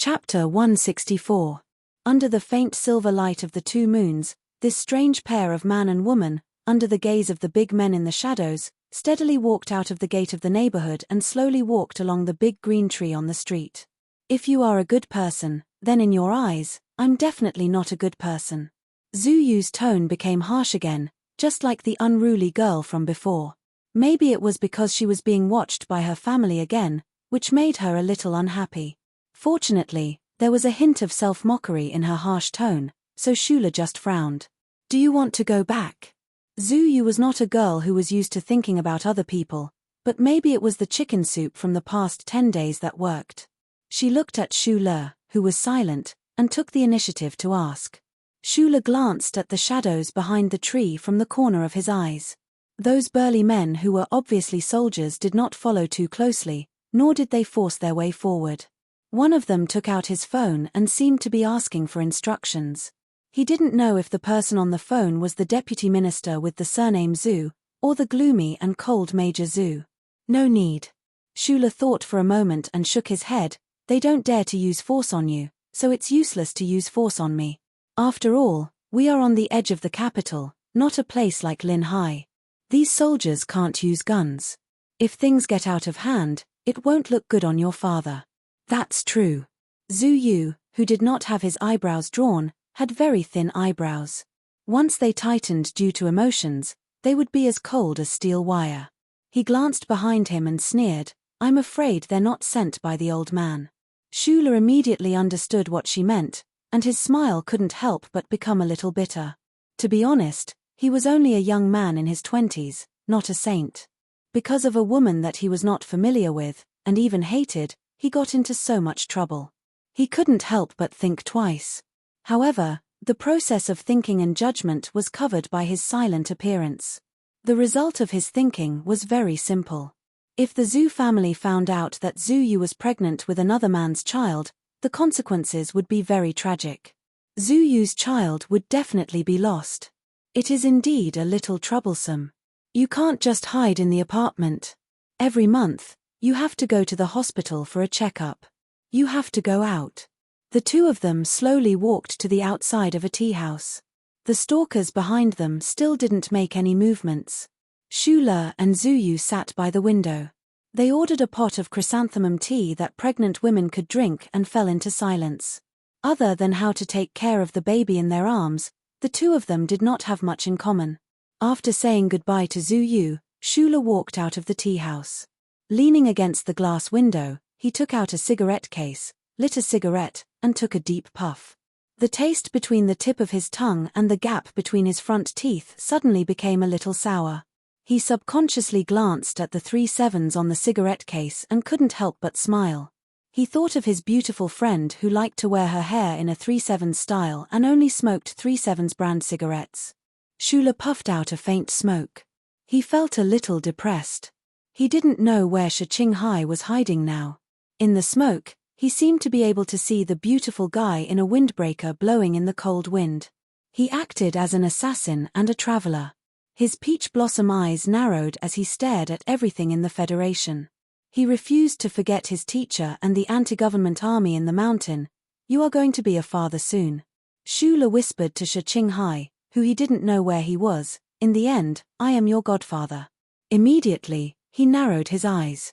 Chapter 164. Under the faint silver light of the two moons, this strange pair of man and woman, under the gaze of the big men in the shadows, steadily walked out of the gate of the neighborhood and slowly walked along the big green tree on the street. If you are a good person, then in your eyes, I'm definitely not a good person. Zhu Yu's tone became harsh again, just like the unruly girl from before. Maybe it was because she was being watched by her family again, which made her a little unhappy. Fortunately, there was a hint of self-mockery in her harsh tone, so Shula just frowned. Do you want to go back? Zhu Yu was not a girl who was used to thinking about other people, but maybe it was the chicken soup from the past 10 days that worked. She looked at Shula, who was silent, and took the initiative to ask. Shula glanced at the shadows behind the tree from the corner of his eyes. Those burly men who were obviously soldiers did not follow too closely, nor did they force their way forward. One of them took out his phone and seemed to be asking for instructions. He didn't know if the person on the phone was the deputy minister with the surname Zhu, or the gloomy and cold Major Zhu. No need. Shula thought for a moment and shook his head. They don't dare to use force on you, so it's useless to use force on me. After all, we are on the edge of the capital, not a place like Lin Hai. These soldiers can't use guns. If things get out of hand, it won't look good on your father. That's true. Zhu Yu, who did not have his eyebrows drawn, had very thin eyebrows. Once they tightened due to emotions, they would be as cold as steel wire. He glanced behind him and sneered, I'm afraid they're not sent by the old man. Shula immediately understood what she meant, and his smile couldn't help but become a little bitter. To be honest, he was only a young man in his 20s, not a saint. Because of a woman that he was not familiar with, and even hated, he got into so much trouble. He couldn't help but think twice. However, the process of thinking and judgment was covered by his silent appearance. The result of his thinking was very simple. If the Zhu family found out that Zhu Yu was pregnant with another man's child, the consequences would be very tragic. Zhu Yu's child would definitely be lost. It is indeed a little troublesome. You can't just hide in the apartment. Every month, you have to go to the hospital for a checkup. You have to go out. The two of them slowly walked to the outside of a tea house. The stalkers behind them still didn't make any movements. Shula and Zhu Yu sat by the window. They ordered a pot of chrysanthemum tea that pregnant women could drink and fell into silence. Other than how to take care of the baby in their arms, the two of them did not have much in common. After saying goodbye to Zhu Yu, Shula walked out of the tea house. Leaning against the glass window, he took out a cigarette case, lit a cigarette, and took a deep puff. The taste between the tip of his tongue and the gap between his front teeth suddenly became a little sour. He subconsciously glanced at the 3 sevens on the cigarette case and couldn't help but smile. He thought of his beautiful friend who liked to wear her hair in a 3/7 style and only smoked 3/7 brand cigarettes. Shula puffed out a faint smoke. He felt a little depressed. He didn't know where Qinghai was hiding now. In the smoke, he seemed to be able to see the beautiful guy in a windbreaker blowing in the cold wind. He acted as an assassin and a traveler. His peach blossom eyes narrowed as he stared at everything in the Federation. He refused to forget his teacher and the anti-government army in the mountain. You are going to be a father soon. Shula whispered to Qinghai, who he didn't know where he was, in the end, I am your godfather. Immediately, he narrowed his eyes.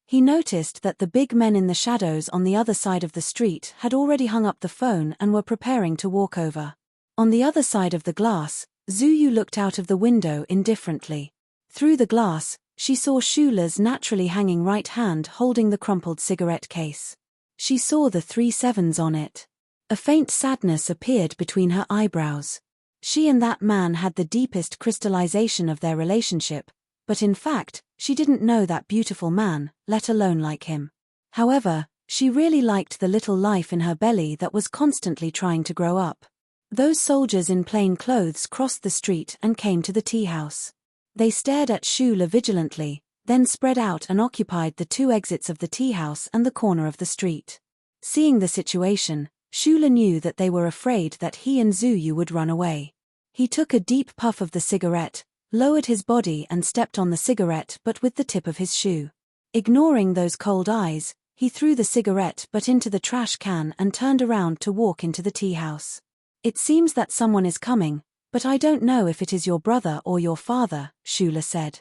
He noticed that the big men in the shadows on the other side of the street had already hung up the phone and were preparing to walk over. On the other side of the glass, Zhu Yu looked out of the window indifferently. Through the glass, she saw Shula's naturally hanging right hand holding the crumpled cigarette case. She saw the 3 sevens on it. A faint sadness appeared between her eyebrows. She and that man had the deepest crystallization of their relationship, but in fact, she didn't know that beautiful man, let alone like him. However, she really liked the little life in her belly that was constantly trying to grow up. Those soldiers in plain clothes crossed the street and came to the tea house. They stared at Shula vigilantly, then spread out and occupied the 2 exits of the tea house and the corner of the street. Seeing the situation, Shula knew that they were afraid that he and Zhu Yu would run away. He took a deep puff of the cigarette, lowered his body and stepped on the cigarette but with the tip of his shoe. Ignoring those cold eyes, He threw the cigarette butt into the trash can and turned around to walk into the tea house. It seems that someone is coming, but I don't know if it is your brother or your father, Shula said.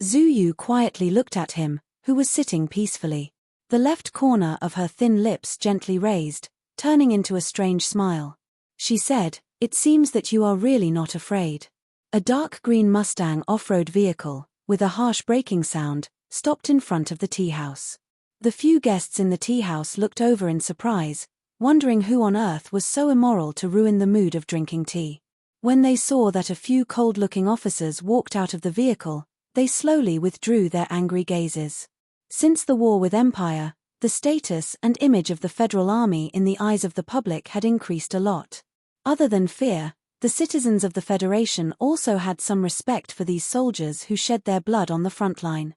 Zhu Yu quietly looked at him, who was sitting peacefully. The left corner of her thin lips gently raised, turning into a strange smile. She said, "It seems that you are really not afraid." A dark green Mustang off-road vehicle, with a harsh braking sound, stopped in front of the tea house. The few guests in the tea house looked over in surprise, wondering who on earth was so immoral to ruin the mood of drinking tea. When they saw that a few cold-looking officers walked out of the vehicle, they slowly withdrew their angry gazes. Since the war with Empire, the status and image of the Federal Army in the eyes of the public had increased a lot. Other than fear, the citizens of the Federation also had some respect for these soldiers who shed their blood on the front line.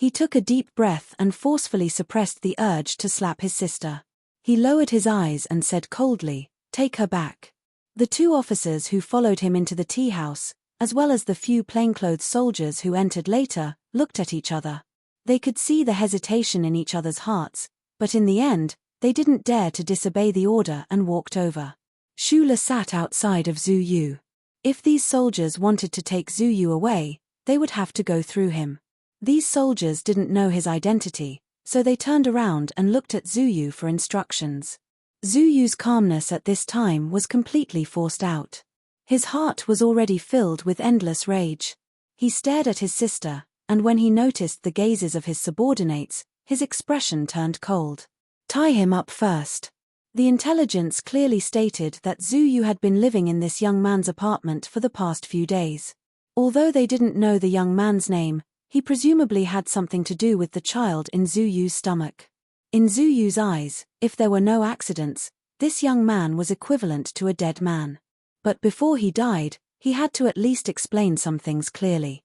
He took a deep breath and forcefully suppressed the urge to slap his sister. He lowered his eyes and said coldly, "Take her back." The two officers who followed him into the tea house, as well as the few plainclothes soldiers who entered later, looked at each other. They could see the hesitation in each other's hearts, but in the end, they didn't dare to disobey the order and walked over. Shula sat outside of Zhu Yu. If these soldiers wanted to take Zhu Yu away, they would have to go through him. These soldiers didn't know his identity, so they turned around and looked at Zhu Yu for instructions. Zhu Yu's calmness at this time was completely forced out. His heart was already filled with endless rage. He stared at his sister, and when he noticed the gazes of his subordinates, his expression turned cold. "Tie him up first." The intelligence clearly stated that Zhu Yu had been living in this young man's apartment for the past few days. Although they didn't know the young man's name, he presumably had something to do with the child in Zhu Yu's stomach. In Zhu Yu's eyes, if there were no accidents, this young man was equivalent to a dead man. But before he died, he had to at least explain some things clearly.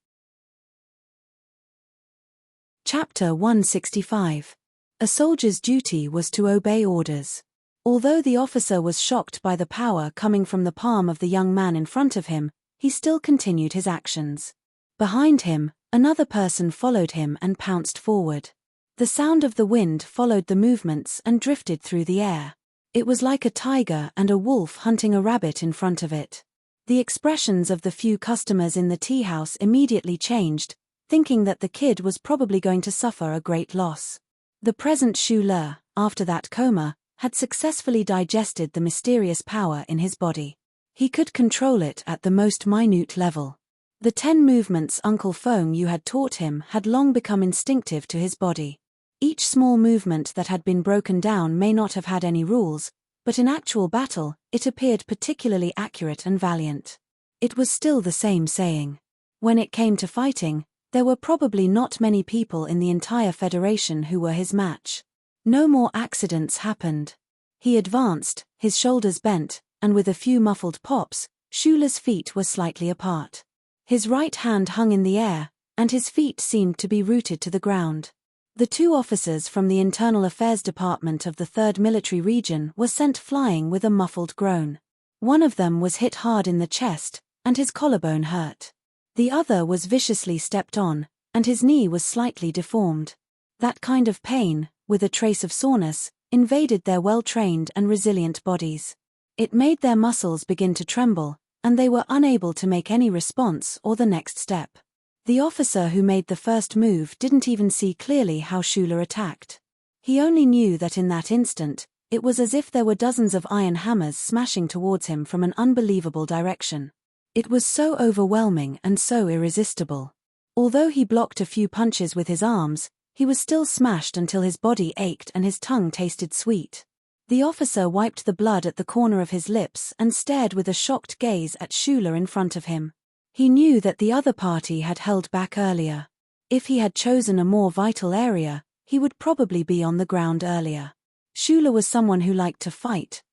Chapter 165. A soldier's duty was to obey orders. Although the officer was shocked by the power coming from the palm of the young man in front of him, he still continued his actions. Behind him, another person followed him and pounced forward. The sound of the wind followed the movements and drifted through the air. It was like a tiger and a wolf hunting a rabbit in front of it. The expressions of the few customers in the tea house immediately changed, thinking that the kid was probably going to suffer a great loss. The present Shula, after that coma, had successfully digested the mysterious power in his body. He could control it at the most minute level. The 10 movements Uncle Feng Yu had taught him had long become instinctive to his body. Each small movement that had been broken down may not have had any rules, but in actual battle, it appeared particularly accurate and valiant. It was still the same saying. When it came to fighting, there were probably not many people in the entire Federation who were his match. No more accidents happened. He advanced, his shoulders bent, and with a few muffled pops, Shula's feet were slightly apart. His right hand hung in the air, and his feet seemed to be rooted to the ground. The 2 officers from the Internal Affairs Department of the 3rd Military Region were sent flying with a muffled groan. One of them was hit hard in the chest, and his collarbone hurt. The other was viciously stepped on, and his knee was slightly deformed. That kind of pain, with a trace of soreness, invaded their well-trained and resilient bodies. It made their muscles begin to tremble, and they were unable to make any response or the next step. The officer who made the first move didn't even see clearly how Shula attacked. He only knew that in that instant, it was as if there were dozens of iron hammers smashing towards him from an unbelievable direction. It was so overwhelming and so irresistible. Although he blocked a few punches with his arms, he was still smashed until his body ached and his tongue tasted sweet. The officer wiped the blood at the corner of his lips and stared with a shocked gaze at Shula in front of him. He knew that the other party had held back earlier. If he had chosen a more vital area, he would probably be on the ground earlier. Shula was someone who liked to fight,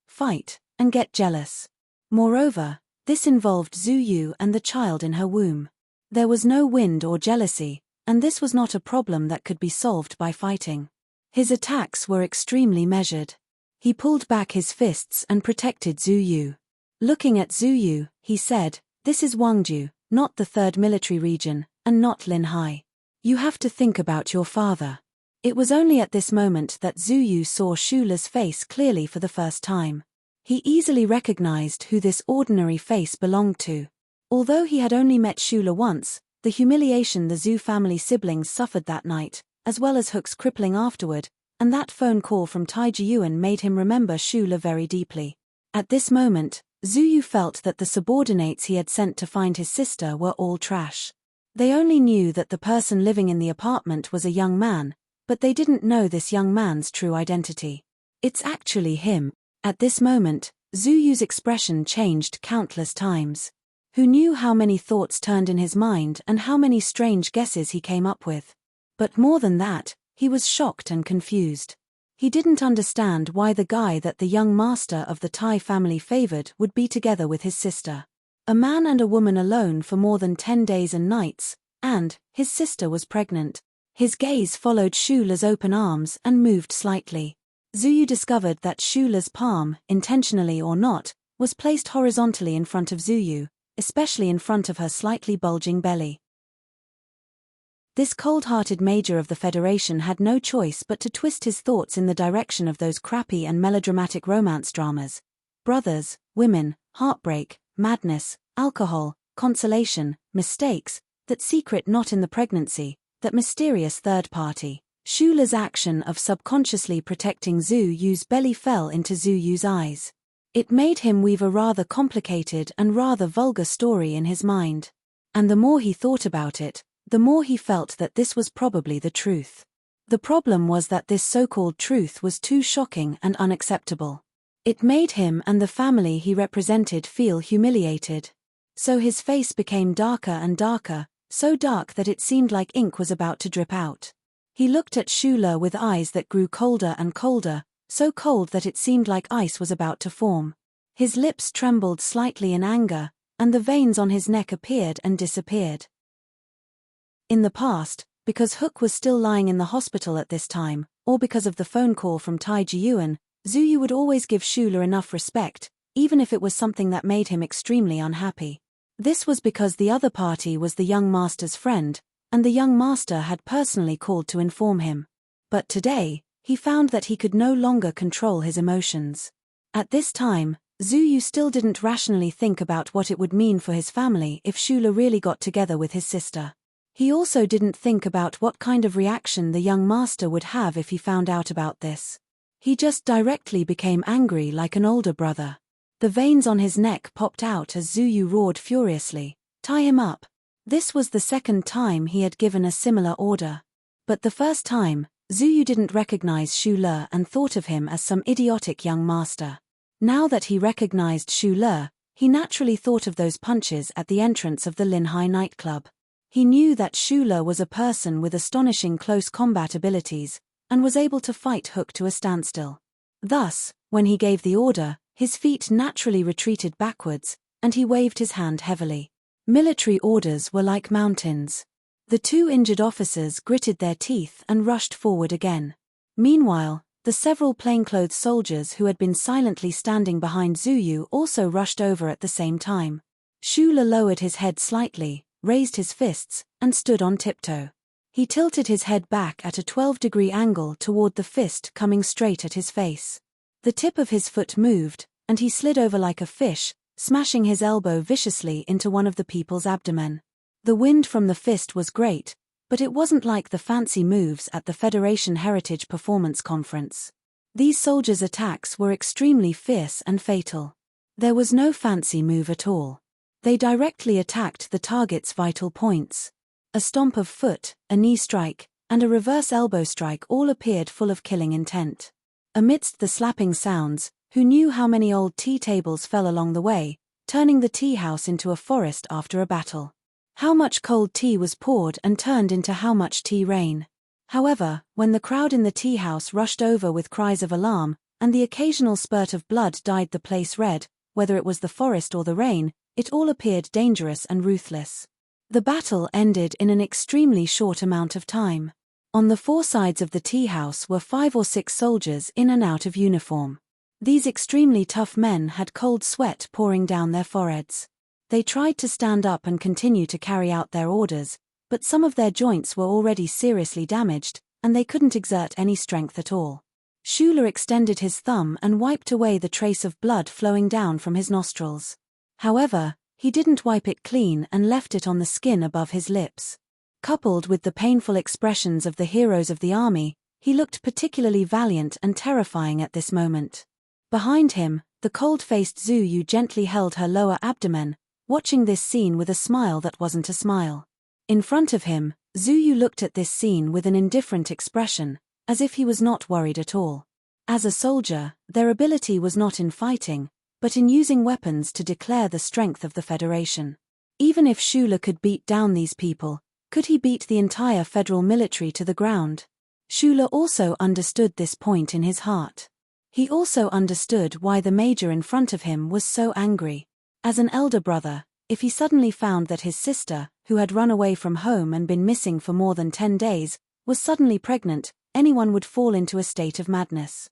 and get jealous. Moreover, this involved Zhu Yu and the child in her womb. There was no wind or jealousy, and this was not a problem that could be solved by fighting. His attacks were extremely measured. He pulled back his fists and protected Zhu Yu. Looking at Zhu Yu, he said, "This is Wangju, not the 3rd Military Region, and not Linhai. You have to think about your father." It was only at this moment that Zhu Yu saw Shula's face clearly for the first time. He easily recognized who this ordinary face belonged to. Although he had only met Shula once, the humiliation the Zhu family siblings suffered that night, as well as Hook's crippling afterward, and that phone call from Tai Jiyuan made him remember Shula very deeply. At this moment, Zhu Yu felt that the subordinates he had sent to find his sister were all trash. They only knew that the person living in the apartment was a young man, but they didn't know this young man's true identity. It's actually him. At this moment, Zhu Yu's expression changed countless times. Who knew how many thoughts turned in his mind and how many strange guesses he came up with? But more than that, he was shocked and confused. He didn't understand why the guy that the young master of the Tai family favored would be together with his sister. A man and a woman alone for more than 10 days and nights, and his sister was pregnant. His gaze followed Shula's open arms and moved slightly. Zhu Yu discovered that Shula's palm, intentionally or not, was placed horizontally in front of Zhu Yu, especially in front of her slightly bulging belly. This cold-hearted major of the Federation had no choice but to twist his thoughts in the direction of those crappy and melodramatic romance dramas. Brothers, women, heartbreak, madness, alcohol, consolation, mistakes, that secret knot in the pregnancy, that mysterious third party. Shula's action of subconsciously protecting Zhu Yu's belly fell into Zhu Yu's eyes. It made him weave a rather complicated and rather vulgar story in his mind. And the more he thought about it, the more he felt that this was probably the truth. The problem was that this so-called truth was too shocking and unacceptable. It made him and the family he represented feel humiliated. So his face became darker and darker, so dark that it seemed like ink was about to drip out. He looked at Shula with eyes that grew colder and colder, so cold that it seemed like ice was about to form. His lips trembled slightly in anger, and the veins on his neck appeared and disappeared. In the past, because Hook was still lying in the hospital at this time, or because of the phone call from Tai Jiyuan, Zhu Yu would always give Shula enough respect, even if it was something that made him extremely unhappy. This was because the other party was the young master's friend, and the young master had personally called to inform him. But today, he found that he could no longer control his emotions. At this time, Zhu Yu still didn't rationally think about what it would mean for his family if Shula really got together with his sister. He also didn't think about what kind of reaction the young master would have if he found out about this. He just directly became angry like an older brother. The veins on his neck popped out as Zhu Yu roared furiously, "Tie him up!" This was the second time he had given a similar order. But the first time, Zhu Yu didn't recognize Shula and thought of him as some idiotic young master. Now that he recognized Shula, he naturally thought of those punches at the entrance of the Linhai nightclub. He knew that Shula was a person with astonishing close combat abilities, and was able to fight Hook to a standstill. Thus, when he gave the order, his feet naturally retreated backwards, and he waved his hand heavily. Military orders were like mountains. The two injured officers gritted their teeth and rushed forward again. Meanwhile, the several plainclothes soldiers who had been silently standing behind Zhu Yu also rushed over at the same time. Shula lowered his head slightly, raised his fists, and stood on tiptoe. He tilted his head back at a 12-degree angle toward the fist coming straight at his face. The tip of his foot moved, and he slid over like a fish, smashing his elbow viciously into one of the people's abdomen. The wind from the fist was great, but it wasn't like the fancy moves at the Federation Heritage Performance Conference. These soldiers' attacks were extremely fierce and fatal. There was no fancy move at all. They directly attacked the target's vital points. A stomp of foot, a knee strike, and a reverse elbow strike all appeared full of killing intent. Amidst the slapping sounds, who knew how many old tea tables fell along the way, turning the tea house into a forest after a battle? How much cold tea was poured and turned into how much tea rain? However, when the crowd in the tea house rushed over with cries of alarm, and the occasional spurt of blood dyed the place red, whether it was the forest or the rain, it all appeared dangerous and ruthless. The battle ended in an extremely short amount of time. On the four sides of the tea house were 5 or 6 soldiers in and out of uniform. These extremely tough men had cold sweat pouring down their foreheads. They tried to stand up and continue to carry out their orders, but some of their joints were already seriously damaged, and they couldn't exert any strength at all. Shula extended his thumb and wiped away the trace of blood flowing down from his nostrils. However, he didn't wipe it clean and left it on the skin above his lips. Coupled with the painful expressions of the heroes of the army, he looked particularly valiant and terrifying at this moment. Behind him, the cold-faced Zhu Yu gently held her lower abdomen, watching this scene with a smile that wasn't a smile. In front of him, Zhu Yu looked at this scene with an indifferent expression, as if he was not worried at all. As a soldier, their ability was not in fighting, but in using weapons to declare the strength of the Federation. Even if Shula could beat down these people, could he beat the entire federal military to the ground? Shula also understood this point in his heart. He also understood why the major in front of him was so angry. As an elder brother, if he suddenly found that his sister, who had run away from home and been missing for more than 10 days, was suddenly pregnant, anyone would fall into a state of madness.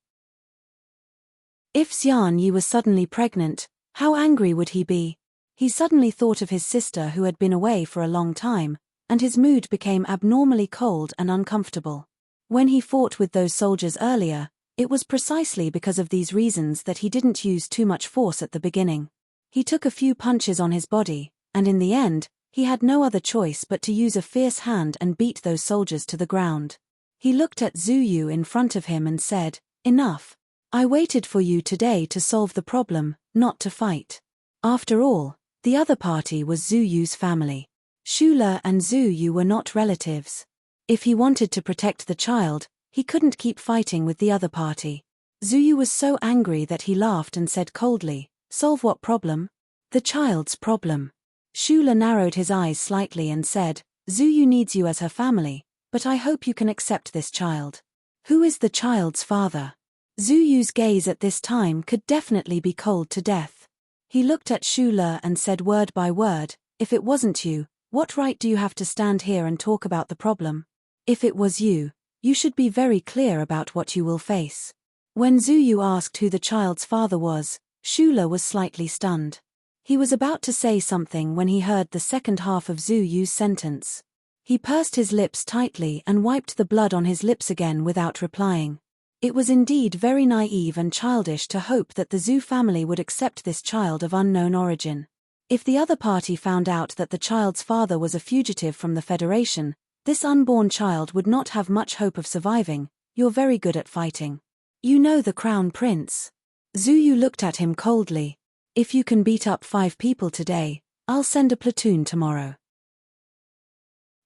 If Xian Yi was suddenly pregnant, how angry would he be? He suddenly thought of his sister who had been away for a long time, and his mood became abnormally cold and uncomfortable. When he fought with those soldiers earlier, it was precisely because of these reasons that he didn't use too much force at the beginning. He took a few punches on his body, and in the end, he had no other choice but to use a fierce hand and beat those soldiers to the ground. He looked at Zhu Yu in front of him and said, "Enough. I waited for you today to solve the problem, not to fight." After all, the other party was Zhu Yu's family. Shula and Zhu Yu were not relatives. If he wanted to protect the child, he couldn't keep fighting with the other party. Zhu Yu was so angry that he laughed and said coldly, "Solve what problem?" "The child's problem." Shula narrowed his eyes slightly and said, "Zhu Yu needs you as her family, but I hope you can accept this child." "Who is the child's father?" Zhu Yu's gaze at this time could definitely be cold to death. He looked at Shula and said word by word, "If it wasn't you, what right do you have to stand here and talk about the problem? If it was you, you should be very clear about what you will face." When Zhu Yu asked who the child's father was, Shula was slightly stunned. He was about to say something when he heard the second half of Zhu Yu's sentence. He pursed his lips tightly and wiped the blood on his lips again without replying. It was indeed very naive and childish to hope that the Zhu family would accept this child of unknown origin. If the other party found out that the child's father was a fugitive from the Federation, this unborn child would not have much hope of surviving. "You're very good at fighting. You know the Crown Prince." Zhu Yu looked at him coldly. "If you can beat up 5 people today, I'll send a platoon tomorrow."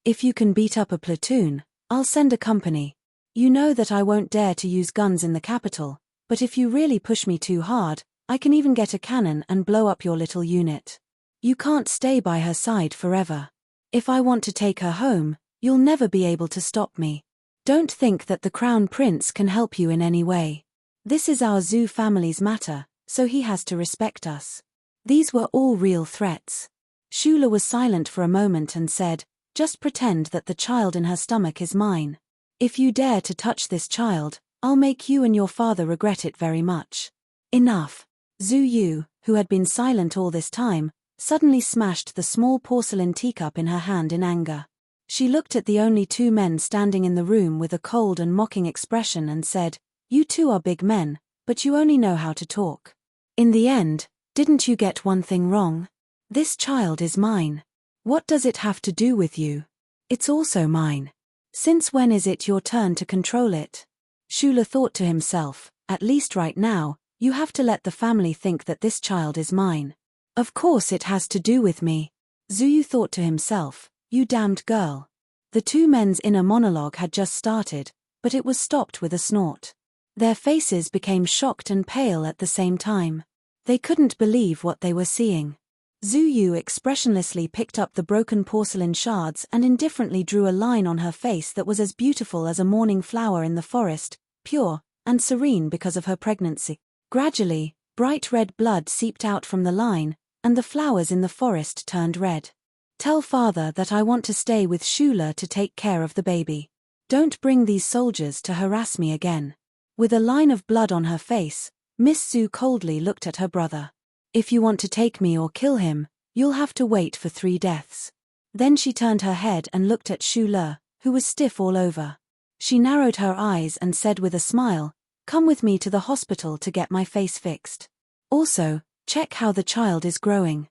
"If you can beat up a platoon, I'll send a company. You know that I won't dare to use guns in the capital, but if you really push me too hard, I can even get a cannon and blow up your little unit. You can't stay by her side forever. If I want to take her home, you'll never be able to stop me. Don't think that the Crown Prince can help you in any way. This is our Zhu family's matter, so he has to respect us." These were all real threats. Shula was silent for a moment and said, "Just pretend that the child in her stomach is mine. If you dare to touch this child, I'll make you and your father regret it very much." "Enough." Zhu Yu, who had been silent all this time, suddenly smashed the small porcelain teacup in her hand in anger. She looked at the only 2 men standing in the room with a cold and mocking expression and said, "You 2 are big men, but you only know how to talk. In the end, didn't you get one thing wrong? This child is mine. What does it have to do with you? It's also mine. Since when is it your turn to control it?" Shula thought to himself, "At least right now, you have to let the family think that this child is mine. Of course it has to do with me." Zhu Yu thought to himself, "You damned girl." The 2 men's inner monologue had just started, but it was stopped with a snort. Their faces became shocked and pale at the same time. They couldn't believe what they were seeing. Zhu Yu expressionlessly picked up the broken porcelain shards and indifferently drew a line on her face that was as beautiful as a morning flower in the forest, pure and serene because of her pregnancy. Gradually, bright red blood seeped out from the line, and the flowers in the forest turned red. "Tell father that I want to stay with Shula to take care of the baby. Don't bring these soldiers to harass me again." With a line of blood on her face, Miss Zhu coldly looked at her brother. "If you want to take me or kill him, you'll have to wait for 3 deaths." Then she turned her head and looked at Shula, who was stiff all over. She narrowed her eyes and said with a smile, "Come with me to the hospital to get my face fixed. Also, check how the child is growing."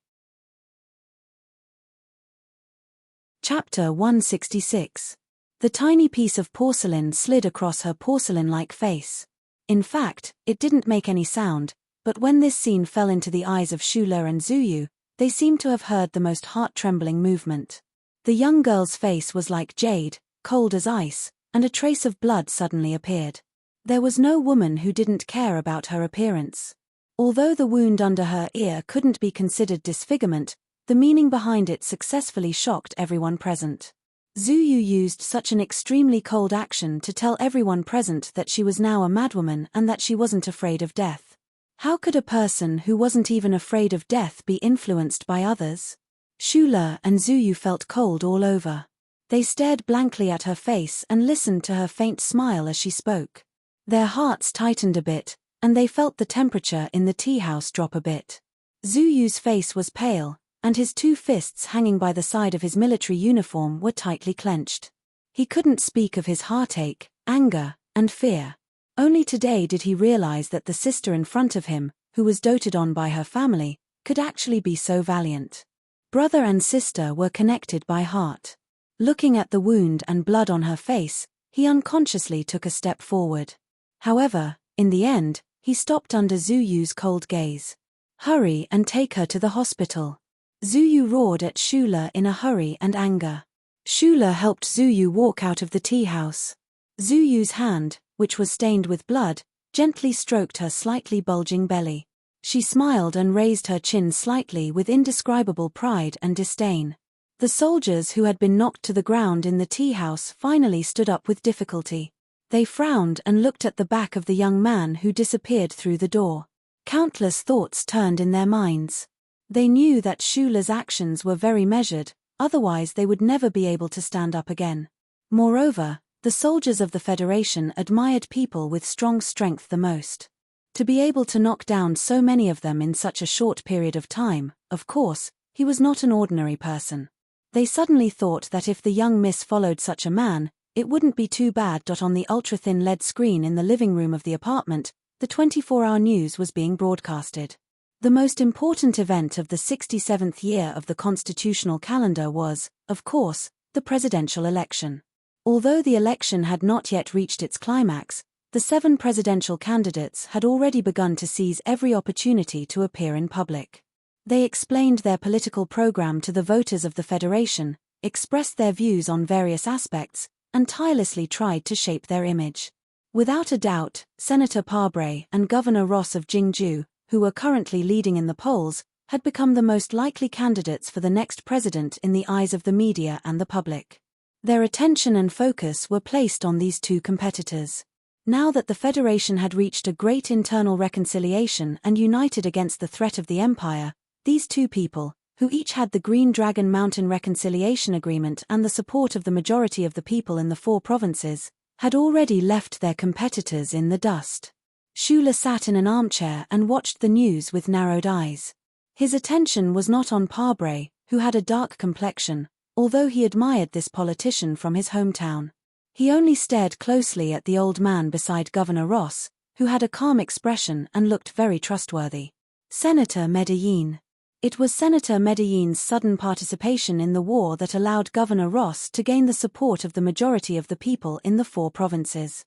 Chapter 166. The tiny piece of porcelain slid across her porcelain-like face. In fact, it didn't make any sound, but when this scene fell into the eyes of Shula and Zuyu, they seemed to have heard the most heart-trembling movement. The young girl's face was like jade, cold as ice, and a trace of blood suddenly appeared. There was no woman who didn't care about her appearance. Although the wound under her ear couldn't be considered disfigurement, the meaning behind it successfully shocked everyone present. Zuyu used such an extremely cold action to tell everyone present that she was now a madwoman and that she wasn't afraid of death. How could a person who wasn't even afraid of death be influenced by others? Shula and Zuyu felt cold all over. They stared blankly at her face and listened to her faint smile as she spoke. Their hearts tightened a bit, and they felt the temperature in the tea house drop a bit. Zuyu's face was pale, and his two fists hanging by the side of his military uniform were tightly clenched. He couldn't speak of his heartache, anger, and fear. Only today did he realize that the sister in front of him, who was doted on by her family, could actually be so valiant. Brother and sister were connected by heart. Looking at the wound and blood on her face, he unconsciously took a step forward. However, in the end, he stopped under Zuyu's cold gaze. "Hurry and take her to the hospital." Zuyu roared at Shula in a hurry and anger. Shula helped Zuyu walk out of the tea house. Zuyu's hand, which was stained with blood, gently stroked her slightly bulging belly. She smiled and raised her chin slightly with indescribable pride and disdain. The soldiers who had been knocked to the ground in the tea house finally stood up with difficulty. They frowned and looked at the back of the young man who disappeared through the door. Countless thoughts turned in their minds. They knew that Shula's actions were very measured, otherwise they would never be able to stand up again. Moreover, the soldiers of the Federation admired people with strong strength the most. To be able to knock down so many of them in such a short period of time, of course, he was not an ordinary person. They suddenly thought that if the young miss followed such a man, it wouldn't be too bad. On the ultra-thin LED screen in the living room of the apartment, the 24-hour news was being broadcasted. The most important event of the 67th year of the constitutional calendar was, of course, the presidential election. Although the election had not yet reached its climax, the 7 presidential candidates had already begun to seize every opportunity to appear in public. They explained their political program to the voters of the Federation, expressed their views on various aspects, and tirelessly tried to shape their image. Without a doubt, Senator Parbre and Governor Ross of Jingju, who were currently leading in the polls, had become the most likely candidates for the next president in the eyes of the media and the public. Their attention and focus were placed on these two competitors. Now that the Federation had reached a great internal reconciliation and united against the threat of the Empire, these two people, who each had the Green Dragon Mountain Reconciliation Agreement and the support of the majority of the people in the 4 provinces, had already left their competitors in the dust. Shula sat in an armchair and watched the news with narrowed eyes. His attention was not on Parbre, who had a dark complexion, although he admired this politician from his hometown. He only stared closely at the old man beside Governor Ross, who had a calm expression and looked very trustworthy. Senator Medellin. It was Senator Medellin's sudden participation in the war that allowed Governor Ross to gain the support of the majority of the people in the 4 provinces.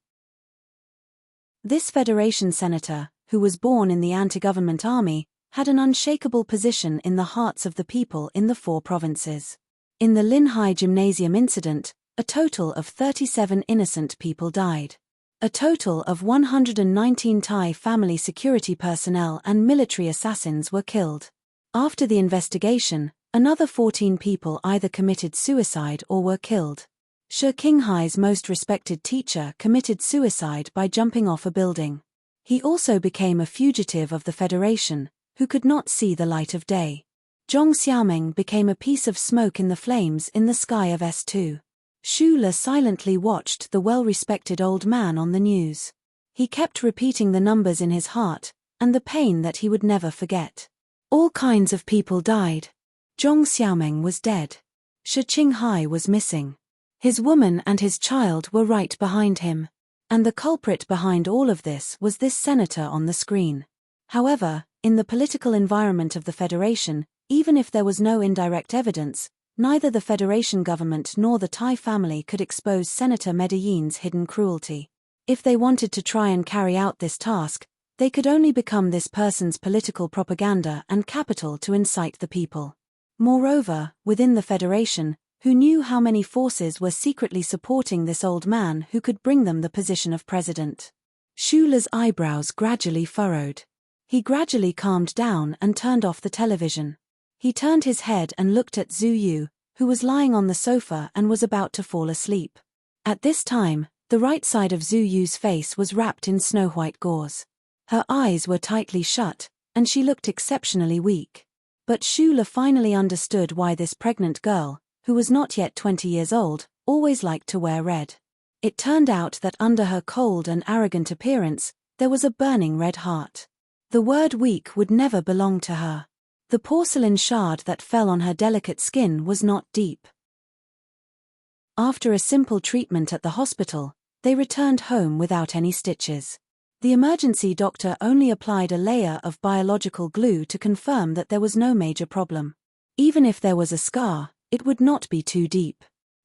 This Federation senator, who was born in the anti-government army, had an unshakable position in the hearts of the people in the 4 provinces. In the Linhai Gymnasium incident, a total of 37 innocent people died. A total of 119 Thai family security personnel and military assassins were killed. After the investigation, another 14 people either committed suicide or were killed. Shi Qinghai's most respected teacher committed suicide by jumping off a building. He also became a fugitive of the Federation, who could not see the light of day. Zhong Xiaoming became a piece of smoke in the flames in the sky of S2. Shula silently watched the well-respected old man on the news. He kept repeating the numbers in his heart, and the pain that he would never forget. All kinds of people died. Zhong Xiaoming was dead. Shi Qinghai was missing. His woman and his child were right behind him. And the culprit behind all of this was this senator on the screen. However, in the political environment of the Federation, even if there was no indirect evidence, neither the Federation government nor the Thai family could expose Senator Medellin's hidden cruelty. If they wanted to try and carry out this task, they could only become this person's political propaganda and capital to incite the people. Moreover, within the Federation, who knew how many forces were secretly supporting this old man who could bring them the position of president? Shula's eyebrows gradually furrowed. He gradually calmed down and turned off the television. He turned his head and looked at Zhu Yu, who was lying on the sofa and was about to fall asleep. At this time, the right side of Zhu Yu's face was wrapped in snow-white gauze. Her eyes were tightly shut, and she looked exceptionally weak. But Shula finally understood why this pregnant girl, who was not yet 20 years old, always liked to wear red. It turned out that under her cold and arrogant appearance, there was a burning red heart. The word weak would never belong to her. The porcelain shard that fell on her delicate skin was not deep. After a simple treatment at the hospital, they returned home without any stitches. The emergency doctor only applied a layer of biological glue to confirm that there was no major problem. Even if there was a scar, it would not be too deep.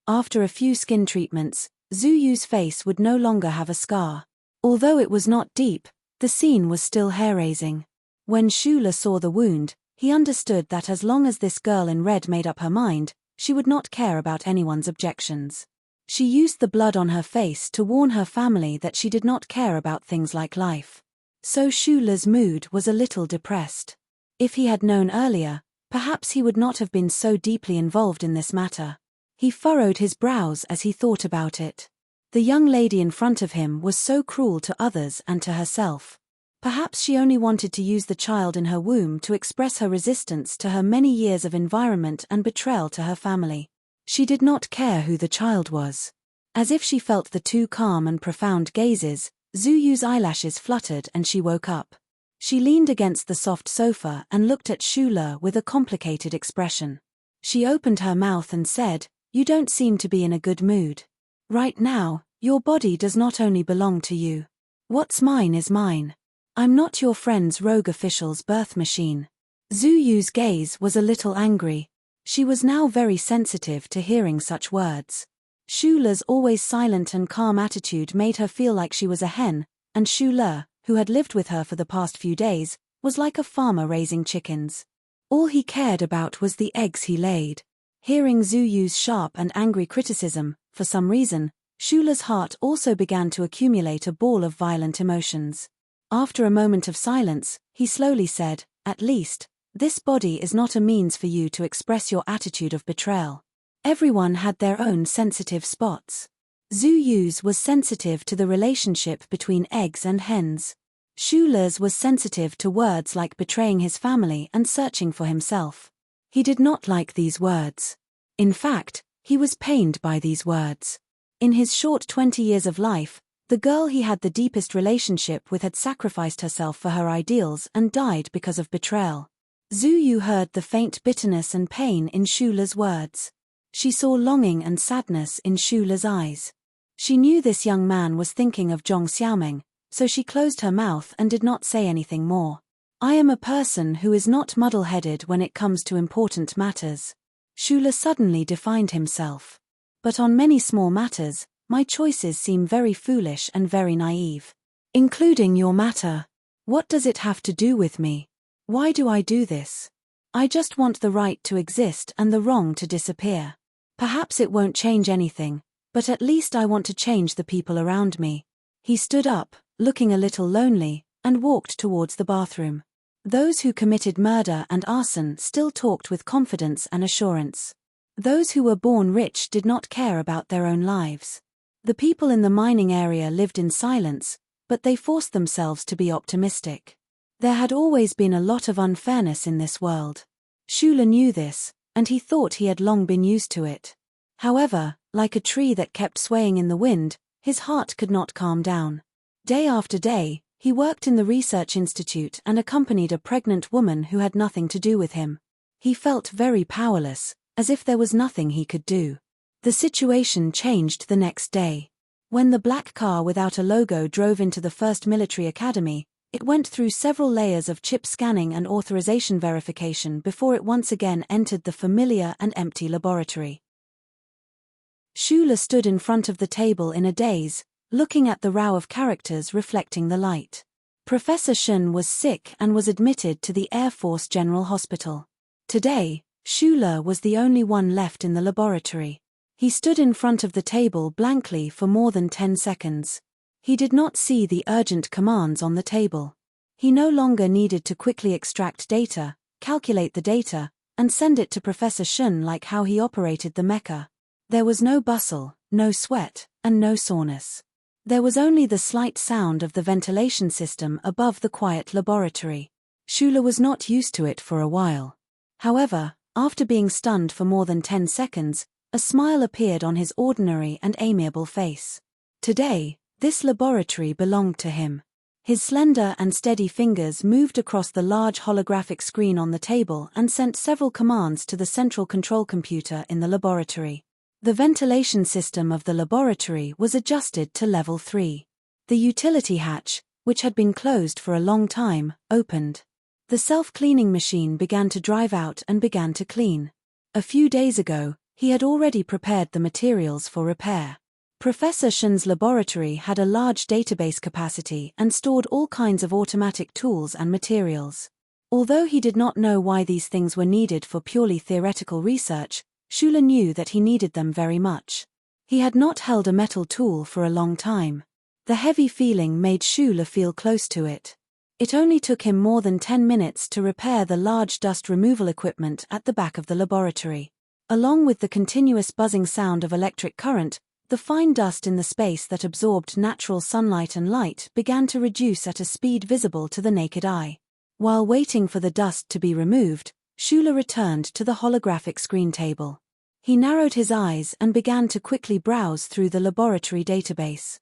After a few skin treatments, Zhu Yu's face would no longer have a scar. Although it was not deep, the scene was still hair-raising. When Shula saw the wound, he understood that as long as this girl in red made up her mind, she would not care about anyone's objections. She used the blood on her face to warn her family that she did not care about things like life. So Shula's mood was a little depressed. If he had known earlier, perhaps he would not have been so deeply involved in this matter. He furrowed his brows as he thought about it. The young lady in front of him was so cruel to others and to herself. Perhaps she only wanted to use the child in her womb to express her resistance to her many years of environment and betrayal to her family. She did not care who the child was. As if she felt the two calm and profound gazes, Zhu Yu's eyelashes fluttered and she woke up. She leaned against the soft sofa and looked at Shula with a complicated expression. She opened her mouth and said, "You don't seem to be in a good mood. Right now, your body does not only belong to you. What's mine is mine. I'm not your friend's rogue official's birth machine." Zhu Yu's gaze was a little angry. She was now very sensitive to hearing such words. Shula's always silent and calm attitude made her feel like she was a hen, and Shula, who had lived with her for the past few days, was like a farmer raising chickens. All he cared about was the eggs he laid. Hearing Zhu Yu's sharp and angry criticism, for some reason, Shula's heart also began to accumulate a ball of violent emotions. After a moment of silence, he slowly said, "At least, this body is not a means for you to express your attitude of betrayal." Everyone had their own sensitive spots. Zhu Yu's was sensitive to the relationship between eggs and hens. Shula's was sensitive to words like betraying his family and searching for himself. He did not like these words. In fact, he was pained by these words. In his short 20 years of life, the girl he had the deepest relationship with had sacrificed herself for her ideals and died because of betrayal. Zhu Yu heard the faint bitterness and pain in Shula's words. She saw longing and sadness in Shula's eyes. She knew this young man was thinking of Zhong Xiaoming, so she closed her mouth and did not say anything more. "I am a person who is not muddle-headed when it comes to important matters." Shula suddenly defined himself. "But on many small matters, my choices seem very foolish and very naive. Including your matter. What does it have to do with me? Why do I do this? I just want the right to exist and the wrong to disappear. Perhaps it won't change anything, but at least I want to change the people around me." He stood up, looking a little lonely, and walked towards the bathroom. Those who committed murder and arson still talked with confidence and assurance. Those who were born rich did not care about their own lives. The people in the mining area lived in silence, but they forced themselves to be optimistic. There had always been a lot of unfairness in this world. Shula knew this, and he thought he had long been used to it. However, like a tree that kept swaying in the wind, his heart could not calm down. Day after day, he worked in the research institute and accompanied a pregnant woman who had nothing to do with him. He felt very powerless, as if there was nothing he could do. The situation changed the next day. When the black car without a logo drove into the first military academy, it went through several layers of chip scanning and authorization verification before it once again entered the familiar and empty laboratory. Shula stood in front of the table in a daze, looking at the row of characters reflecting the light. Professor Shun was sick and was admitted to the Air Force General Hospital. Today, Shula was the only one left in the laboratory. He stood in front of the table blankly for more than 10 seconds. He did not see the urgent commands on the table. He no longer needed to quickly extract data, calculate the data, and send it to Professor Shun like how he operated the mecha. There was no bustle, no sweat, and no soreness. There was only the slight sound of the ventilation system above the quiet laboratory. Shula was not used to it for a while. However, after being stunned for more than 10 seconds, a smile appeared on his ordinary and amiable face. Today, this laboratory belonged to him. His slender and steady fingers moved across the large holographic screen on the table and sent several commands to the central control computer in the laboratory. The ventilation system of the laboratory was adjusted to level 3. The utility hatch, which had been closed for a long time, opened. The self-cleaning machine began to drive out and began to clean. A few days ago, he had already prepared the materials for repair. Professor Shun's laboratory had a large database capacity and stored all kinds of automatic tools and materials. Although he did not know why these things were needed for purely theoretical research, Shula knew that he needed them very much. He had not held a metal tool for a long time. The heavy feeling made Shula feel close to it. It only took him more than 10 minutes to repair the large dust removal equipment at the back of the laboratory. Along with the continuous buzzing sound of electric current, the fine dust in the space that absorbed natural sunlight and light began to reduce at a speed visible to the naked eye. While waiting for the dust to be removed, Shula returned to the holographic screen table. He narrowed his eyes and began to quickly browse through the laboratory database.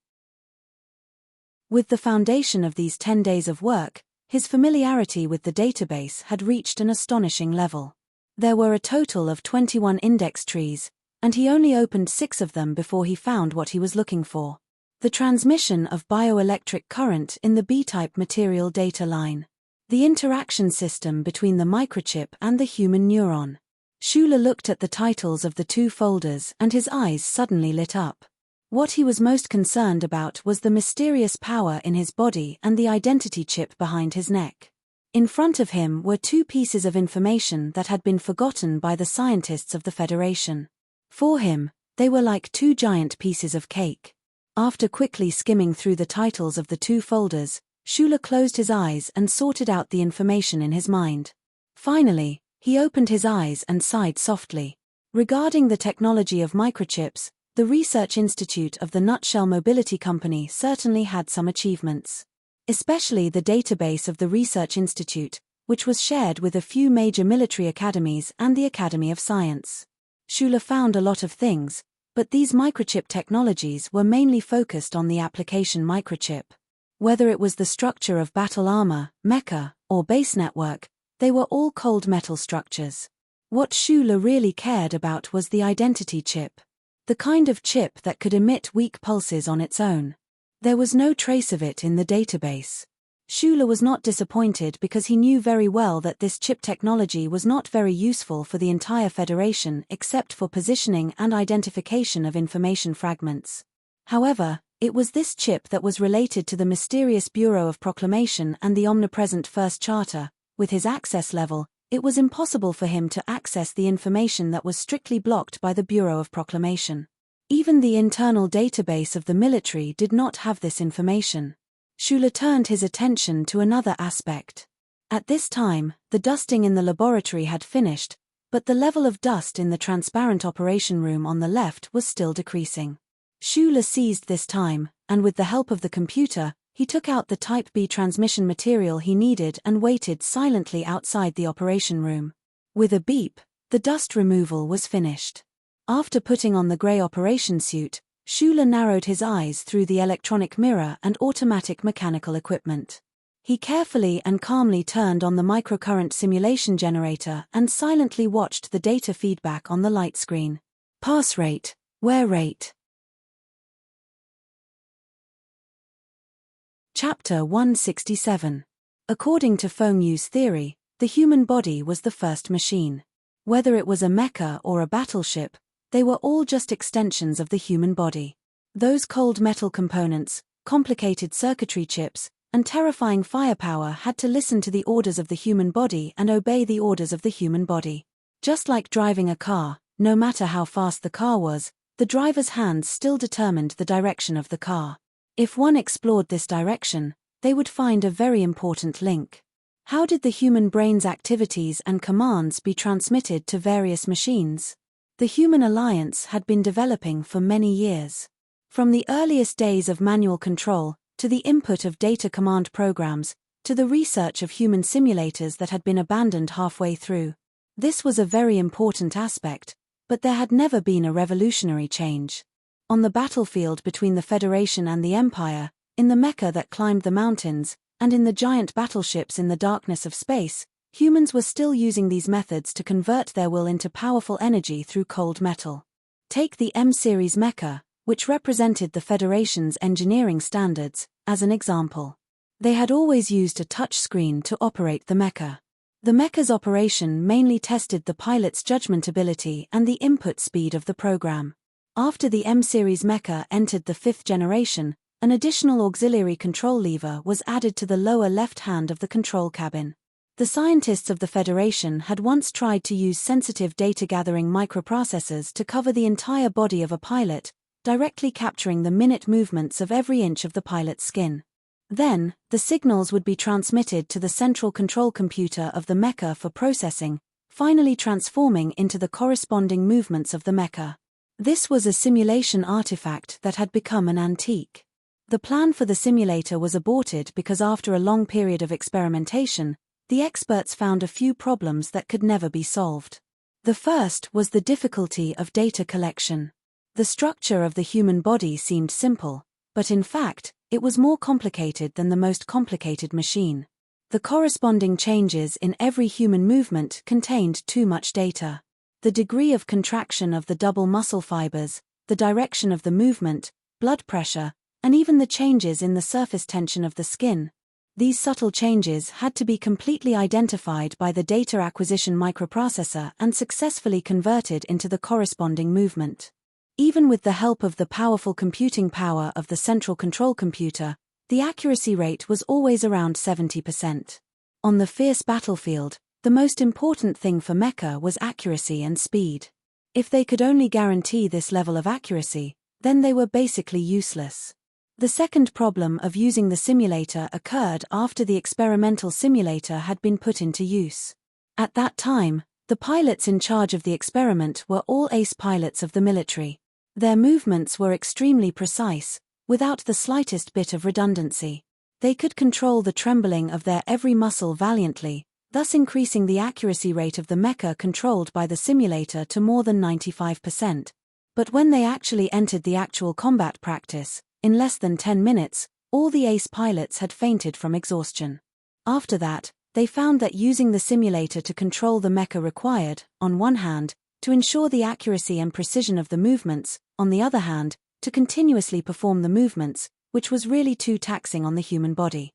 With the foundation of these 10 days of work, his familiarity with the database had reached an astonishing level. There were a total of 21 index trees, and he only opened 6 of them before he found what he was looking for. The transmission of bioelectric current in the B-type material data line. The interaction system between the microchip and the human neuron. Shula looked at the titles of the 2 folders and his eyes suddenly lit up. What he was most concerned about was the mysterious power in his body and the identity chip behind his neck. In front of him were 2 pieces of information that had been forgotten by the scientists of the Federation. For him, they were like 2 giant pieces of cake. After quickly skimming through the titles of the 2 folders, Shula closed his eyes and sorted out the information in his mind. Finally, he opened his eyes and sighed softly. Regarding the technology of microchips, the Research Institute of the Nutshell Mobility Company certainly had some achievements. Especially the database of the Research Institute, which was shared with a few major military academies and the Academy of Science. Shula found a lot of things, but these microchip technologies were mainly focused on the application microchip. Whether it was the structure of battle armor, mecha, or base network, they were all cold metal structures. What Shula really cared about was the identity chip. The kind of chip that could emit weak pulses on its own. There was no trace of it in the database. Shula was not disappointed because he knew very well that this chip technology was not very useful for the entire Federation except for positioning and identification of information fragments. However, it was this chip that was related to the mysterious Bureau of Proclamation and the omnipresent First Charter. With his access level, it was impossible for him to access the information that was strictly blocked by the Bureau of Proclamation. Even the internal database of the military did not have this information. Shula turned his attention to another aspect. At this time, the dusting in the laboratory had finished, but the level of dust in the transparent operation room on the left was still decreasing. Shula seized this time, and with the help of the computer, he took out the Type B transmission material he needed and waited silently outside the operation room. With a beep, the dust removal was finished. After putting on the grey operation suit, Shula narrowed his eyes through the electronic mirror and automatic mechanical equipment. He carefully and calmly turned on the microcurrent simulation generator and silently watched the data feedback on the light screen. Pass rate, Wear rate. Chapter 167. According to Feng-Yu's theory, the human body was the first machine. Whether it was a mecha or a battleship, they were all just extensions of the human body. Those cold metal components, complicated circuitry chips, and terrifying firepower had to listen to the orders of the human body and obey the orders of the human body. Just like driving a car, no matter how fast the car was, the driver's hands still determined the direction of the car. If one explored this direction, they would find a very important link. How did the human brain's activities and commands be transmitted to various machines? The human alliance had been developing for many years. From the earliest days of manual control, to the input of data command programs, to the research of human simulators that had been abandoned halfway through. This was a very important aspect, but there had never been a revolutionary change. On the battlefield between the Federation and the Empire, in the mecha that climbed the mountains, and in the giant battleships in the darkness of space, humans were still using these methods to convert their will into powerful energy through cold metal. Take the M-series mecha, which represented the Federation's engineering standards, as an example. They had always used a touch screen to operate the mecha. The mecha's operation mainly tested the pilot's judgment ability and the input speed of the program. After the M-series mecha entered the 5th generation, an additional auxiliary control lever was added to the lower left hand of the control cabin. The scientists of the Federation had once tried to use sensitive data-gathering microprocessors to cover the entire body of a pilot, directly capturing the minute movements of every inch of the pilot's skin. Then, the signals would be transmitted to the central control computer of the mecha for processing, finally transforming into the corresponding movements of the mecha. This was a simulation artifact that had become an antique. The plan for the simulator was aborted because after a long period of experimentation, the experts found a few problems that could never be solved. The first was the difficulty of data collection. The structure of the human body seemed simple, but in fact, it was more complicated than the most complicated machine. The corresponding changes in every human movement contained too much data. The degree of contraction of the double muscle fibers, the direction of the movement, blood pressure, and even the changes in the surface tension of the skin. These subtle changes had to be completely identified by the data acquisition microprocessor and successfully converted into the corresponding movement. Even with the help of the powerful computing power of the central control computer, the accuracy rate was always around 70%. On the fierce battlefield, the most important thing for mecha was accuracy and speed. If they could only guarantee this level of accuracy, then they were basically useless. The second problem of using the simulator occurred after the experimental simulator had been put into use. At that time, the pilots in charge of the experiment were all ace pilots of the military. Their movements were extremely precise, without the slightest bit of redundancy. They could control the trembling of their every muscle valiantly, thus increasing the accuracy rate of the mecha controlled by the simulator to more than 95%. But when they actually entered the actual combat practice, in less than 10 minutes, all the ace pilots had fainted from exhaustion. After that, they found that using the simulator to control the mecha required, on one hand, to ensure the accuracy and precision of the movements, on the other hand, to continuously perform the movements, which was really too taxing on the human body.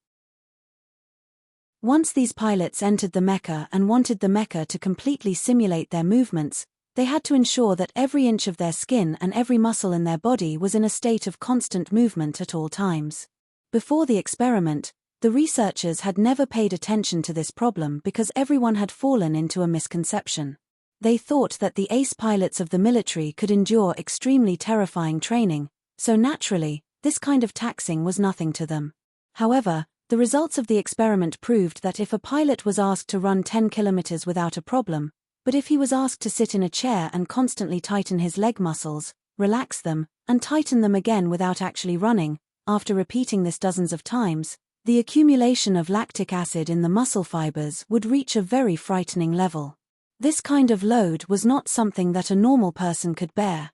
Once these pilots entered the mecha and wanted the mecha to completely simulate their movements, they had to ensure that every inch of their skin and every muscle in their body was in a state of constant movement at all times. Before the experiment, the researchers had never paid attention to this problem because everyone had fallen into a misconception. They thought that the ace pilots of the military could endure extremely terrifying training, so naturally, this kind of taxing was nothing to them. However, the results of the experiment proved that if a pilot was asked to run 10 kilometers without a problem, but if he was asked to sit in a chair and constantly tighten his leg muscles, relax them, and tighten them again without actually running, after repeating this dozens of times, the accumulation of lactic acid in the muscle fibers would reach a very frightening level. This kind of load was not something that a normal person could bear.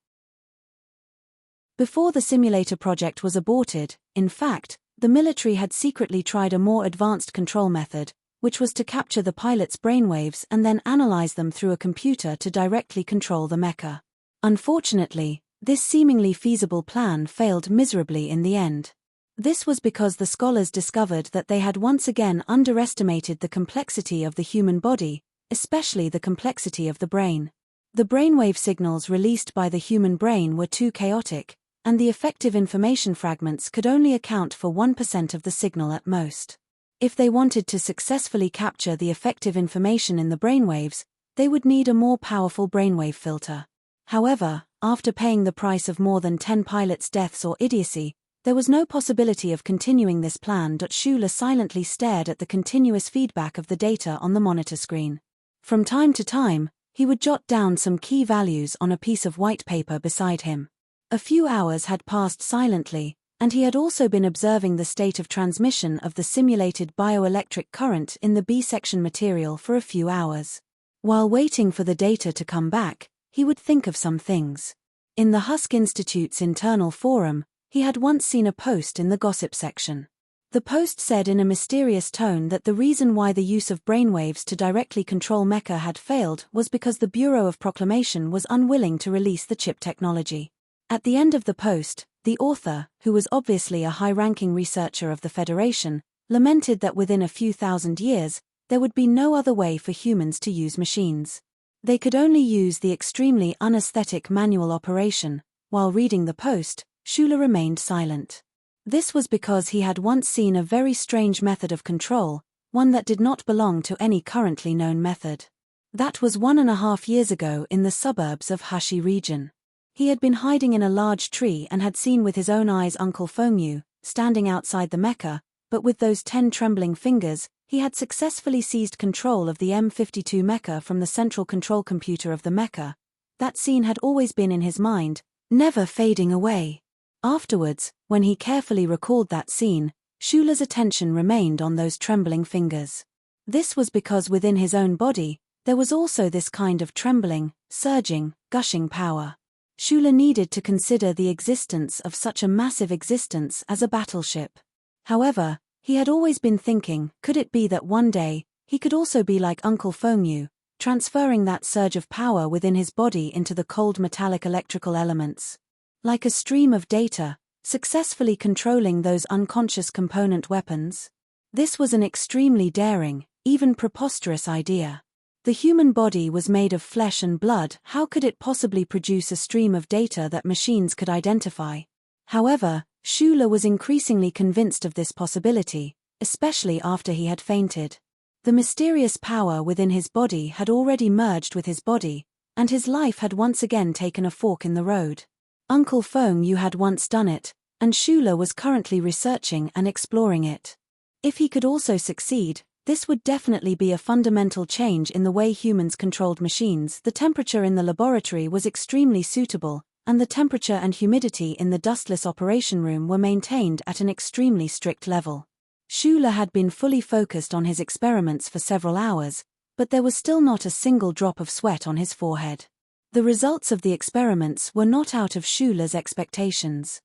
Before the simulator project was aborted, in fact, the military had secretly tried a more advanced control method, which was to capture the pilot's brainwaves and then analyze them through a computer to directly control the mecha. Unfortunately, This seemingly feasible plan failed miserably in the end. This was because the scholars discovered that they had once again underestimated the complexity of the human body, especially the complexity of the brain. The brainwave signals released by the human brain were too chaotic, and the effective information fragments could only account for 1% of the signal at most. If they wanted to successfully capture the effective information in the brainwaves, they would need a more powerful brainwave filter. However, after paying the price of more than 10 pilots' deaths or idiocy, there was no possibility of continuing this plan. Schuler silently stared at the continuous feedback of the data on the monitor screen. From time to time, he would jot down some key values on a piece of white paper beside him. A few hours had passed silently, and he had also been observing the state of transmission of the simulated bioelectric current in the B-section material for a few hours. While waiting for the data to come back, he would think of some things. In the Husk Institute's internal forum, he had once seen a post in the gossip section. The post said in a mysterious tone that the reason why the use of brainwaves to directly control mecha had failed was because the Bureau of Proclamation was unwilling to release the chip technology. At the end of the post, the author, who was obviously a high-ranking researcher of the Federation, lamented that within a few thousand years, there would be no other way for humans to use machines. They could only use the extremely unaesthetic manual operation. While reading the post, Schuler remained silent. This was because he had once seen a very strange method of control, one that did not belong to any currently known method. That was 1.5 years ago in the suburbs of Hushi region. He had been hiding in a large tree and had seen with his own eyes Uncle Fengyu, standing outside the mecha, but with those 10 trembling fingers, he had successfully seized control of the M52 mecha from the central control computer of the mecha. That scene had always been in his mind, never fading away. Afterwards, when he carefully recalled that scene, Schuler's attention remained on those trembling fingers. This was because within his own body, there was also this kind of trembling, surging, gushing power. Schuler needed to consider the existence of such a massive existence as a battleship. However, he had always been thinking, could it be that one day, he could also be like Uncle Fengyu, transferring that surge of power within his body into the cold metallic electrical elements? Like a stream of data, successfully controlling those unconscious component weapons? This was an extremely daring, even preposterous idea. The human body was made of flesh and blood. How could it possibly produce a stream of data that machines could identify? However, Schuler was increasingly convinced of this possibility, especially after he had fainted. The mysterious power within his body had already merged with his body, and his life had once again taken a fork in the road. Uncle Fengyu had once done it, and Schuler was currently researching and exploring it. If he could also succeed, this would definitely be a fundamental change in the way humans controlled machines. The temperature in the laboratory was extremely suitable, and the temperature and humidity in the dustless operation room were maintained at an extremely strict level. Schuler had been fully focused on his experiments for several hours, but there was still not a single drop of sweat on his forehead. The results of the experiments were not out of Schuler's expectations.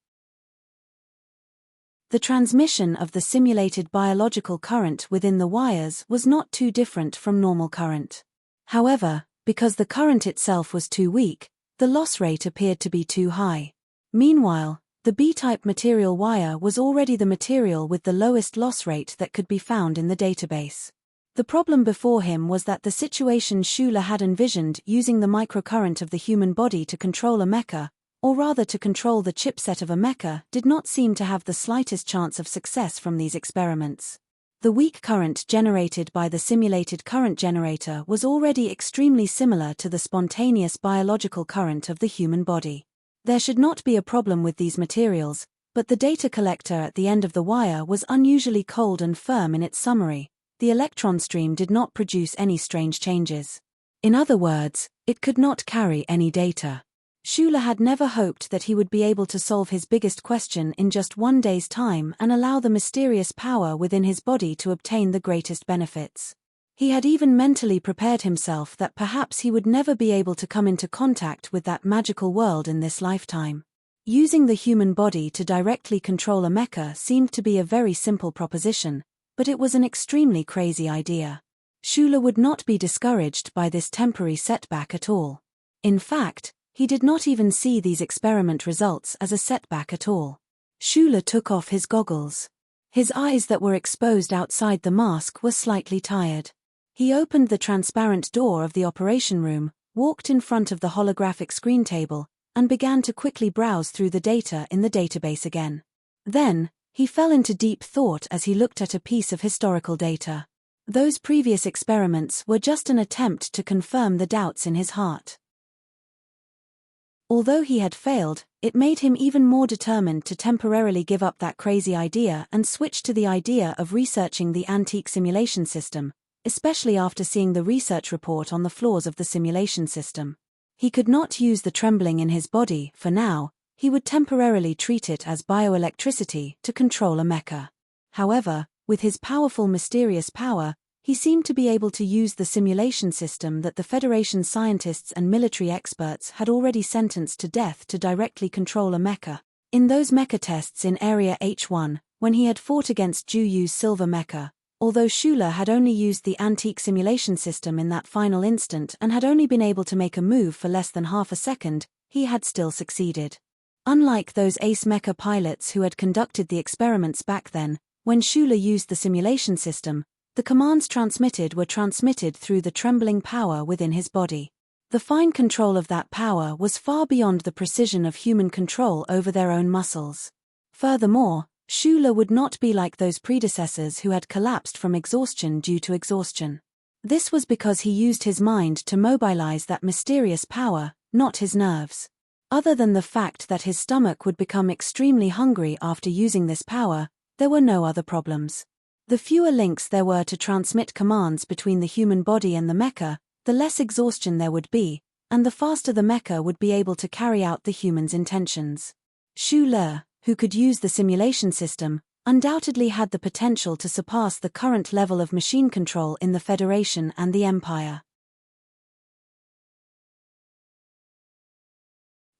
The transmission of the simulated biological current within the wires was not too different from normal current. However, because the current itself was too weak, the loss rate appeared to be too high. Meanwhile, the B-type material wire was already the material with the lowest loss rate that could be found in the database. The problem before him was that the situation Schuler had envisioned using the microcurrent of the human body to control a mecha, or rather to control the chipset of a mecha, did not seem to have the slightest chance of success from these experiments. The weak current generated by the simulated current generator was already extremely similar to the spontaneous biological current of the human body. There should not be a problem with these materials, but the data collector at the end of the wire was unusually cold and firm in its summary. The electron stream did not produce any strange changes. In other words, it could not carry any data. Schuler had never hoped that he would be able to solve his biggest question in just one day's time and allow the mysterious power within his body to obtain the greatest benefits. He had even mentally prepared himself that perhaps he would never be able to come into contact with that magical world in this lifetime. Using the human body to directly control a mecha seemed to be a very simple proposition, but it was an extremely crazy idea. Schuler would not be discouraged by this temporary setback at all. In fact, he did not even see these experiment results as a setback at all. Schuler took off his goggles. His eyes that were exposed outside the mask were slightly tired. He opened the transparent door of the operation room, walked in front of the holographic screen table, and began to quickly browse through the data in the database again. Then, he fell into deep thought as he looked at a piece of historical data. Those previous experiments were just an attempt to confirm the doubts in his heart. Although he had failed, it made him even more determined to temporarily give up that crazy idea and switch to the idea of researching the antique simulation system, especially after seeing the research report on the flaws of the simulation system. He could not use the trembling in his body, for now. He would temporarily treat it as bioelectricity to control a mecha. However, with his powerful mysterious power, he seemed to be able to use the simulation system that the Federation scientists and military experts had already sentenced to death to directly control a mecha. In those mecha tests in Area H1, when he had fought against Ju Yu's silver mecha, although Schuler had only used the antique simulation system in that final instant and had only been able to make a move for less than half a second, he had still succeeded. Unlike those ace mecha pilots who had conducted the experiments back then, when Schuler used the simulation system, the commands transmitted were transmitted through the trembling power within his body. The fine control of that power was far beyond the precision of human control over their own muscles. Furthermore, Schuler would not be like those predecessors who had collapsed from exhaustion due to exhaustion. This was because he used his mind to mobilize that mysterious power, not his nerves. Other than the fact that his stomach would become extremely hungry after using this power, there were no other problems. The fewer links there were to transmit commands between the human body and the mecha, the less exhaustion there would be, and the faster the mecha would be able to carry out the human's intentions. Schuler, who could use the simulation system, undoubtedly had the potential to surpass the current level of machine control in the Federation and the Empire.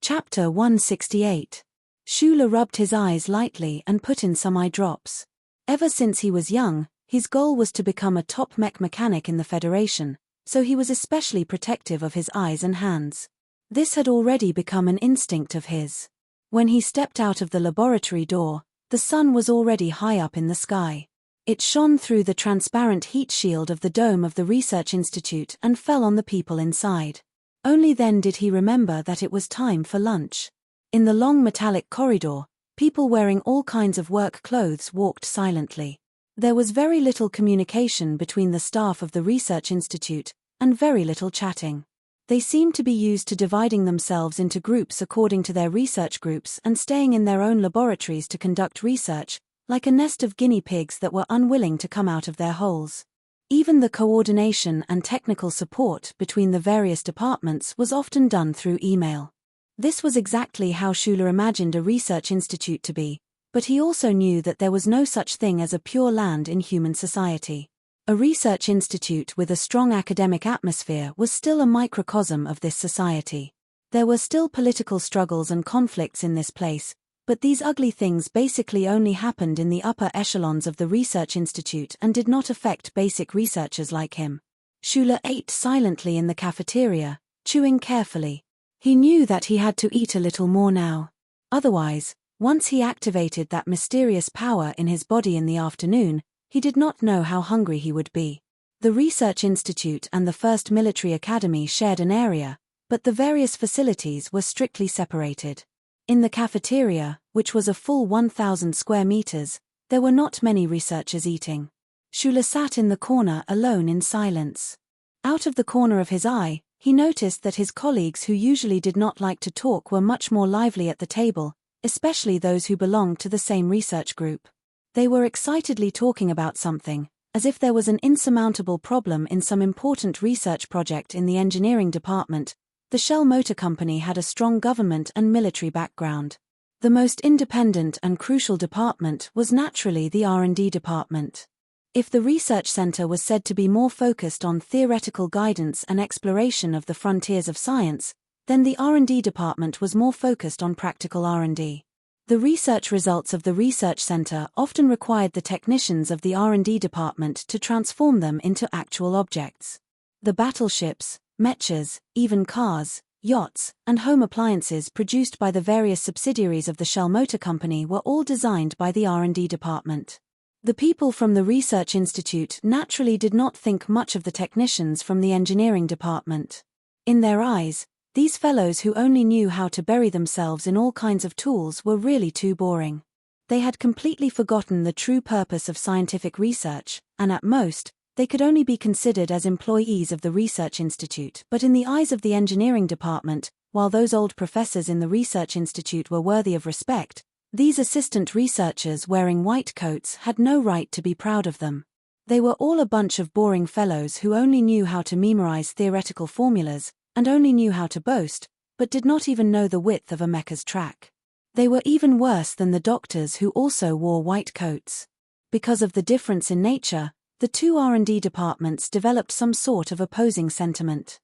Chapter 168. Schuler rubbed his eyes lightly and put in some eye drops. Ever since he was young, his goal was to become a top mech mechanic in the Federation, so he was especially protective of his eyes and hands. This had already become an instinct of his. When he stepped out of the laboratory door, the sun was already high up in the sky. It shone through the transparent heat shield of the dome of the research institute and fell on the people inside. Only then did he remember that it was time for lunch. In the long metallic corridor, people wearing all kinds of work clothes walked silently. There was very little communication between the staff of the research institute, and very little chatting. They seemed to be used to dividing themselves into groups according to their research groups and staying in their own laboratories to conduct research, like a nest of guinea pigs that were unwilling to come out of their holes. Even the coordination and technical support between the various departments was often done through email. This was exactly how Schuler imagined a research institute to be, but he also knew that there was no such thing as a pure land in human society. A research institute with a strong academic atmosphere was still a microcosm of this society. There were still political struggles and conflicts in this place, but these ugly things basically only happened in the upper echelons of the research institute and did not affect basic researchers like him. Schuler ate silently in the cafeteria, chewing carefully. He knew that he had to eat a little more now. Otherwise, once he activated that mysterious power in his body in the afternoon, he did not know how hungry he would be. The Research Institute and the First Military Academy shared an area, but the various facilities were strictly separated. In the cafeteria, which was a full 1,000 square meters, there were not many researchers eating. Schuler sat in the corner alone in silence. Out of the corner of his eye, he noticed that his colleagues who usually did not like to talk were much more lively at the table, especially those who belonged to the same research group. They were excitedly talking about something, as if there was an insurmountable problem in some important research project in the engineering department. The Shell Motor Company had a strong government and military background. The most independent and crucial department was naturally the R&D department. If the research center was said to be more focused on theoretical guidance and exploration of the frontiers of science, then the R&D department was more focused on practical R&D. The research results of the research center often required the technicians of the R&D department to transform them into actual objects. The battleships, mechas, even cars, yachts, and home appliances produced by the various subsidiaries of the Shell Motor Company were all designed by the R&D department. The people from the Research Institute naturally did not think much of the technicians from the engineering department. In their eyes, these fellows who only knew how to bury themselves in all kinds of tools were really too boring. They had completely forgotten the true purpose of scientific research, and at most, they could only be considered as employees of the Research Institute. But in the eyes of the engineering department, while those old professors in the Research Institute were worthy of respect, these assistant researchers wearing white coats had no right to be proud of them. They were all a bunch of boring fellows who only knew how to memorize theoretical formulas, and only knew how to boast, but did not even know the width of a mecha's track. They were even worse than the doctors who also wore white coats. Because of the difference in nature, the two R&D departments developed some sort of opposing sentiment.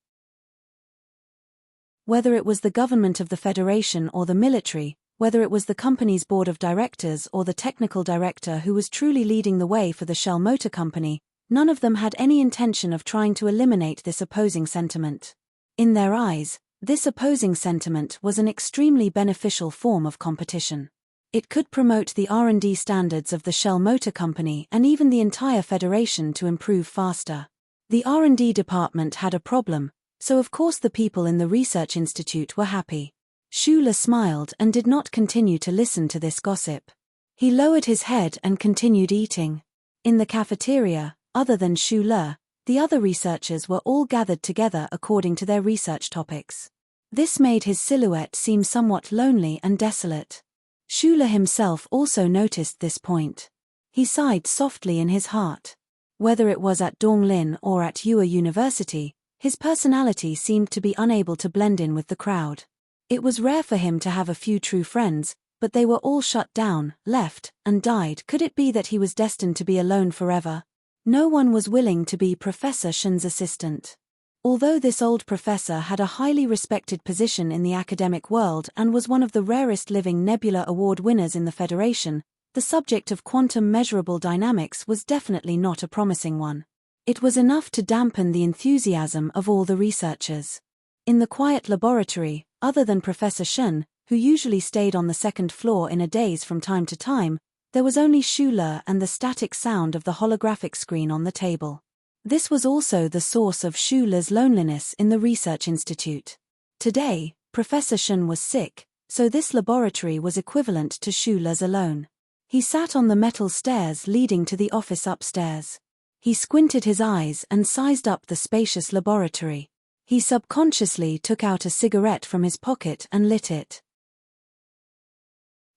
Whether it was the government of the Federation or the military, whether it was the company's board of directors or the technical director who was truly leading the way for the Shell Motor Company, none of them had any intention of trying to eliminate this opposing sentiment. In their eyes, this opposing sentiment was an extremely beneficial form of competition. It could promote the R&D standards of the Shell Motor Company and even the entire Federation to improve faster. The R&D department had a problem, so of course the people in the Research Institute were happy. Schuler smiled and did not continue to listen to this gossip. He lowered his head and continued eating. In the cafeteria, other than Schuler, the other researchers were all gathered together according to their research topics. This made his silhouette seem somewhat lonely and desolate. Schuler himself also noticed this point. He sighed softly in his heart. Whether it was at Donglin or at Ua University, his personality seemed to be unable to blend in with the crowd. It was rare for him to have a few true friends, but they were all shut down, left, and died. Could it be that he was destined to be alone forever? No one was willing to be Professor Shen's assistant. Although this old professor had a highly respected position in the academic world and was one of the rarest living Nebula Award winners in the Federation, the subject of quantum measurable dynamics was definitely not a promising one. It was enough to dampen the enthusiasm of all the researchers. In the quiet laboratory, other than Professor Shen, who usually stayed on the second floor in a daze from time to time, there was only Schuler and the static sound of the holographic screen on the table. This was also the source of Schuler's loneliness in the Research Institute. Today, Professor Shen was sick, so this laboratory was equivalent to Schuler's alone. He sat on the metal stairs leading to the office upstairs. He squinted his eyes and sized up the spacious laboratory. He subconsciously took out a cigarette from his pocket and lit it.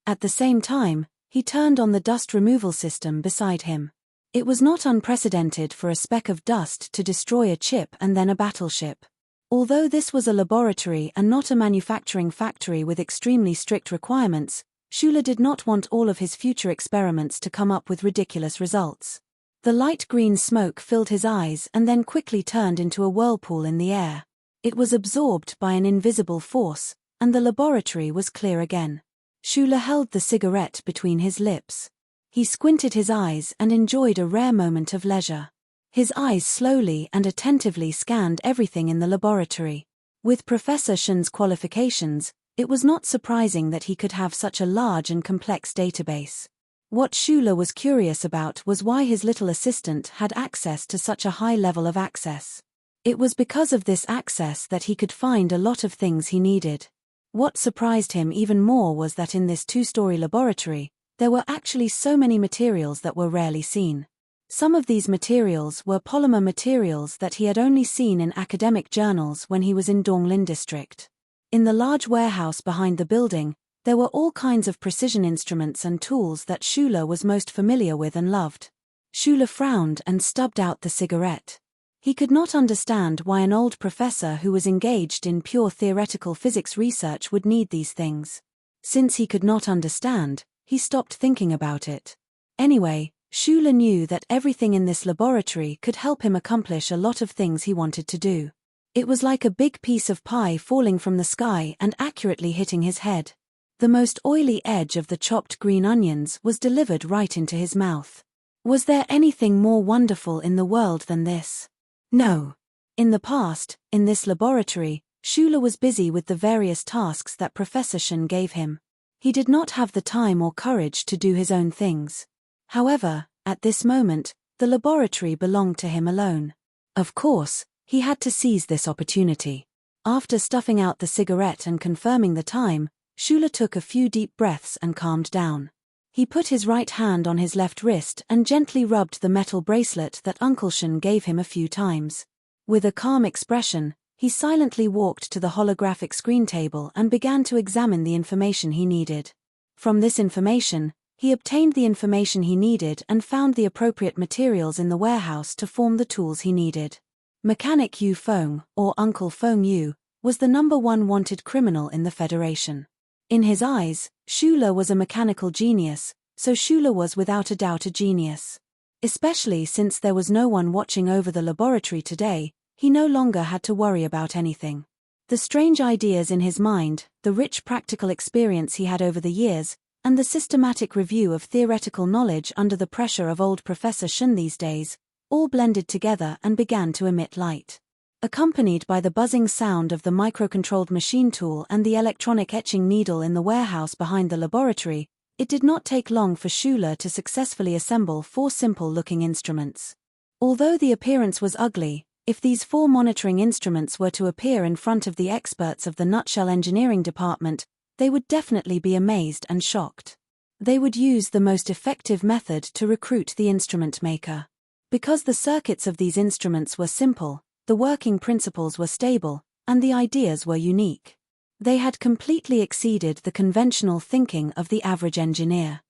At the same time, he turned on the dust removal system beside him. It was not unprecedented for a speck of dust to destroy a chip and then a battleship. Although this was a laboratory and not a manufacturing factory with extremely strict requirements, Schuler did not want all of his future experiments to come up with ridiculous results. The light green smoke filled his eyes and then quickly turned into a whirlpool in the air. It was absorbed by an invisible force, and the laboratory was clear again. Schuler held the cigarette between his lips. He squinted his eyes and enjoyed a rare moment of leisure. His eyes slowly and attentively scanned everything in the laboratory. With Professor Shen's qualifications, it was not surprising that he could have such a large and complex database. What Schuler was curious about was why his little assistant had access to such a high level of access. It was because of this access that he could find a lot of things he needed. What surprised him even more was that in this two-story laboratory, there were actually so many materials that were rarely seen. Some of these materials were polymer materials that he had only seen in academic journals when he was in Donglin District. In the large warehouse behind the building, there were all kinds of precision instruments and tools that Schuler was most familiar with and loved. Schuler frowned and stubbed out the cigarette. He could not understand why an old professor who was engaged in pure theoretical physics research would need these things. Since he could not understand, he stopped thinking about it. Anyway, Schuler knew that everything in this laboratory could help him accomplish a lot of things he wanted to do. It was like a big piece of pie falling from the sky and accurately hitting his head. The most oily edge of the chopped green onions was delivered right into his mouth. Was there anything more wonderful in the world than this? No. In the past, in this laboratory, Schuler was busy with the various tasks that Professor Shen gave him. He did not have the time or courage to do his own things. However, at this moment, the laboratory belonged to him alone. Of course, he had to seize this opportunity. After stuffing out the cigarette and confirming the time, Schuler took a few deep breaths and calmed down. He put his right hand on his left wrist and gently rubbed the metal bracelet that Uncle Shen gave him a few times. With a calm expression, he silently walked to the holographic screen table and began to examine the information he needed. From this information, he obtained the information he needed and found the appropriate materials in the warehouse to form the tools he needed. Mechanic Yu Feng, or Uncle Feng Yu, was the #1 wanted criminal in the Federation. In his eyes, Schuler was a mechanical genius, so Schuler was without a doubt a genius. Especially since there was no one watching over the laboratory today, he no longer had to worry about anything. The strange ideas in his mind, the rich practical experience he had over the years, and the systematic review of theoretical knowledge under the pressure of old Professor Shen these days, all blended together and began to emit light. Accompanied by the buzzing sound of the microcontrolled machine tool and the electronic etching needle in the warehouse behind the laboratory, it did not take long for Schuler to successfully assemble 4 simple-looking instruments. Although the appearance was ugly, if these 4 monitoring instruments were to appear in front of the experts of the Nutshell Engineering Department, they would definitely be amazed and shocked. They would use the most effective method to recruit the instrument maker. Because the circuits of these instruments were simple, the working principles were stable, and the ideas were unique. They had completely exceeded the conventional thinking of the average engineer.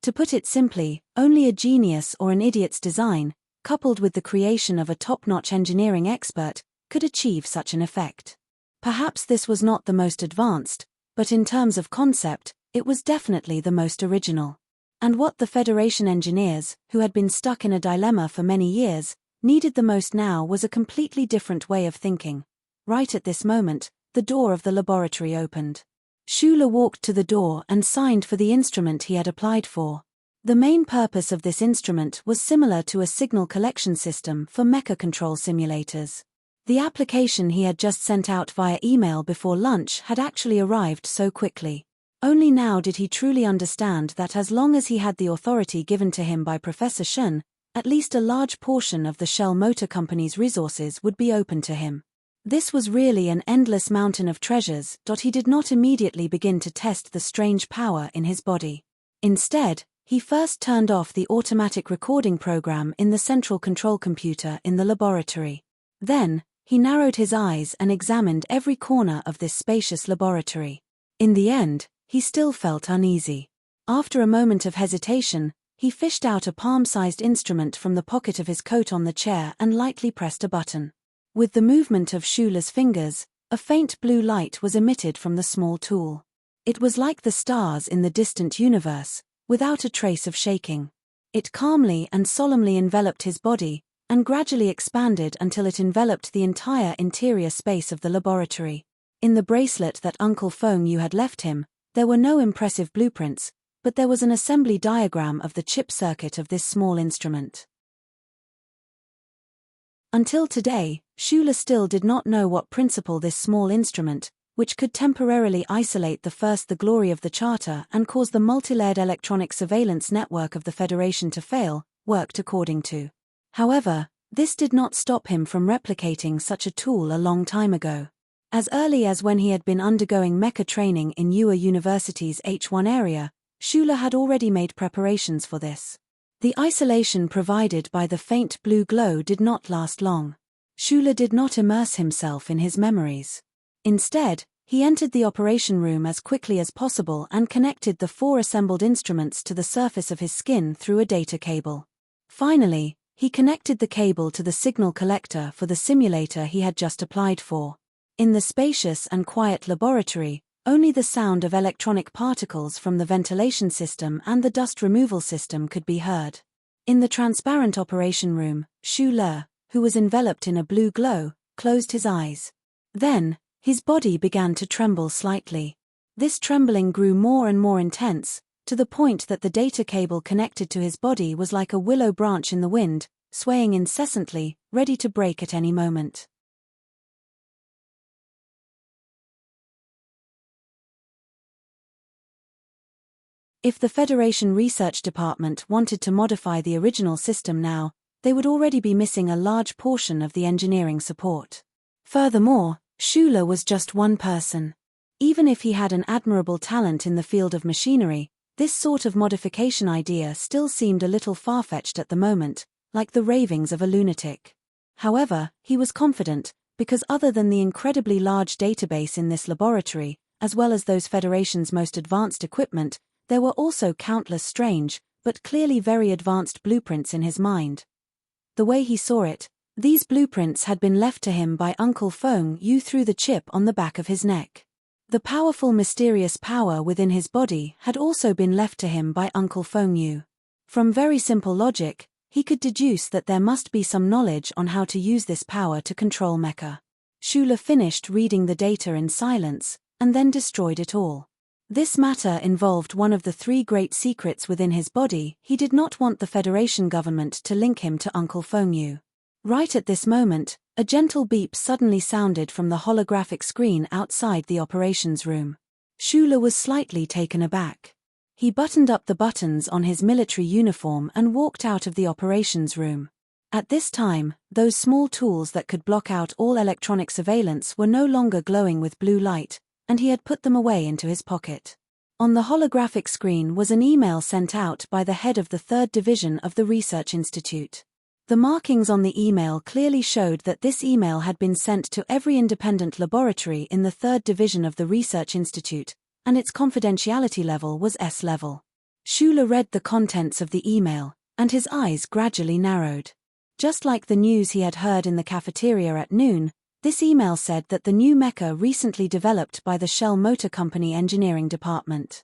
To put it simply, only a genius or an idiot's design, coupled with the creation of a top-notch engineering expert, could achieve such an effect. Perhaps this was not the most advanced, but in terms of concept, it was definitely the most original. And what the Federation engineers, who had been stuck in a dilemma for many years, needed the most now was a completely different way of thinking. Right at this moment, the door of the laboratory opened. Schuler walked to the door and signed for the instrument he had applied for. The main purpose of this instrument was similar to a signal collection system for mecha control simulators. The application he had just sent out via email before lunch had actually arrived so quickly. Only now did he truly understand that as long as he had the authority given to him by Professor Shen, at least a large portion of the Shell Motor Company's resources would be open to him. This was really an endless mountain of treasures. He did not immediately begin to test the strange power in his body. Instead, he first turned off the automatic recording program in the central control computer in the laboratory. Then, he narrowed his eyes and examined every corner of this spacious laboratory. In the end, he still felt uneasy. After a moment of hesitation, he fished out a palm-sized instrument from the pocket of his coat on the chair and lightly pressed a button. With the movement of Schuler's fingers, a faint blue light was emitted from the small tool. It was like the stars in the distant universe, without a trace of shaking. It calmly and solemnly enveloped his body, and gradually expanded until it enveloped the entire interior space of the laboratory. In the bracelet that Uncle Feng Yu had left him, there were no impressive blueprints, but there was an assembly diagram of the chip circuit of this small instrument. Until today, Schuler still did not know what principle this small instrument, which could temporarily isolate the glory of the Charter and cause the multilayered electronic surveillance network of the Federation to fail, worked according to. However, this did not stop him from replicating such a tool a long time ago. As early as when he had been undergoing mecha training in Ua University's H1 area, Schuler had already made preparations for this. The isolation provided by the faint blue glow did not last long. Schuler did not immerse himself in his memories. Instead, he entered the operation room as quickly as possible and connected the 4 assembled instruments to the surface of his skin through a data cable. Finally, he connected the cable to the signal collector for the simulator he had just applied for. In the spacious and quiet laboratory, only the sound of electronic particles from the ventilation system and the dust removal system could be heard. In the transparent operation room, Schuler, who was enveloped in a blue glow, closed his eyes. Then, his body began to tremble slightly. This trembling grew more and more intense, to the point that the data cable connected to his body was like a willow branch in the wind, swaying incessantly, ready to break at any moment. If the Federation Research Department wanted to modify the original system now, they would already be missing a large portion of the engineering support. Furthermore, Schuler was just one person. Even if he had an admirable talent in the field of machinery, this sort of modification idea still seemed a little far-fetched at the moment, like the ravings of a lunatic. However, he was confident, because other than the incredibly large database in this laboratory, as well as those Federation's most advanced equipment, there were also countless strange, but clearly very advanced blueprints in his mind. The way he saw it, these blueprints had been left to him by Uncle Feng Yu through the chip on the back of his neck. The powerful mysterious power within his body had also been left to him by Uncle Feng Yu. From very simple logic, he could deduce that there must be some knowledge on how to use this power to control mecha. Schuler finished reading the data in silence, and then destroyed it all. This matter involved one of the 3 great secrets within his body. He did not want the Federation government to link him to Uncle Feng Yu. Right at this moment, a gentle beep suddenly sounded from the holographic screen outside the operations room. Schuler was slightly taken aback. He buttoned up the buttons on his military uniform and walked out of the operations room. At this time, those small tools that could block out all electronic surveillance were no longer glowing with blue light, and he had put them away into his pocket. On the holographic screen was an email sent out by the head of the 3rd Division of the Research Institute. The markings on the email clearly showed that this email had been sent to every independent laboratory in the 3rd Division of the Research Institute, and its confidentiality level was S level. Schuler read the contents of the email, and his eyes gradually narrowed. Just like the news he had heard in the cafeteria at noon, this email said that the new mecha recently developed by the Shell Motor Company Engineering Department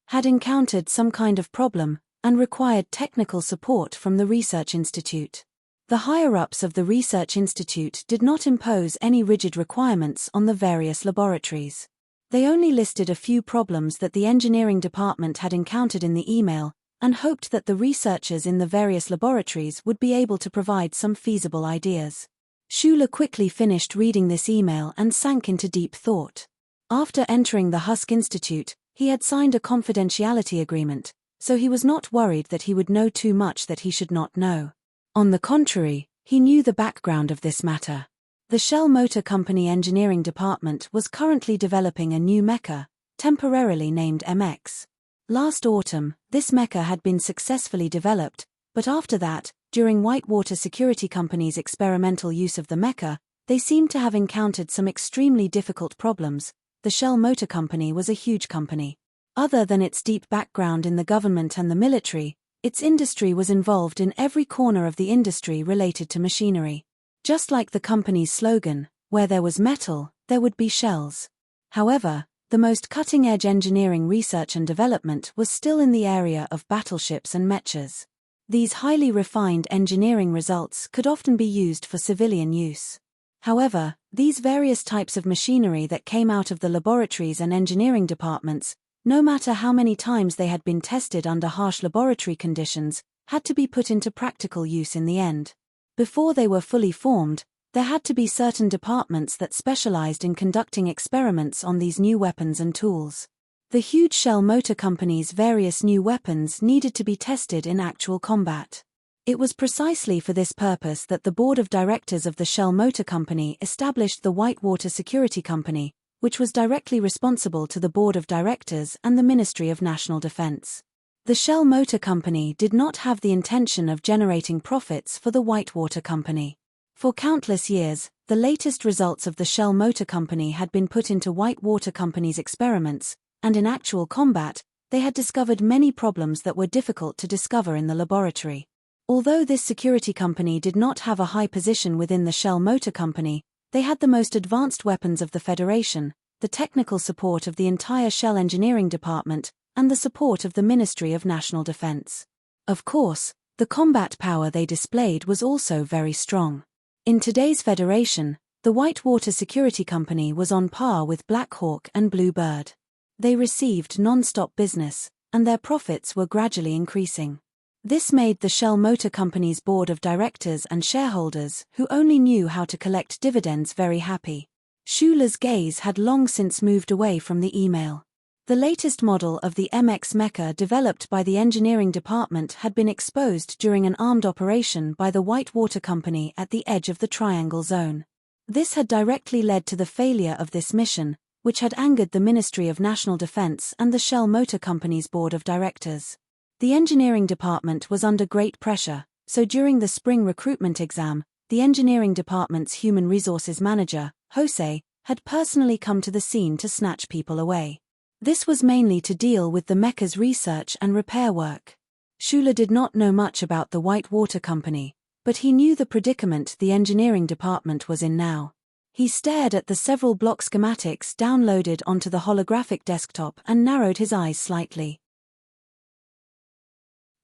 had encountered some kind of problem and required technical support from the Research Institute. The higher-ups of the Research Institute did not impose any rigid requirements on the various laboratories. They only listed a few problems that the engineering department had encountered in the email, and hoped that the researchers in the various laboratories would be able to provide some feasible ideas. Schuler quickly finished reading this email and sank into deep thought. After entering the Husk Institute, he had signed a confidentiality agreement, so he was not worried that he would know too much that he should not know. On the contrary, he knew the background of this matter. The Shell Motor Company Engineering Department was currently developing a new mecha, temporarily named MX. Last autumn, this mecha had been successfully developed, but after that, during Whitewater Security Company's experimental use of the mecha, they seemed to have encountered some extremely difficult problems. The Shell Motor Company was a huge company. Other than its deep background in the government and the military, its industry was involved in every corner of the industry related to machinery. Just like the company's slogan, where there was metal, there would be shells. However, the most cutting-edge engineering research and development was still in the area of battleships and mechas. These highly refined engineering results could often be used for civilian use. However, these various types of machinery that came out of the laboratories and engineering departments, no matter how many times they had been tested under harsh laboratory conditions, had to be put into practical use in the end. Before they were fully formed, there had to be certain departments that specialized in conducting experiments on these new weapons and tools. The huge Shell Motor Company's various new weapons needed to be tested in actual combat. It was precisely for this purpose that the board of directors of the Shell Motor Company established the Whitewater Security Company, which was directly responsible to the board of directors and the Ministry of National Defense. The Shell Motor Company did not have the intention of generating profits for the Whitewater Company. For countless years, the latest results of the Shell Motor Company had been put into Whitewater Company's experiments, and in actual combat, they had discovered many problems that were difficult to discover in the laboratory. Although this security company did not have a high position within the Shell Motor Company, they had the most advanced weapons of the Federation, the technical support of the entire Shell Engineering Department, and the support of the Ministry of National Defense. Of course, the combat power they displayed was also very strong. In today's Federation, the Whitewater Security Company was on par with Black Hawk and Blue Bird. They received non-stop business, and their profits were gradually increasing. This made the Shell Motor Company's board of directors and shareholders, who only knew how to collect dividends, very happy. Schuler's gaze had long since moved away from the email. The The latest model of the MX mecha developed by the engineering department had been exposed during an armed operation by the Whitewater Company at the edge of the Triangle Zone. This had directly led to the failure of this mission, which had angered the Ministry of National Defense and the Shell Motor Company's board of directors. The engineering department was under great pressure, so during the spring recruitment exam, the engineering department's human resources manager, Jose, had personally come to the scene to snatch people away. This was mainly to deal with the mecha's research and repair work. Schuler did not know much about the Whitewater Company, but he knew the predicament the engineering department was in now. He stared at the several block schematics downloaded onto the holographic desktop and narrowed his eyes slightly.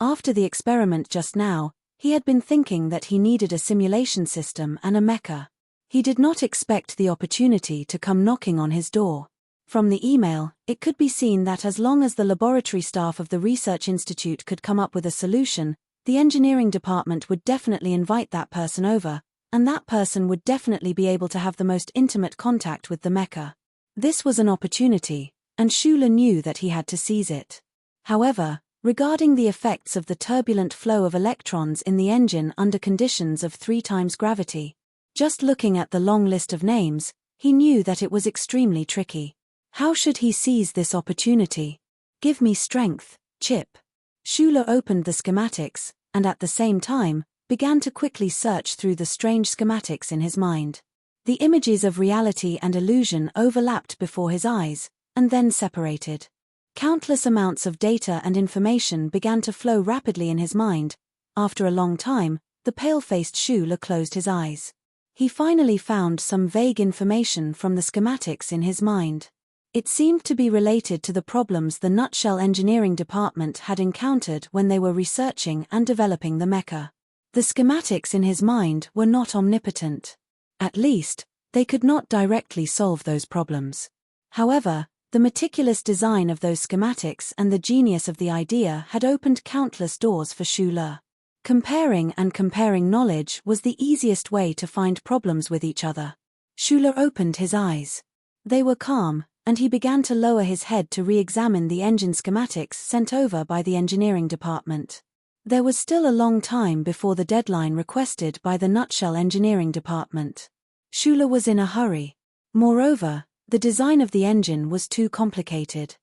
After the experiment just now, he had been thinking that he needed a simulation system and a mecha. He did not expect the opportunity to come knocking on his door. From the email, it could be seen that as long as the laboratory staff of the research institute could come up with a solution, the engineering department would definitely invite that person over, and that person would definitely be able to have the most intimate contact with the mecha. This was an opportunity, and Schuler knew that he had to seize it. However, regarding the effects of the turbulent flow of electrons in the engine under conditions of 3 times gravity, just looking at the long list of names, he knew that it was extremely tricky. How should he seize this opportunity? Give me strength, Chip. Schuler opened the schematics, and at the same time, began to quickly search through the strange schematics in his mind. The images of reality and illusion overlapped before his eyes, and then separated. Countless amounts of data and information began to flow rapidly in his mind. After a long time, the pale-faced Schuler closed his eyes. He finally found some vague information from the schematics in his mind. It seemed to be related to the problems the Nutshell engineering department had encountered when they were researching and developing the mecha. The schematics in his mind were not omnipotent. At least, they could not directly solve those problems. However, the meticulous design of those schematics and the genius of the idea had opened countless doors for Schuler. Comparing knowledge was the easiest way to find problems with each other. Schuler opened his eyes. They were calm, and he began to lower his head to re-examine the engine schematics sent over by the engineering department. There was still a long time before the deadline requested by the Nutshell engineering department. Schuler was in a hurry. Moreover, the design of the engine was too complicated.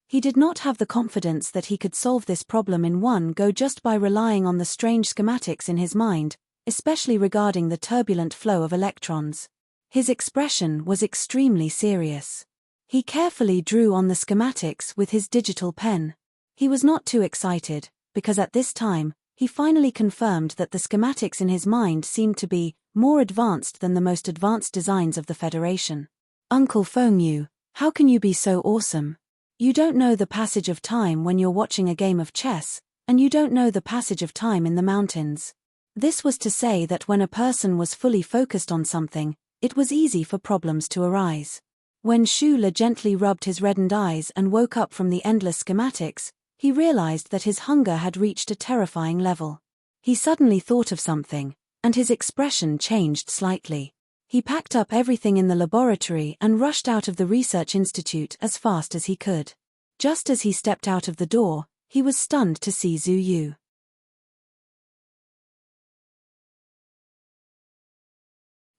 He did not have the confidence that he could solve this problem in one go just by relying on the strange schematics in his mind, especially regarding the turbulent flow of electrons. His expression was extremely serious. He carefully drew on the schematics with his digital pen. He was not too excited, because at this time, he finally confirmed that the schematics in his mind seemed to be more advanced than the most advanced designs of the Federation. Uncle Fengyu, how can you be so awesome? You don't know the passage of time when you're watching a game of chess, and you don't know the passage of time in the mountains. This was to say that when a person was fully focused on something, it was easy for problems to arise. When Schuler gently rubbed his reddened eyes and woke up from the endless schematics, he realized that his hunger had reached a terrifying level. He suddenly thought of something, and his expression changed slightly. He packed up everything in the laboratory and rushed out of the research institute as fast as he could. Just as he stepped out of the door, he was stunned to see Zhu Yu.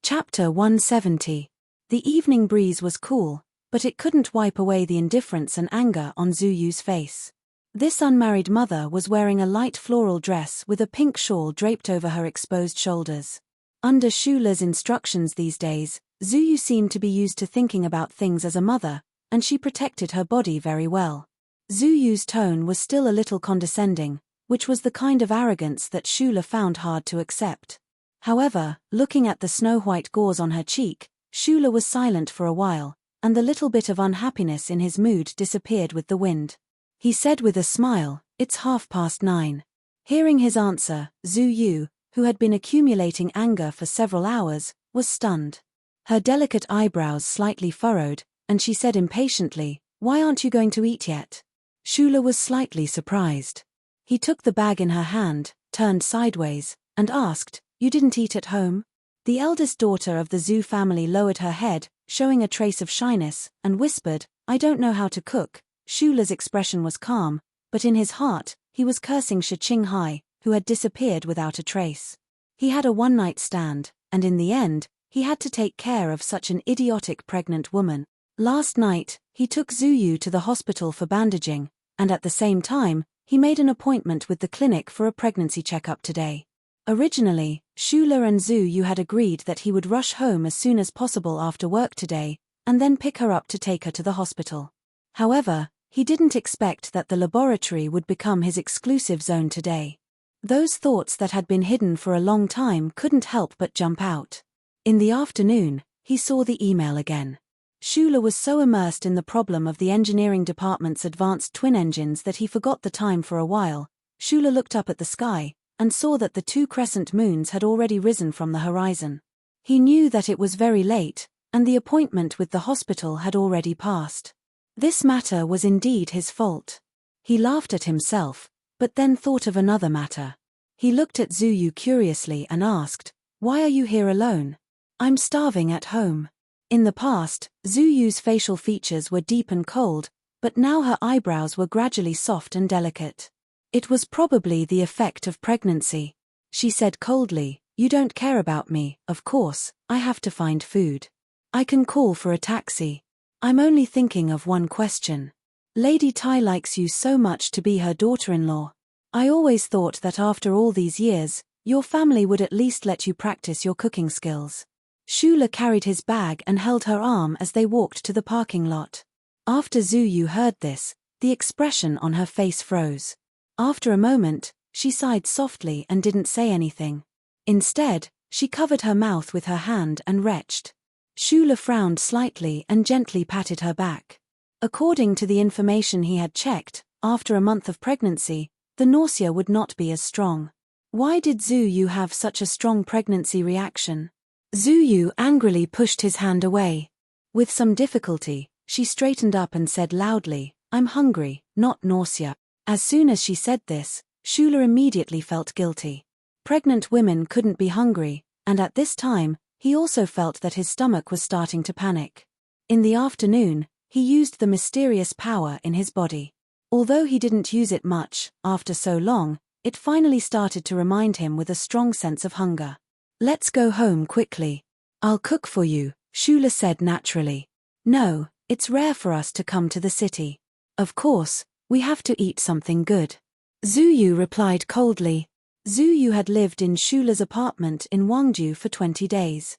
Chapter 170. The evening breeze was cool, but it couldn't wipe away the indifference and anger on Zhu Yu's face. This unmarried mother was wearing a light floral dress with a pink shawl draped over her exposed shoulders. Under Schuler's instructions these days, Zhu Yu seemed to be used to thinking about things as a mother, and she protected her body very well. Zhu Yu's tone was still a little condescending, which was the kind of arrogance that Schuler found hard to accept. However, looking at the snow-white gauze on her cheek, Schuler was silent for a while, and the little bit of unhappiness in his mood disappeared with the wind. He said with a smile, "It's 9:30. Hearing his answer, Zhu Yu, who had been accumulating anger for several hours, was stunned. Her delicate eyebrows slightly furrowed, and she said impatiently, "Why aren't you going to eat yet?" Schuler was slightly surprised. He took the bag in her hand, turned sideways, and asked, "You didn't eat at home?" The eldest daughter of the Zhu family lowered her head, showing a trace of shyness, and whispered, "I don't know how to cook." Shula's expression was calm, but in his heart, he was cursing Shi Qinghai, who had disappeared without a trace. He had a one-night stand, and in the end, he had to take care of such an idiotic pregnant woman. Last night, he took Zhu Yu to the hospital for bandaging, and at the same time, he made an appointment with the clinic for a pregnancy checkup today. Originally, Shula and Zhu Yu had agreed that he would rush home as soon as possible after work today, and then pick her up to take her to the hospital. However, he didn't expect that the laboratory would become his exclusive zone today. Those thoughts that had been hidden for a long time couldn't help but jump out. In the afternoon, he saw the email again. Shula was so immersed in the problem of the engineering department's advanced twin engines that he forgot the time for a while. Shula looked up at the sky, and saw that the 2 crescent moons had already risen from the horizon. He knew that it was very late, and the appointment with the hospital had already passed. This matter was indeed his fault. He laughed at himself, but then thought of another matter. He looked at Zhu Yu curiously and asked, "Why are you here alone?" "I'm starving at home." In the past, Zhu Yu's facial features were deep and cold, but now her eyebrows were gradually soft and delicate. It was probably the effect of pregnancy. She said coldly, "You don't care about me, of course. I have to find food. I can call for a taxi. I'm only thinking of one question. Lady Tai likes you so much to be her daughter-in-law. I always thought that after all these years, your family would at least let you practice your cooking skills." Shula carried his bag and held her arm as they walked to the parking lot. After Zhu Yu heard this, the expression on her face froze. After a moment, she sighed softly and didn't say anything. Instead, she covered her mouth with her hand and retched. Shula frowned slightly and gently patted her back. According to the information he had checked, after a month of pregnancy, the nausea would not be as strong. Why did Zhu Yu have such a strong pregnancy reaction? Zhu Yu angrily pushed his hand away. With some difficulty, she straightened up and said loudly, "I'm hungry, not nausea." As soon as she said this, Shula immediately felt guilty. Pregnant women couldn't be hungry, and at this time, he also felt that his stomach was starting to panic. In the afternoon, he used the mysterious power in his body. Although he didn't use it much, after so long, it finally started to remind him with a strong sense of hunger. "Let's go home quickly. I'll cook for you," Shula said naturally. "No, it's rare for us to come to the city. Of course, we have to eat something good." Zhu Yu replied coldly. Zhu Yu had lived in Shula's apartment in Wangju for 20 days.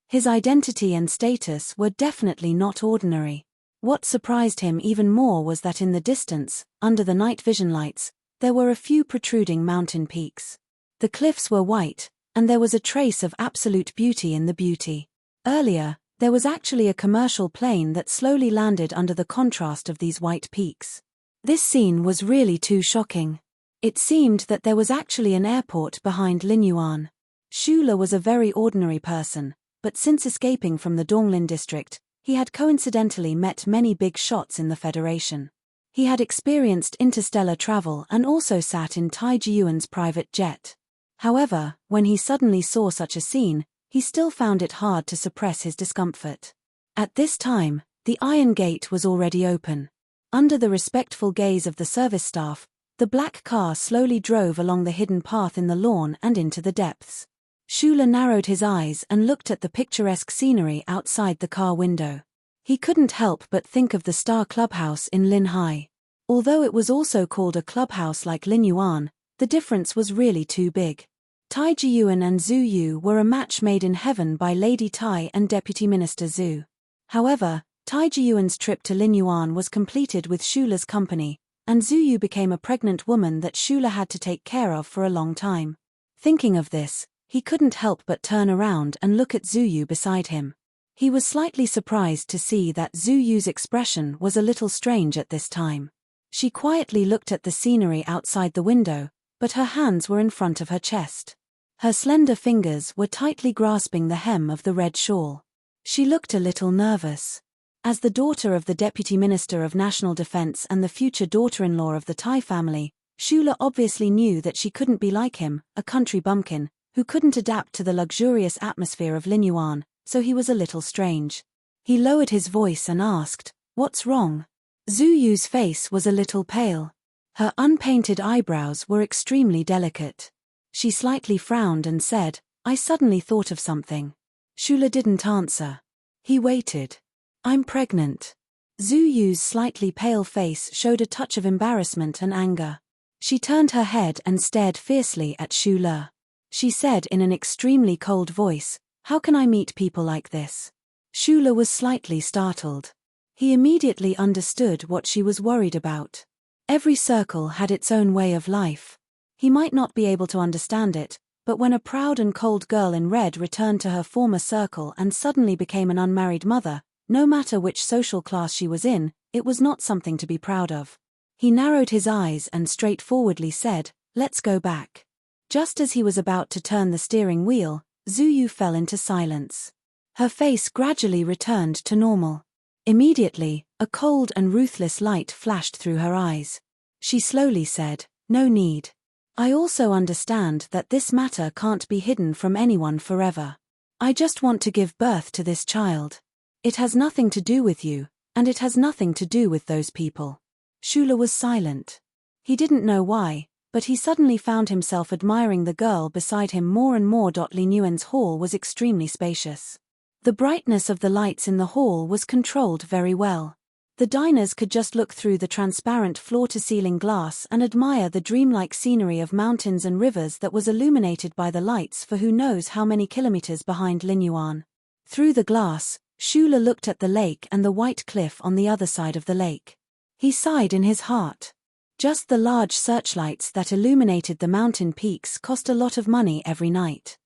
His identity and status were definitely not ordinary. What surprised him even more was that in the distance, under the night vision lights, there were a few protruding mountain peaks. The cliffs were white, and there was a trace of absolute beauty in the beauty. Earlier, there was actually a commercial plane that slowly landed under the contrast of these white peaks. This scene was really too shocking. It seemed that there was actually an airport behind Linyuan. Shula was a very ordinary person, but since escaping from the Donglin district, he had coincidentally met many big shots in the Federation. He had experienced interstellar travel and also sat in Tai Jiyuan's private jet. However, when he suddenly saw such a scene, he still found it hard to suppress his discomfort. At this time, the iron gate was already open. Under the respectful gaze of the service staff, the black car slowly drove along the hidden path in the lawn and into the depths. Shula narrowed his eyes and looked at the picturesque scenery outside the car window. He couldn't help but think of the Star Clubhouse in Linhai. Although it was also called a clubhouse like Linyuan, the difference was really too big. Tai Jiyuan and Zhu Yu were a match made in heaven by Lady Tai and Deputy Minister Zhu. However, Tai Jiyuan's trip to Linyuan was completed with Shula's company, and Zhu Yu became a pregnant woman that Shula had to take care of for a long time. Thinking of this, he couldn't help but turn around and look at Zhu Yu beside him. He was slightly surprised to see that Zhu Yu's expression was a little strange at this time. She quietly looked at the scenery outside the window, but her hands were in front of her chest. Her slender fingers were tightly grasping the hem of the red shawl. She looked a little nervous. As the daughter of the Deputy Minister of National Defense and the future daughter-in-law of the Tai family, Shula obviously knew that she couldn't be like him, a country bumpkin, who couldn't adapt to the luxurious atmosphere of Linyuan, so he was a little strange. He lowered his voice and asked, "What's wrong?" Zhu Yu's face was a little pale. Her unpainted eyebrows were extremely delicate. She slightly frowned and said, "I suddenly thought of something." Shula didn't answer. He waited. "I'm pregnant." Zhu Yu's slightly pale face showed a touch of embarrassment and anger. She turned her head and stared fiercely at Shula. She said in an extremely cold voice, "How can I meet people like this?" Shula was slightly startled. He immediately understood what she was worried about. Every circle had its own way of life. He might not be able to understand it, but when a proud and cold girl in red returned to her former circle and suddenly became an unmarried mother, no matter which social class she was in, it was not something to be proud of. He narrowed his eyes and straightforwardly said, "Let's go back." Just as he was about to turn the steering wheel, Zhu Yu fell into silence. Her face gradually returned to normal. Immediately, a cold and ruthless light flashed through her eyes. She slowly said, "No need. I also understand that this matter can't be hidden from anyone forever. I just want to give birth to this child. It has nothing to do with you, and it has nothing to do with those people." Shula was silent. He didn't know why, but he suddenly found himself admiring the girl beside him more and more. Li Nguyen's hall was extremely spacious. The brightness of the lights in the hall was controlled very well. The diners could just look through the transparent floor-to-ceiling glass and admire the dreamlike scenery of mountains and rivers that was illuminated by the lights for who knows how many kilometers behind Linyuan. Through the glass, Shula looked at the lake and the white cliff on the other side of the lake. He sighed in his heart. Just the large searchlights that illuminated the mountain peaks cost a lot of money every night.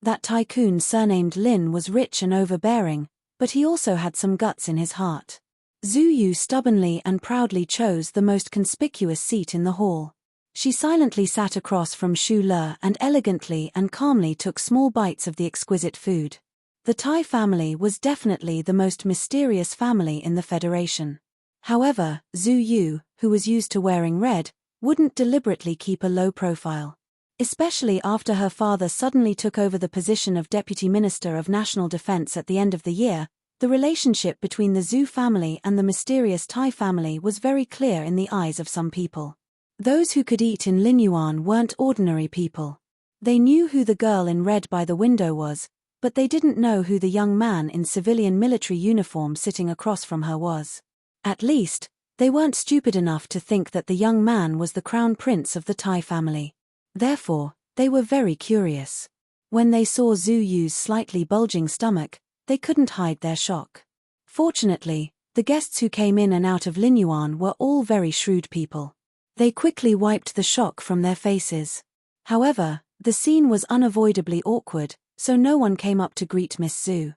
That tycoon surnamed Lin was rich and overbearing, but he also had some guts in his heart. Zhu Yu stubbornly and proudly chose the most conspicuous seat in the hall. She silently sat across from Shula and elegantly and calmly took small bites of the exquisite food. The Tai family was definitely the most mysterious family in the Federation. However, Zhu Yu, who was used to wearing red, wouldn't deliberately keep a low profile. Especially after her father suddenly took over the position of Deputy Minister of National Defense at the end of the year, the relationship between the Zhu family and the mysterious Tai family was very clear in the eyes of some people. Those who could eat in Linyuan weren't ordinary people. They knew who the girl in red by the window was, but they didn't know who the young man in civilian military uniform sitting across from her was. At least, they weren't stupid enough to think that the young man was the crown prince of the Tai family. Therefore, they were very curious. When they saw Zhu Yu's slightly bulging stomach, they couldn't hide their shock. Fortunately, the guests who came in and out of Linyuan were all very shrewd people. They quickly wiped the shock from their faces. However, the scene was unavoidably awkward, so no one came up to greet Miss Zhu.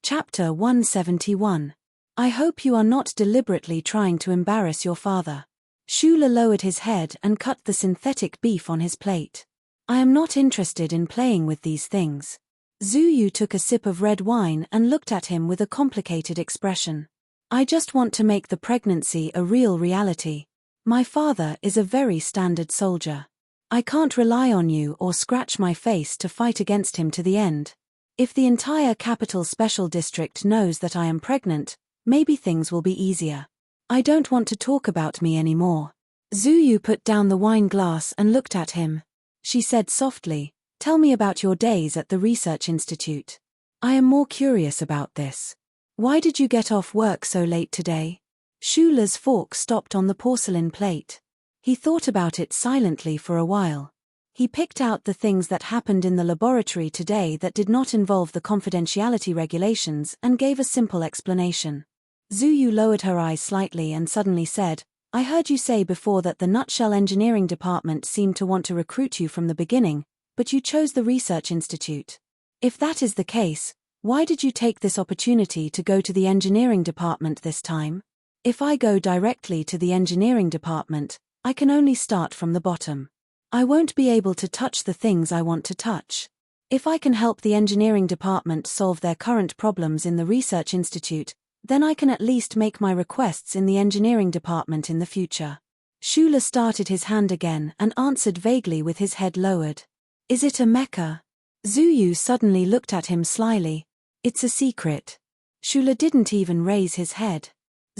Chapter 171. I hope you are not deliberately trying to embarrass your father. Shula lowered his head and cut the synthetic beef on his plate. I am not interested in playing with these things. Zhu Yu took a sip of red wine and looked at him with a complicated expression. I just want to make the pregnancy a real reality. My father is a very standard soldier. I can't rely on you or scratch my face to fight against him to the end. If the entire Capital Special District knows that I am pregnant, maybe things will be easier. I don't want to talk about me anymore. Zhu Yu put down the wine glass and looked at him. She said softly, "Tell me about your days at the research institute. I am more curious about this. Why did you get off work so late today?" Shula's fork stopped on the porcelain plate. He thought about it silently for a while. He picked out the things that happened in the laboratory today that did not involve the confidentiality regulations and gave a simple explanation. Zhu Yu lowered her eyes slightly and suddenly said, "I heard you say before that the Nutshell Engineering Department seemed to want to recruit you from the beginning, but you chose the Research Institute. If that is the case, why did you take this opportunity to go to the Engineering Department this time? If I go directly to the Engineering Department, I can only start from the bottom. I won't be able to touch the things I want to touch. If I can help the engineering department solve their current problems in the research institute, then I can at least make my requests in the engineering department in the future. Shula started his hand again and answered vaguely with his head lowered. Is it a mecha? Zuyu suddenly looked at him slyly. It's a secret. Shula didn't even raise his head.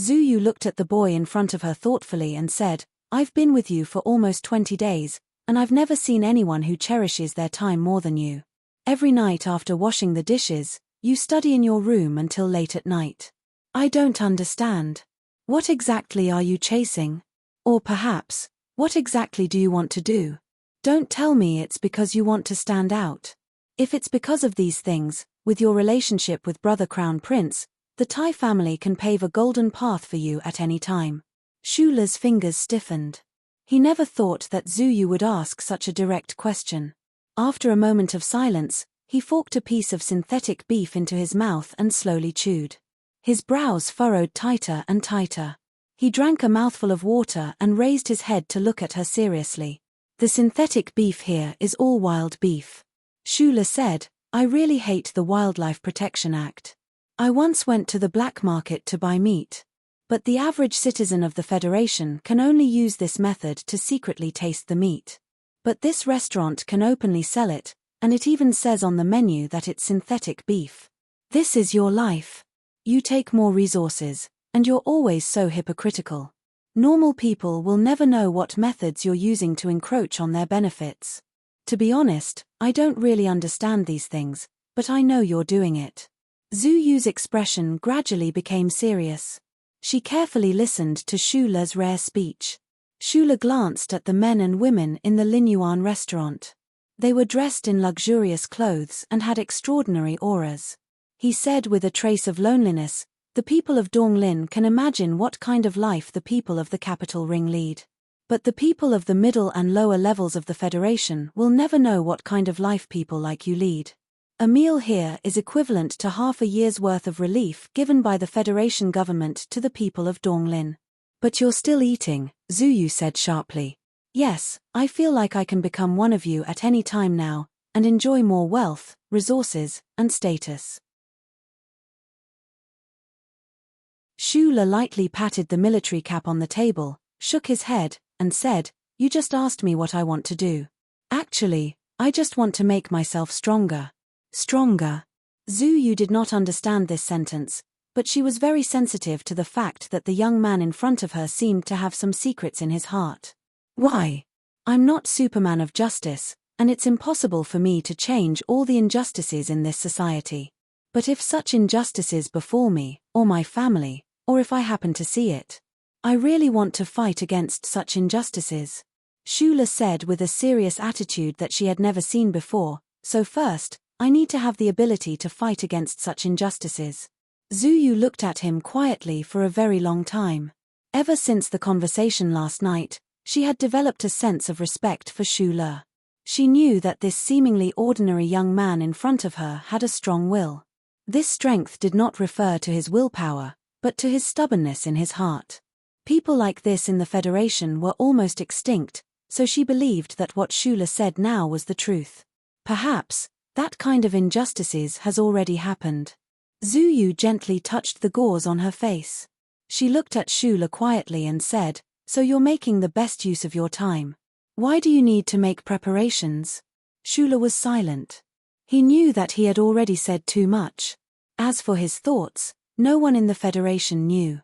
Zuyu looked at the boy in front of her thoughtfully and said, I've been with you for almost 20 days, and I've never seen anyone who cherishes their time more than you. Every night after washing the dishes, you study in your room until late at night. I don't understand. What exactly are you chasing? Or perhaps, what exactly do you want to do? Don't tell me it's because you want to stand out. If it's because of these things, with your relationship with Brother Crown Prince, the Tai family can pave a golden path for you at any time. Shula's fingers stiffened. He never thought that Zuyu would ask such a direct question. After a moment of silence, he forked a piece of synthetic beef into his mouth and slowly chewed. His brows furrowed tighter and tighter. He drank a mouthful of water and raised his head to look at her seriously. The synthetic beef here is all wild beef. Shula said, I really hate the Wildlife Protection Act. I once went to the black market to buy meat. But the average citizen of the Federation can only use this method to secretly taste the meat. But this restaurant can openly sell it, and it even says on the menu that it's synthetic beef. This is your life. You take more resources, and you're always so hypocritical. Normal people will never know what methods you're using to encroach on their benefits. To be honest, I don't really understand these things, but I know you're doing it. Zuyu's expression gradually became serious. She carefully listened to Shula's rare speech. Shula glanced at the men and women in the Linyuan restaurant. They were dressed in luxurious clothes and had extraordinary auras. He said with a trace of loneliness, the people of Donglin can imagine what kind of life the people of the capital ring lead. But the people of the middle and lower levels of the Federation will never know what kind of life people like you lead. A meal here is equivalent to half a year's worth of relief given by the Federation government to the people of Donglin. But you're still eating, Zuyu said sharply. Yes, I feel like I can become one of you at any time now, and enjoy more wealth, resources, and status. Shula lightly patted the military cap on the table, shook his head, and said, You just asked me what I want to do. Actually, I just want to make myself stronger. Stronger. Zuyu did not understand this sentence, but she was very sensitive to the fact that the young man in front of her seemed to have some secrets in his heart. Why? I'm not Superman of justice, and it's impossible for me to change all the injustices in this society. But if such injustices befall me, or my family, or if I happen to see it, I really want to fight against such injustices. Shula said with a serious attitude that she had never seen before, so first, I need to have the ability to fight against such injustices. Zuyu looked at him quietly for a very long time. Ever since the conversation last night, she had developed a sense of respect for Shula. She knew that this seemingly ordinary young man in front of her had a strong will. This strength did not refer to his willpower, but to his stubbornness in his heart. People like this in the Federation were almost extinct, so she believed that what Shula said now was the truth. Perhaps, that kind of injustices has already happened. Zuyu gently touched the gauze on her face. She looked at Shula quietly and said, So you're making the best use of your time. Why do you need to make preparations? Shula was silent. He knew that he had already said too much. As for his thoughts, no one in the Federation knew.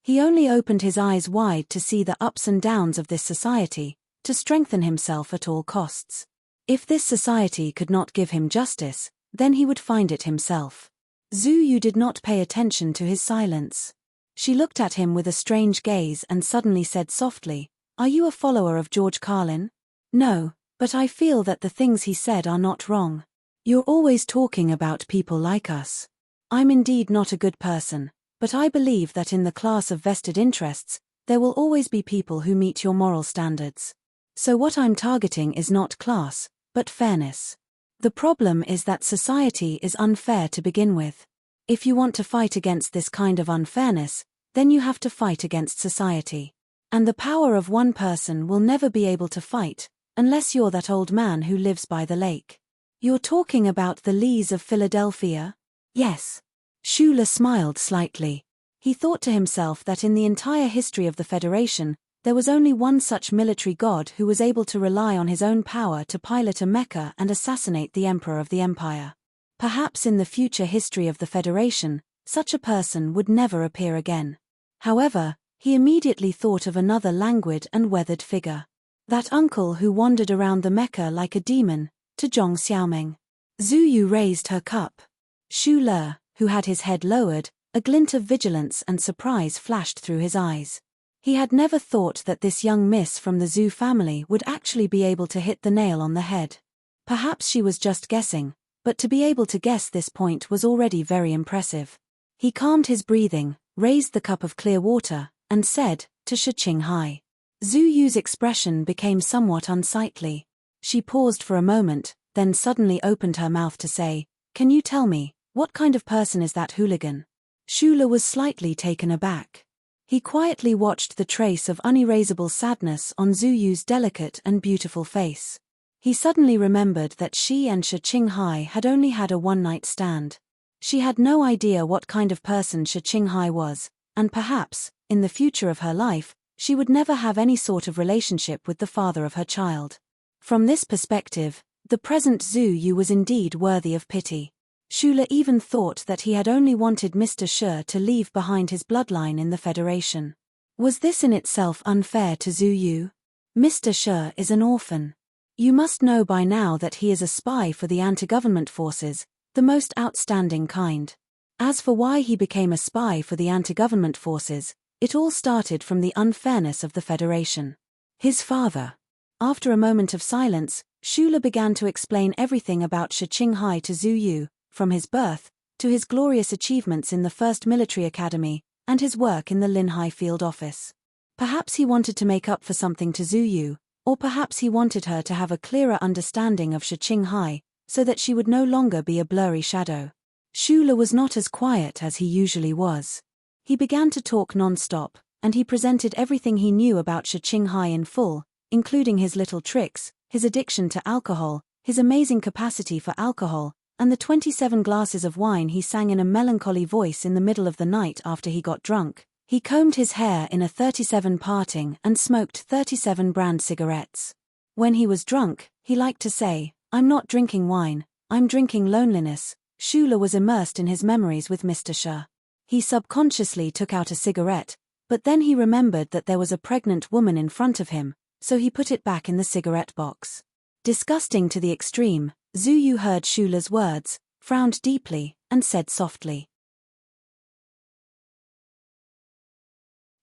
He only opened his eyes wide to see the ups and downs of this society, to strengthen himself at all costs. If this society could not give him justice, then he would find it himself. Zuyu did not pay attention to his silence. She looked at him with a strange gaze and suddenly said softly, Are you a follower of George Carlin? No, but I feel that the things he said are not wrong. You're always talking about people like us. I'm indeed not a good person, but I believe that in the class of vested interests, there will always be people who meet your moral standards. So what I'm targeting is not class, but fairness. The problem is that society is unfair to begin with. If you want to fight against this kind of unfairness, then you have to fight against society. And the power of one person will never be able to fight, unless you're that old man who lives by the lake. You're talking about the Lees of Philadelphia? Yes. Schuler smiled slightly. He thought to himself that in the entire history of the Federation, there was only one such military god who was able to rely on his own power to pilot a mecha and assassinate the Emperor of the Empire. Perhaps in the future history of the Federation, such a person would never appear again. However, he immediately thought of another languid and weathered figure. That uncle who wandered around the mecha like a demon, to Zhong Xiaomeng. Zhu Yu raised her cup. Shu Le, who had his head lowered, a glint of vigilance and surprise flashed through his eyes. He had never thought that this young miss from the Zhu family would actually be able to hit the nail on the head. Perhaps she was just guessing, but to be able to guess this point was already very impressive. He calmed his breathing, raised the cup of clear water, and said, to Shi Qinghai. Zhu Yu's expression became somewhat unsightly. She paused for a moment, then suddenly opened her mouth to say, "Can you tell me, what kind of person is that hooligan?" Schuler was slightly taken aback. He quietly watched the trace of unerasable sadness on Zhu Yu's delicate and beautiful face. He suddenly remembered that she and Shi Qinghai had only had a one-night stand. She had no idea what kind of person Shi Qinghai was, and perhaps, in the future of her life, she would never have any sort of relationship with the father of her child. From this perspective, the present Zhu Yu was indeed worthy of pity. Schuler even thought that he had only wanted Mr. Shi to leave behind his bloodline in the Federation. Was this in itself unfair to Zhu Yu? Mr. Shi is an orphan. You must know by now that he is a spy for the anti-government forces, the most outstanding kind. As for why he became a spy for the anti-government forces, it all started from the unfairness of the Federation. His father. After a moment of silence, Schuler began to explain everything about Shi Qinghai to Zhu Yu, from his birth, to his glorious achievements in the First Military Academy, and his work in the Linhai Field Office. Perhaps he wanted to make up for something to Zhu Yu, or perhaps he wanted her to have a clearer understanding of Shi Qinghai, so that she would no longer be a blurry shadow. Schuler was not as quiet as he usually was. He began to talk non-stop, and he presented everything he knew about Shi Qinghai in full, including his little tricks, his addiction to alcohol, his amazing capacity for alcohol, and the 27 glasses of wine he sang in a melancholy voice in the middle of the night after he got drunk. He combed his hair in a 37 parting and smoked 37 brand cigarettes. When he was drunk, he liked to say, "I'm not drinking wine, I'm drinking loneliness." Schuler was immersed in his memories with Mr. Shi. He subconsciously took out a cigarette, but then he remembered that there was a pregnant woman in front of him, so he put it back in the cigarette box. Disgusting to the extreme, Zhu Yu heard Schuler's words, frowned deeply, and said softly.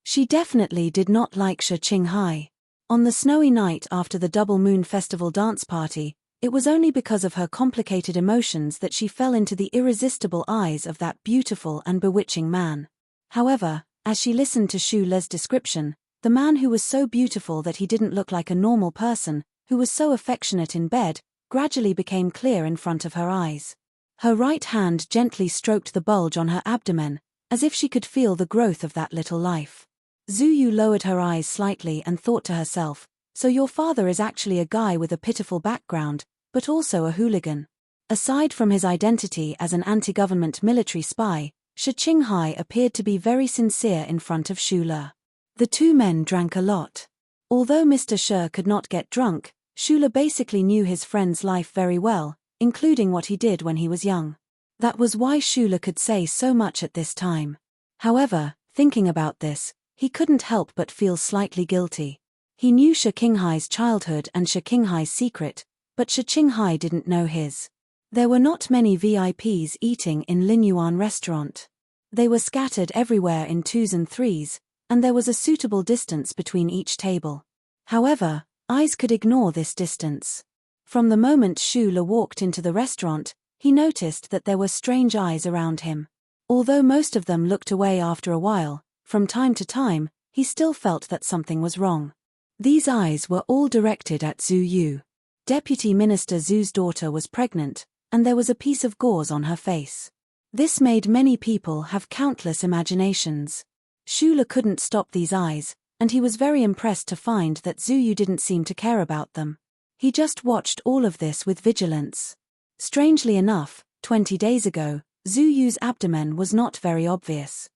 She definitely did not like Shi Qinghai. On the snowy night after the Double Moon Festival dance party, it was only because of her complicated emotions that she fell into the irresistible eyes of that beautiful and bewitching man. However, as she listened to Schuler's description, the man who was so beautiful that he didn't look like a normal person, who was so affectionate in bed, gradually became clear in front of her eyes. Her right hand gently stroked the bulge on her abdomen, as if she could feel the growth of that little life. Zhu Yu lowered her eyes slightly and thought to herself, "So your father is actually a guy with a pitiful background, but also a hooligan." Aside from his identity as an anti-government military spy, Shi Qinghai appeared to be very sincere in front of Schuler. The two men drank a lot. Although Mr. Shi could not get drunk, Schuler basically knew his friend's life very well, including what he did when he was young. That was why Schuler could say so much at this time. However, thinking about this, he couldn't help but feel slightly guilty. He knew Shi Qinghai's childhood and Shi Qinghai's secret, but Shi Qinghai didn't know his. There were not many VIPs eating in Linyuan restaurant. They were scattered everywhere in twos and threes, and there was a suitable distance between each table. However, eyes could ignore this distance. From the moment Schuler walked into the restaurant, he noticed that there were strange eyes around him. Although most of them looked away after a while, from time to time, he still felt that something was wrong. These eyes were all directed at Zhu Yu. Deputy Minister Zhu's daughter was pregnant, and there was a piece of gauze on her face. This made many people have countless imaginations. Schuler couldn't stop these eyes, and he was very impressed to find that Zhu Yu didn't seem to care about them. He just watched all of this with vigilance. Strangely enough, 20 days ago, Zhu Yu's abdomen was not very obvious.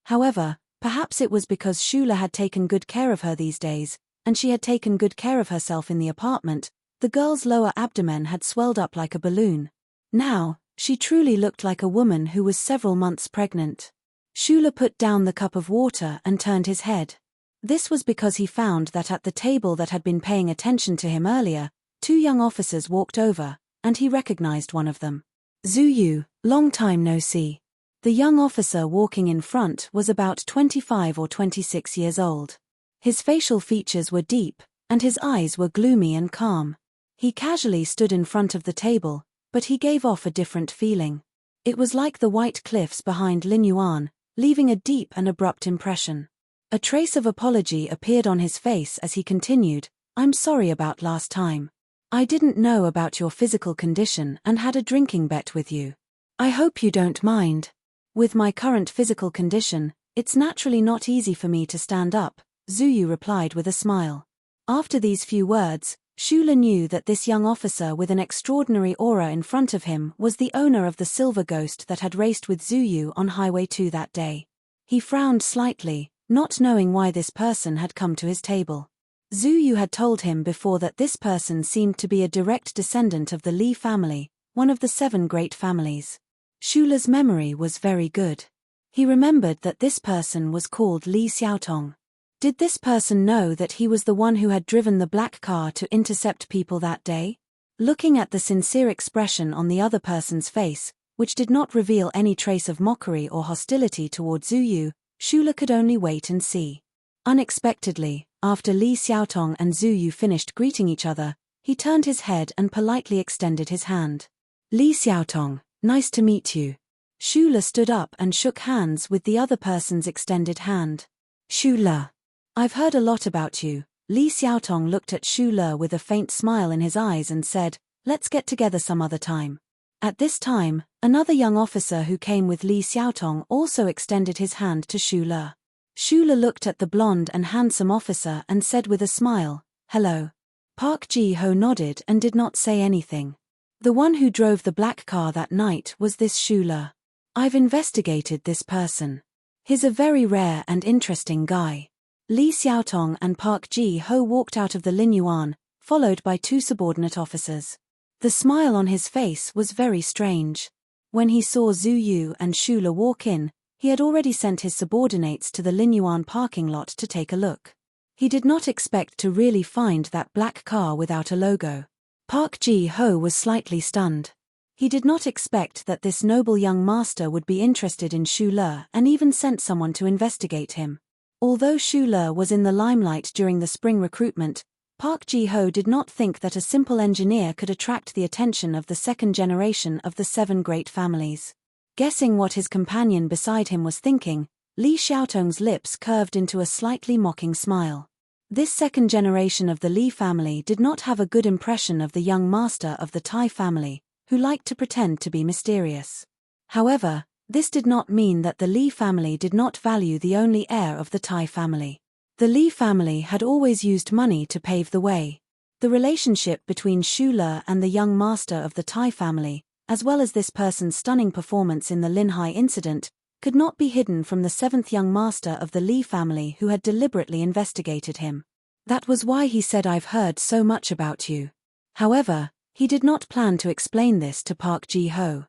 However, perhaps it was because Shula had taken good care of her these days, and she had taken good care of herself in the apartment. The girl's lower abdomen had swelled up like a balloon. Now, she truly looked like a woman who was several months pregnant. Shula put down the cup of water and turned his head. This was because he found that at the table that had been paying attention to him earlier, 2 young officers walked over, and he recognized one of them. Zhu Yu, long time no see. The young officer walking in front was about 25 or 26 years old. His facial features were deep, and his eyes were gloomy and calm. He casually stood in front of the table, but he gave off a different feeling. It was like the white cliffs behind Linyuan, leaving a deep and abrupt impression. A trace of apology appeared on his face as he continued, "I'm sorry about last time. I didn't know about your physical condition and had a drinking bet with you. I hope you don't mind. With my current physical condition, it's naturally not easy for me to stand up," Zhu Yu replied with a smile. After these few words, Shula knew that this young officer with an extraordinary aura in front of him was the owner of the silver ghost that had raced with Zhu Yu on Highway 2 that day. He frowned slightly, not knowing why this person had come to his table. Zhu Yu had told him before that this person seemed to be a direct descendant of the Li family, one of the 7 great families. Shula's memory was very good. He remembered that this person was called Li Xiaotong. Did this person know that he was the one who had driven the black car to intercept people that day? Looking at the sincere expression on the other person's face, which did not reveal any trace of mockery or hostility toward Zhu Yu, Shula could only wait and see. Unexpectedly, after Li Xiaotong and Zhu Yu finished greeting each other, he turned his head and politely extended his hand. "Li Xiaotong, nice to meet you." Shula stood up and shook hands with the other person's extended hand. "Shula, I've heard a lot about you." Li Xiaotong looked at Shula with a faint smile in his eyes and said, "Let's get together some other time." At this time, another young officer who came with Li Xiaotong also extended his hand to Shula. Shula looked at the blonde and handsome officer and said with a smile, "Hello." Park Ji-ho nodded and did not say anything. The one who drove the black car that night was this Shula. "I've investigated this person. He's a very rare and interesting guy." Li Xiaotong and Park Ji-ho walked out of the Linyuan, followed by 2 subordinate officers. The smile on his face was very strange. When he saw Zhu Yu and Shula walk in, he had already sent his subordinates to the Linyuan parking lot to take a look. He did not expect to really find that black car without a logo. Park Ji-ho was slightly stunned. He did not expect that this noble young master would be interested in Shula and even sent someone to investigate him. Although Shula was in the limelight during the spring recruitment, Park Ji-ho did not think that a simple engineer could attract the attention of the 2nd generation of the 7 great families. Guessing what his companion beside him was thinking, Li Xiaotong's lips curved into a slightly mocking smile. This 2nd generation of the Li family did not have a good impression of the young master of the Tai family, who liked to pretend to be mysterious. However, this did not mean that the Li family did not value the only heir of the Tai family. The Li family had always used money to pave the way. The relationship between Shula and the young master of the Tai family, as well as this person's stunning performance in the Linhai incident, could not be hidden from the 7th young master of the Li family who had deliberately investigated him. That was why he said, "I've heard so much about you." However, he did not plan to explain this to Park Ji-ho.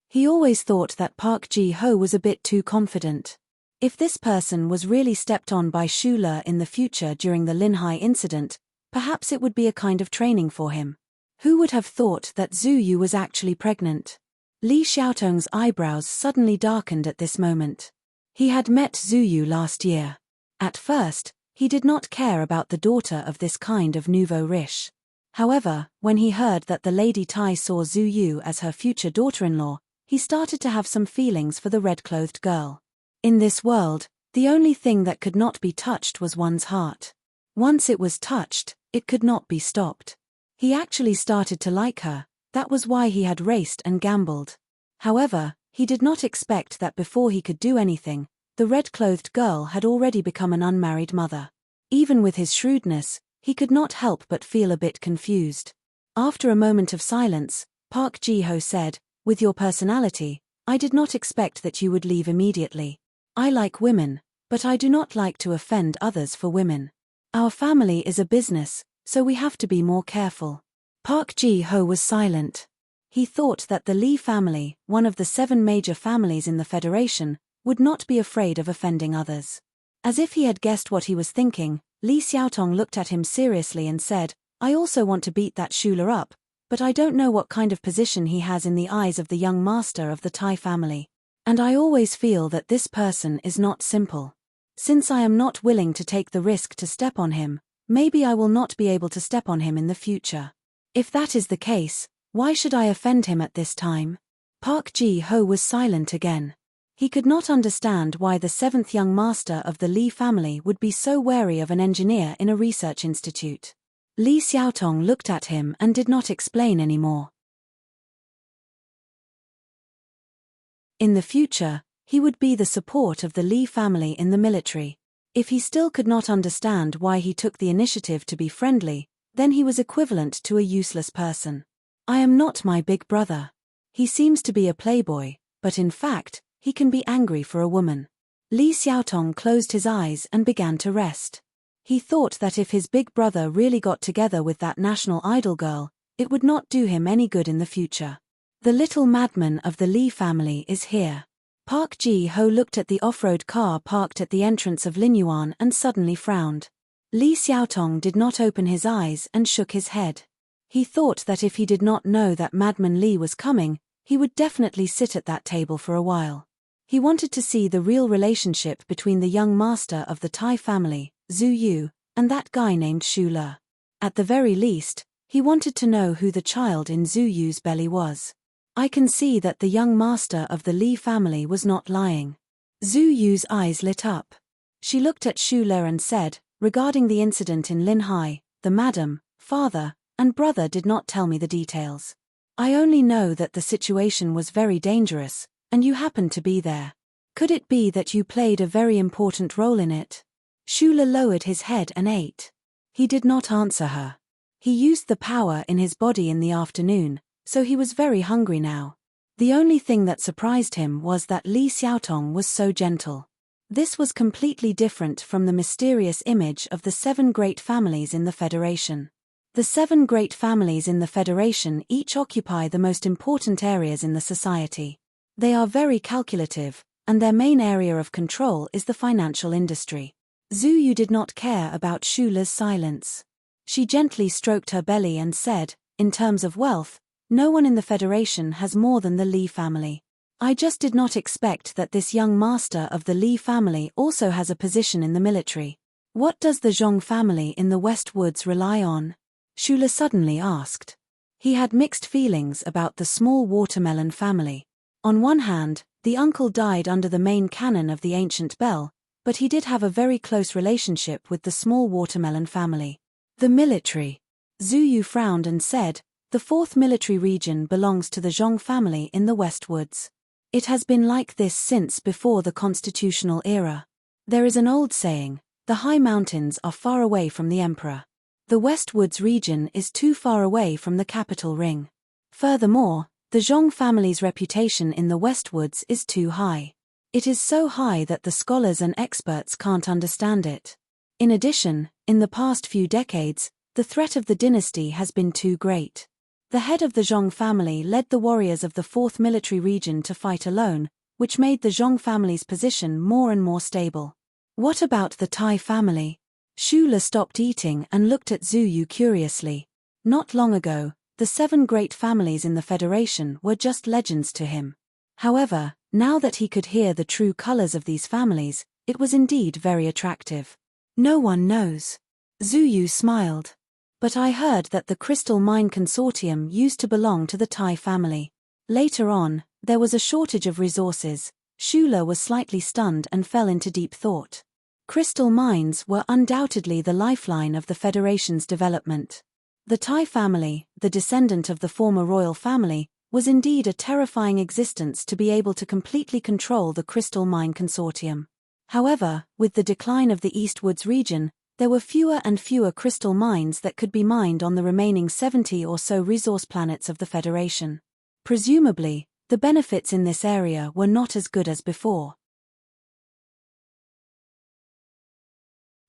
He always thought that Park Ji-ho was a bit too confident. If this person was really stepped on by Shula in the future during the Linhai incident, perhaps it would be a kind of training for him. Who would have thought that Zhu Yu was actually pregnant? Li Xiaotong's eyebrows suddenly darkened at this moment. He had met Zhu Yu last year. At first, he did not care about the daughter of this kind of nouveau riche. However, when he heard that the Lady Tai saw Zhu Yu as her future daughter-in-law, he started to have some feelings for the red-clothed girl. In this world, the only thing that could not be touched was one's heart. Once it was touched, it could not be stopped. He actually started to like her. That was why he had raced and gambled. However, He did not expect that before he could do anything, the red-clothed girl had already become an unmarried mother. Even with his shrewdness, he could not help but feel a bit confused. After a moment of silence, Park Ji-ho said, "With your personality, I did not expect that you would leave immediately. I like women, but I do not like to offend others for women. Our family is a business, so we have to be more careful." Park Ji-ho was silent. He thought that the Lee family, one of the 7 major families in the Federation, would not be afraid of offending others. As if he had guessed what he was thinking, Lee Xiaotong looked at him seriously and said, "I also want to beat that Shula up, but I don't know what kind of position he has in the eyes of the young master of the Tai family. And I always feel that this person is not simple. Since I am not willing to take the risk to step on him, maybe I will not be able to step on him in the future. If that is the case, why should I offend him at this time?" Park Ji-ho was silent again. He could not understand why the 7th young master of the Lee family would be so wary of an engineer in a research institute. Lee Xiaotong looked at him and did not explain anymore. In the future, he would be the support of the Lee family in the military. If he still could not understand why he took the initiative to be friendly, then he was equivalent to a useless person. "I am not my big brother. He seems to be a playboy, but in fact, he can be angry for a woman." Lee Xiaotong closed his eyes and began to rest. He thought that if his big brother really got together with that national idol girl, it would not do him any good in the future. The little madman of the Lee family is here. Park Ji-ho looked at the off-road car parked at the entrance of Linyuan and suddenly frowned. Lee Xiaotong did not open his eyes and shook his head. He thought that if he did not know that Madman Lee was coming, he would definitely sit at that table for a while. He wanted to see the real relationship between the young master of the Tai family, Zhu Yu, and that guy named Shu Le. At the very least, he wanted to know who the child in Zhu Yu's belly was. I can see that the young master of the Lee family was not lying. Zhu Yu's eyes lit up. She looked at Shu Le and said, "Regarding the incident in Linhai, the madam, father, and brother did not tell me the details. I only know that the situation was very dangerous, and you happened to be there. Could it be that you played a very important role in it?" Shu Le lowered his head and ate. He did not answer her. He used the power in his body in the afternoon, so he was very hungry now. The only thing that surprised him was that Lee Xiaotong was so gentle. This was completely different from the mysterious image of the 7 great families in the Federation. The 7 great families in the Federation each occupy the most important areas in the society. They are very calculative, and their main area of control is the financial industry. Zhu Yu did not care about Shu Le's silence. She gently stroked her belly and said, "In terms of wealth, no one in the Federation has more than the Lee family. I just did not expect that this young master of the Lee family also has a position in the military. What does the Zhong family in the West Woods rely on?" Shu Le suddenly asked. He had mixed feelings about the small watermelon family. On one hand, the uncle died under the main cannon of the ancient bell, but he did have a very close relationship with the small watermelon family. The military. Zhu Yu frowned and said, "The 4th military region belongs to the Zhong family in the West Woods. It has been like this since before the constitutional era. There is an old saying, the high mountains are far away from the emperor. The West Woods region is too far away from the capital ring. Furthermore, the Zhong family's reputation in the West Woods is too high. It is so high that the scholars and experts can't understand it. In addition, in the past few decades, the threat of the dynasty has been too great. The head of the Zhong family led the warriors of the 4th military region to fight alone, which made the Zhong family's position more and more stable. What about the Tai family?" Shu Le stopped eating and looked at Zhu Yu curiously. Not long ago, the 7 great families in the Federation were just legends to him. However, now that he could hear the true colors of these families, it was indeed very attractive. "No one knows." Zhu Yu smiled. "But I heard that the Crystal Mine Consortium used to belong to the Tai family. Later on, there was a shortage of resources." Shu Le was slightly stunned and fell into deep thought. Crystal mines were undoubtedly the lifeline of the Federation's development. The Tai family, the descendant of the former royal family, was indeed a terrifying existence to be able to completely control the crystal mine consortium. However, with the decline of the Eastwoods region, there were fewer and fewer crystal mines that could be mined on the remaining 70 or so resource planets of the Federation. Presumably, the benefits in this area were not as good as before.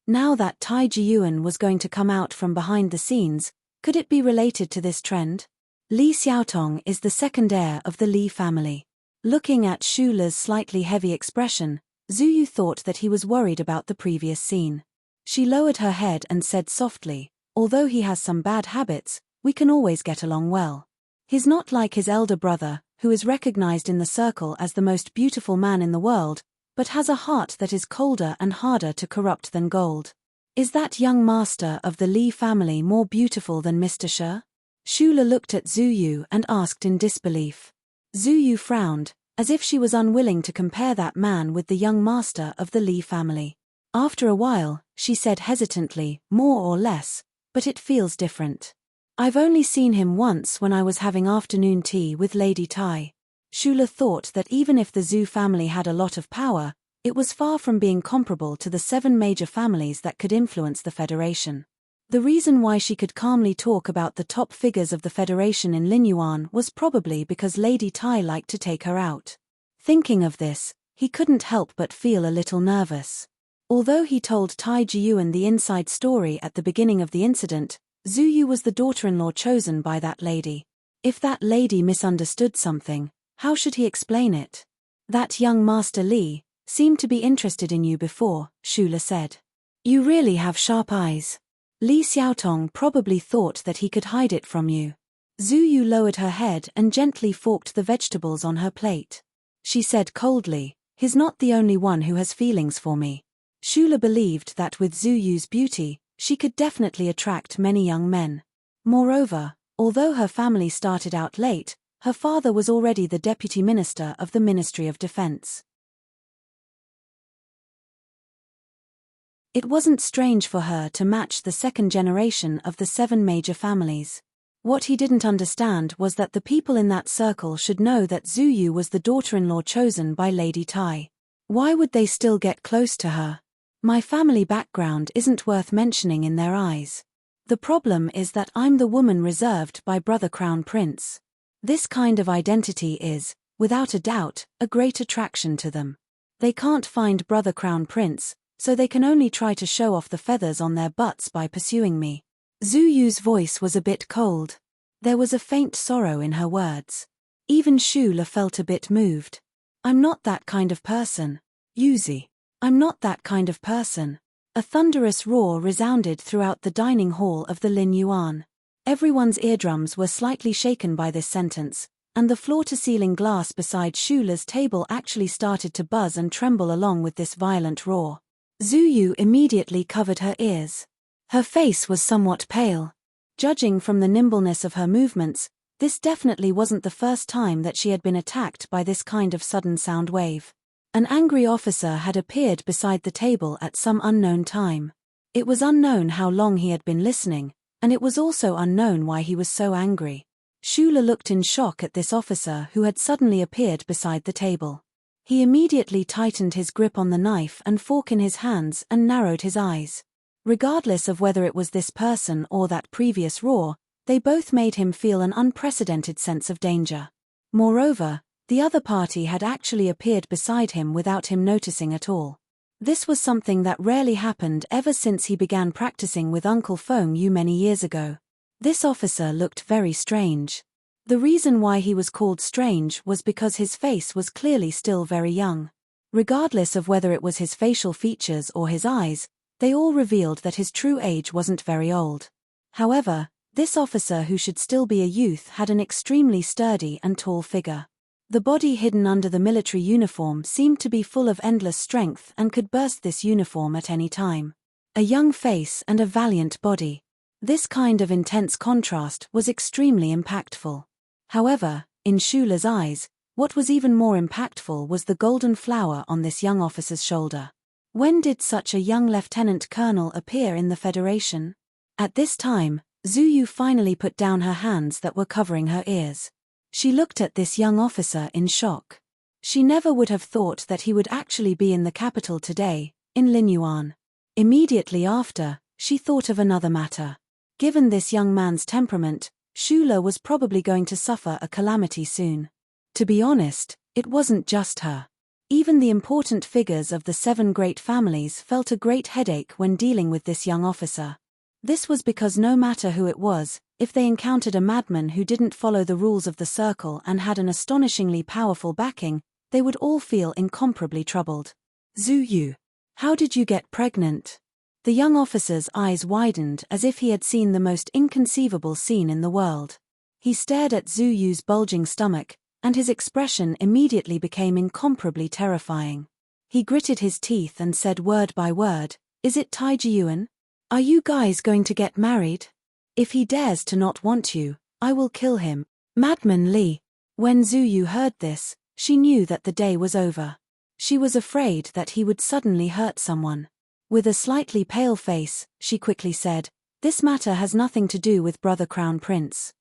Now that Tai Jiyuan was going to come out from behind the scenes, could it be related to this trend? Li Xiaotong is the second heir of the Li family. Looking at Shu Le's slightly heavy expression, Zhu Yu thought that he was worried about the previous scene. She lowered her head and said softly, "Although he has some bad habits, we can always get along well. He's not like his elder brother, who is recognized in the circle as the most beautiful man in the world, but has a heart that is colder and harder to corrupt than gold. Is that young master of the Li family more beautiful than Mr. She?" Shu Le looked at Zhu Yu and asked in disbelief. Zhu Yu frowned, as if she was unwilling to compare that man with the young master of the Li family. After a while, she said hesitantly, "More or less, but it feels different. I've only seen him once when I was having afternoon tea with Lady Tai." Shu Le thought that even if the Zhu family had a lot of power, it was far from being comparable to the 7 major families that could influence the Federation. The reason why she could calmly talk about the top figures of the Federation in Linyuan was probably because Lady Tai liked to take her out. Thinking of this, he couldn't help but feel a little nervous. Although he told Tai Jiyuan the inside story at the beginning of the incident, Zhu Yu was the daughter-in-law chosen by that lady. If that lady misunderstood something, how should he explain it? "That young Master Li seemed to be interested in you before," Shu Le said. "You really have sharp eyes. Li Xiaotong probably thought that he could hide it from you." Zhu Yu lowered her head and gently forked the vegetables on her plate. She said coldly, "He's not the only one who has feelings for me." Shu Le believed that with Zhu Yu's beauty, she could definitely attract many young men. Moreover, although her family started out late, her father was already the deputy minister of the Ministry of Defense. It wasn't strange for her to match the second generation of the 7 major families. What he didn't understand was that the people in that circle should know that Zhu Yu was the daughter-in-law chosen by Lady Tai. Why would they still get close to her? "My family background isn't worth mentioning in their eyes. The problem is that I'm the woman reserved by Brother Crown Prince. This kind of identity is, without a doubt, a great attraction to them. They can't find Brother Crown Prince, so they can only try to show off the feathers on their butts by pursuing me." Zhu Yu's voice was a bit cold. There was a faint sorrow in her words. Even Shu Le felt a bit moved. "I'm not that kind of person. Yuzi. I'm not that kind of person." A thunderous roar resounded throughout the dining hall of the Lin Yuan. Everyone's eardrums were slightly shaken by this sentence, and the floor-to-ceiling glass beside Shu Le's table actually started to buzz and tremble along with this violent roar. Zhu Yu immediately covered her ears. Her face was somewhat pale. Judging from the nimbleness of her movements, this definitely wasn't the first time that she had been attacked by this kind of sudden sound wave. An angry officer had appeared beside the table at some unknown time. It was unknown how long he had been listening, and it was also unknown why he was so angry. Shu Le looked in shock at this officer who had suddenly appeared beside the table. He immediately tightened his grip on the knife and fork in his hands and narrowed his eyes. Regardless of whether it was this person or that previous roar, they both made him feel an unprecedented sense of danger. Moreover, the other party had actually appeared beside him without him noticing at all. This was something that rarely happened ever since he began practicing with Uncle Feng Yu many years ago. This officer looked very strange. The reason why he was called strange was because his face was clearly still very young. Regardless of whether it was his facial features or his eyes, they all revealed that his true age wasn't very old. However, this officer who should still be a youth had an extremely sturdy and tall figure. The body hidden under the military uniform seemed to be full of endless strength and could burst this uniform at any time. A young face and a valiant body. This kind of intense contrast was extremely impactful. However, in Shu Le's eyes, what was even more impactful was the golden flower on this young officer's shoulder. When did such a young lieutenant colonel appear in the Federation? At this time, Zhu Yu finally put down her hands that were covering her ears. She looked at this young officer in shock. She never would have thought that he would actually be in the capital today, in Linyuan. Immediately after, she thought of another matter. Given this young man's temperament, Shula was probably going to suffer a calamity soon. To be honest, it wasn't just her. Even the important figures of the 7 great families felt a great headache when dealing with this young officer. This was because no matter who it was, if they encountered a madman who didn't follow the rules of the circle and had an astonishingly powerful backing, they would all feel incomparably troubled. Zhu Yu. How did you get pregnant? The young officer's eyes widened as if he had seen the most inconceivable scene in the world. He stared at Zhu Yu's bulging stomach, and his expression immediately became incomparably terrifying. He gritted his teeth and said word by word, "Is it Tai Jiyuan? Are you guys going to get married? If he dares to not want you, I will kill him." Madman Li. When Zhu Yu heard this, she knew that the day was over. She was afraid that he would suddenly hurt someone. With a slightly pale face, she quickly said, "This matter has nothing to do with Brother Crown Prince."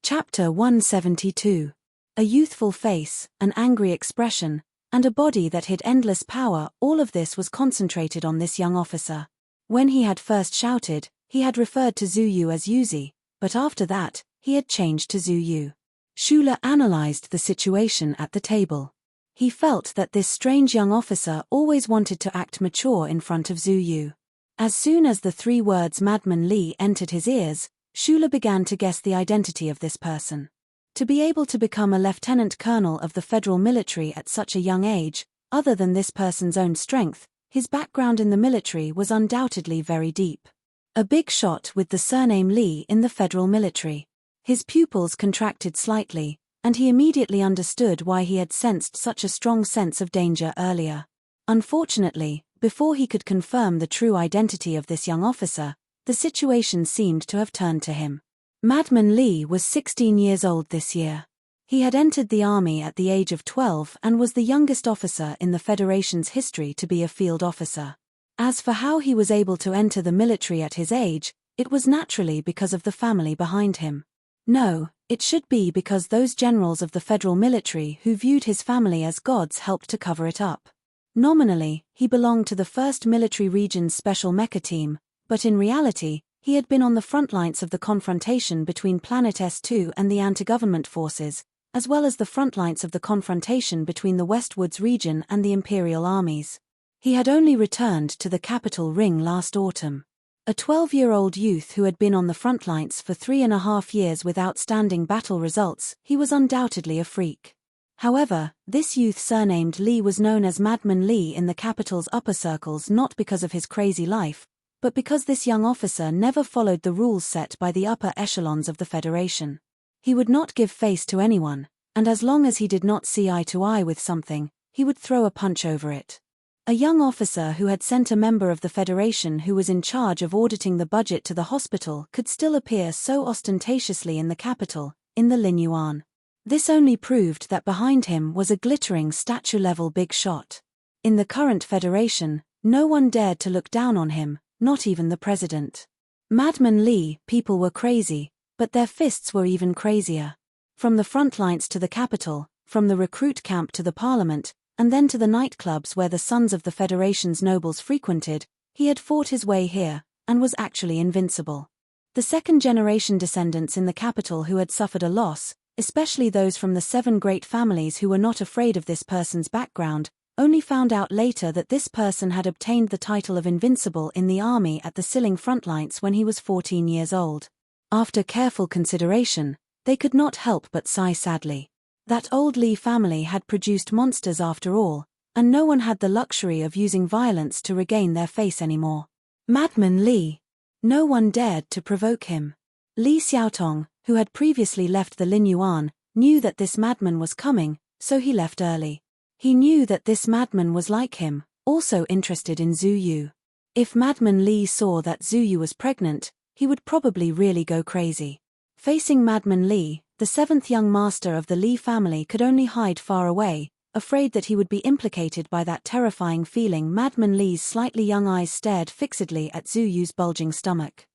Chapter 172. A youthful face, an angry expression, and a body that hid endless power, all of this was concentrated on this young officer. When he had first shouted, he had referred to Zhu Yu as Yuzi, but after that, he had changed to Zhu Yu. Shula analyzed the situation at the table. He felt that this strange young officer always wanted to act mature in front of Zhu Yu. As soon as the 3 words Madman Li entered his ears, Shula began to guess the identity of this person. To be able to become a lieutenant colonel of the federal military at such a young age, other than this person's own strength, his background in the military was undoubtedly very deep. A big shot with the surname Li in the federal military. His pupils contracted slightly, and he immediately understood why he had sensed such a strong sense of danger earlier. Unfortunately, before he could confirm the true identity of this young officer, the situation seemed to have turned to him. Madman Li was 16 years old this year. He had entered the army at the age of 12 and was the youngest officer in the Federation's history to be a field officer. As for how he was able to enter the military at his age, it was naturally because of the family behind him. No, it should be because those generals of the federal military who viewed his family as gods helped to cover it up. Nominally, he belonged to the 1st Military Region's Special Mecha Team, but in reality, he had been on the front lines of the confrontation between Planet S2 and the anti-government forces, as well as the front lines of the confrontation between the Westwoods region and the Imperial armies. He had only returned to the capital ring last autumn. A 12-year-old youth who had been on the front lines for 3.5 years with outstanding battle results, he was undoubtedly a freak. However, this youth surnamed Li was known as Madman Li in the capital's upper circles not because of his crazy life, but because this young officer never followed the rules set by the upper echelons of the Federation. He would not give face to anyone, and as long as he did not see eye to eye with something, he would throw a punch over it. A young officer who had sent a member of the Federation who was in charge of auditing the budget to the hospital could still appear so ostentatiously in the capital, in the Linyuan. This only proved that behind him was a glittering statue-level big shot. In the current Federation, no one dared to look down on him, not even the president. Madman Li, people were crazy, but their fists were even crazier. From the front lines to the capital, from the recruit camp to the parliament, and then to the nightclubs where the sons of the Federation's nobles frequented, he had fought his way here, and was actually invincible. The second-generation descendants in the capital who had suffered a loss, especially those from the 7 great families who were not afraid of this person's background, only found out later that this person had obtained the title of Invincible in the army at the Siling frontlines when he was 14 years old. After careful consideration, they could not help but sigh sadly. That old Li family had produced monsters after all, and no one had the luxury of using violence to regain their face anymore. Madman Li. No one dared to provoke him. Li Xiaotong, who had previously left the Linyuan, knew that this madman was coming, so he left early. He knew that this madman was like him, also interested in Zhu Yu. If Madman Li saw that Zhu Yu was pregnant, he would probably really go crazy. Facing Madman Li, the 7th young master of the Li family could only hide far away, afraid that he would be implicated by that terrifying feeling. Madman Li's slightly young eyes stared fixedly at Zhu Yu's bulging stomach.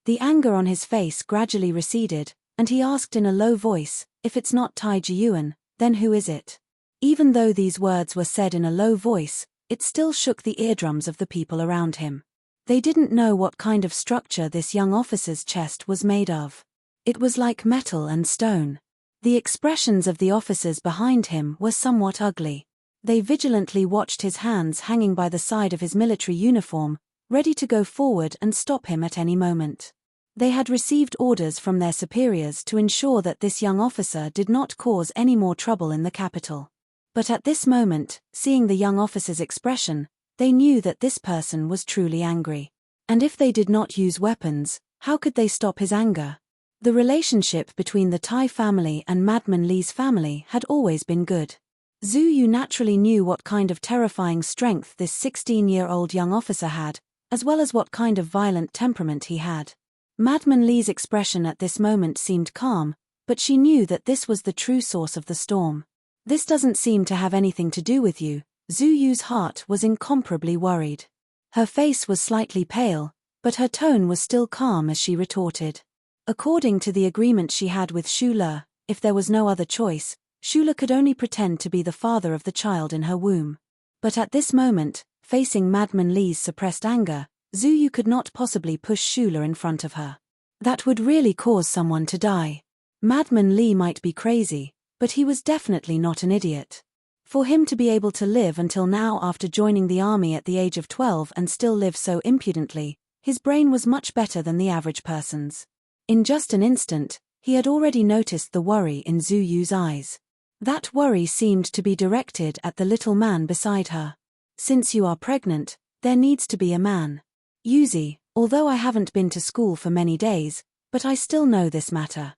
The anger on his face gradually receded, and he asked in a low voice, "If it's not Tai Jiyuan, then who is it?" Even though these words were said in a low voice, it still shook the eardrums of the people around him. They didn't know what kind of structure this young officer's chest was made of. It was like metal and stone. The expressions of the officers behind him were somewhat ugly. They vigilantly watched his hands hanging by the side of his military uniform, ready to go forward and stop him at any moment. They had received orders from their superiors to ensure that this young officer did not cause any more trouble in the capital. But at this moment, seeing the young officer's expression, they knew that this person was truly angry. And if they did not use weapons, how could they stop his anger? The relationship between the Tai family and Madman Li's family had always been good. Zhu Yu naturally knew what kind of terrifying strength this 16-year-old young officer had, as well as what kind of violent temperament he had. Madman Li's expression at this moment seemed calm, but she knew that this was the true source of the storm. "This doesn't seem to have anything to do with you." Zhu Yu's heart was incomparably worried. Her face was slightly pale, but her tone was still calm as she retorted. According to the agreement she had with Shu Le, if there was no other choice, Shu Le could only pretend to be the father of the child in her womb. But at this moment, facing Madman Li's suppressed anger, Zhu Yu could not possibly push Shu Le in front of her. That would really cause someone to die. Madman Li might be crazy, but he was definitely not an idiot. For him to be able to live until now after joining the army at the age of 12 and still live so impudently, his brain was much better than the average person's. In just an instant, he had already noticed the worry in Zhu Yu's eyes. That worry seemed to be directed at the little man beside her. "Since you are pregnant, there needs to be a man. Yuzi, although I haven't been to school for many days, but I still know this matter."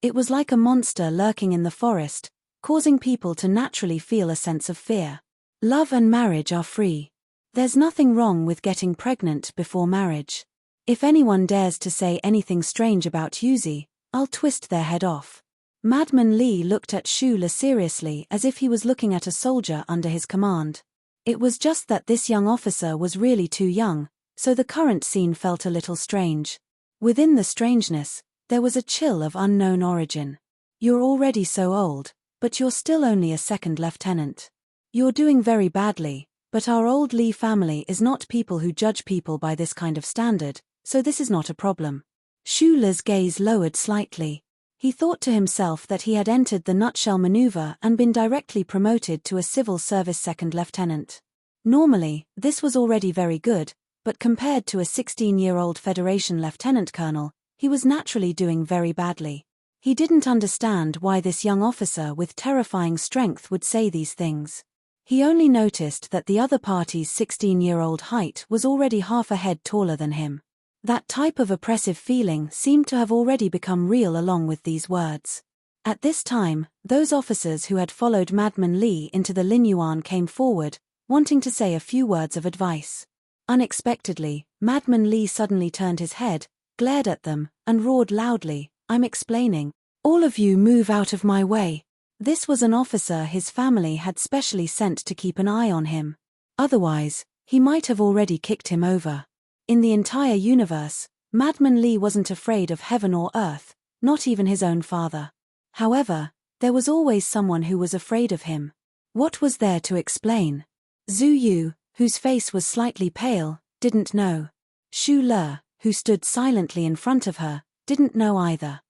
It was like a monster lurking in the forest, causing people to naturally feel a sense of fear. Love and marriage are free. There's nothing wrong with getting pregnant before marriage. If anyone dares to say anything strange about Yuzi, I'll twist their head off. Madman Li looked at Shu Le seriously as if he was looking at a soldier under his command. It was just that this young officer was really too young, so the current scene felt a little strange. Within the strangeness, there was a chill of unknown origin. "You're already so old, but you're still only a second lieutenant. You're doing very badly, but our old Li family is not people who judge people by this kind of standard, so this is not a problem." Shu Le's gaze lowered slightly. He thought to himself that he had entered the nutshell maneuver and been directly promoted to a civil service second lieutenant. Normally, this was already very good, but compared to a 16-year-old Federation lieutenant colonel, he was naturally doing very badly. He didn't understand why this young officer with terrifying strength would say these things. He only noticed that the other party's 16-year-old height was already half a head taller than him. That type of oppressive feeling seemed to have already become real along with these words. At this time, those officers who had followed Madman Li into the Linyuan came forward, wanting to say a few words of advice. Unexpectedly, Madman Li suddenly turned his head, glared at them, and roared loudly, "I'm explaining. All of you move out of my way." This was an officer his family had specially sent to keep an eye on him. Otherwise, he might have already kicked him over. In the entire universe, Madman Li wasn't afraid of heaven or earth, not even his own father. However, there was always someone who was afraid of him. What was there to explain? Zhu Yu, whose face was slightly pale, didn't know. Shu Le, who stood silently in front of her, didn't know either.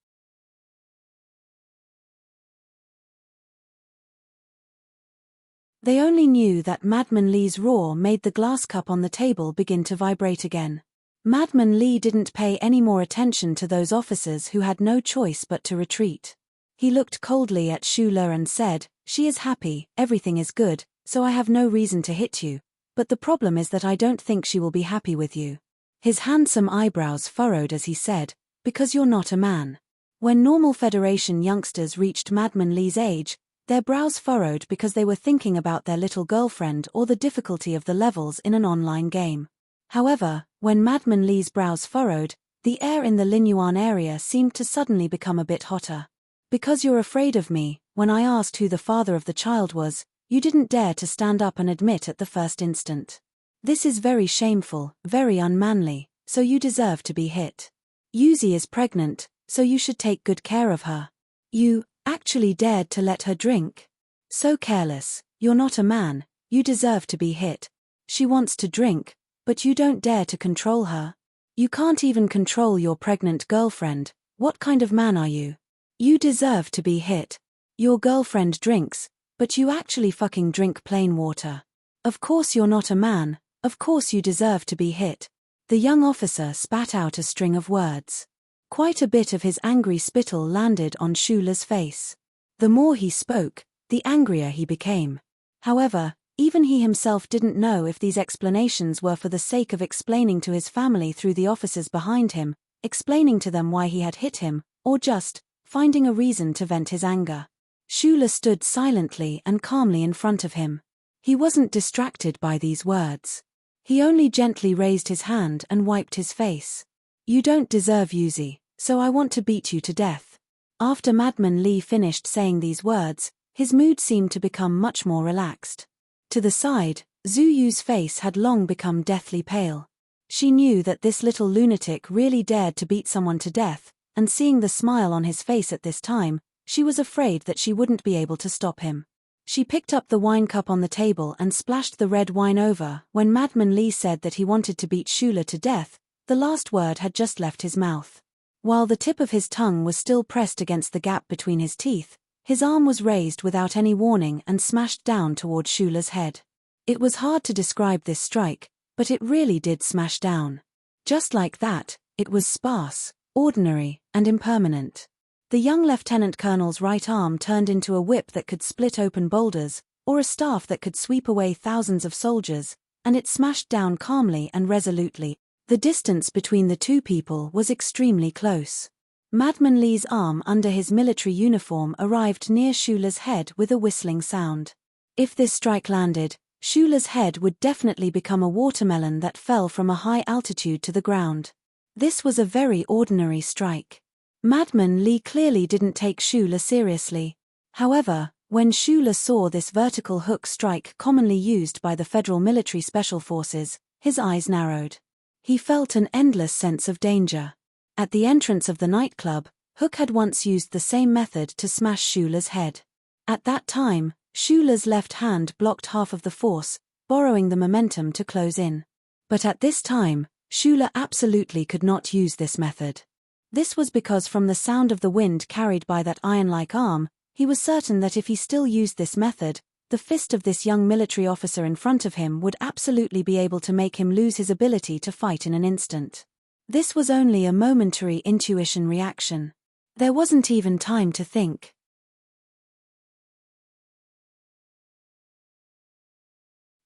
They only knew that Madman Li's roar made the glass cup on the table begin to vibrate again. Madman Li didn't pay any more attention to those officers who had no choice but to retreat. He looked coldly at Shu Le and said, "She is happy, everything is good, so I have no reason to hit you, but the problem is that I don't think she will be happy with you." His handsome eyebrows furrowed as he said, "Because you're not a man." When normal Federation youngsters reached Madman Li's age, their brows furrowed because they were thinking about their little girlfriend or the difficulty of the levels in an online game. However, when Madman Li's brows furrowed, the air in the Linyuan area seemed to suddenly become a bit hotter. Because you're afraid of me, when I asked who the father of the child was, you didn't dare to stand up and admit at the first instant. This is very shameful, very unmanly, so you deserve to be hit. Yuzi is pregnant, so you should take good care of her. You actually dared to let her drink? So careless, you're not a man, you deserve to be hit. She wants to drink, but you don't dare to control her. You can't even control your pregnant girlfriend, what kind of man are you? You deserve to be hit. Your girlfriend drinks, but you actually fucking drink plain water. Of course you're not a man, of course you deserve to be hit. The young officer spat out a string of words. Quite a bit of his angry spittle landed on Shula's face. The more he spoke, the angrier he became. However, even he himself didn't know if these explanations were for the sake of explaining to his family through the officers behind him, explaining to them why he had hit him, or just finding a reason to vent his anger. Shula stood silently and calmly in front of him. He wasn't distracted by these words. He only gently raised his hand and wiped his face. You don't deserve Yuzi, so I want to beat you to death. After Madman Li finished saying these words, his mood seemed to become much more relaxed. To the side, Zhu Yu's face had long become deathly pale. She knew that this little lunatic really dared to beat someone to death, and seeing the smile on his face at this time, she was afraid that she wouldn't be able to stop him. She picked up the wine cup on the table and splashed the red wine over. When Madman Li said that he wanted to beat Shula to death, the last word had just left his mouth. While the tip of his tongue was still pressed against the gap between his teeth, his arm was raised without any warning and smashed down toward Shula's head. It was hard to describe this strike, but it really did smash down. Just like that, it was sparse, ordinary, and impermanent. The young lieutenant colonel's right arm turned into a whip that could split open boulders, or a staff that could sweep away thousands of soldiers, and it smashed down calmly and resolutely. The distance between the two people was extremely close. Madman Li's arm under his military uniform arrived near Shula's head with a whistling sound. If this strike landed, Shula's head would definitely become a watermelon that fell from a high altitude to the ground. This was a very ordinary strike. Madman Li clearly didn't take Shula seriously. However, when Shula saw this vertical hook strike commonly used by the Federal Military Special Forces, his eyes narrowed. He felt an endless sense of danger. At the entrance of the nightclub, Hook had once used the same method to smash Shula's head. At that time, Shula's left hand blocked half of the force, borrowing the momentum to close in. But at this time, Shula absolutely could not use this method. This was because from the sound of the wind carried by that iron-like arm, he was certain that if he still used this method, the fist of this young military officer in front of him would absolutely be able to make him lose his ability to fight in an instant. This was only a momentary intuition reaction. There wasn't even time to think.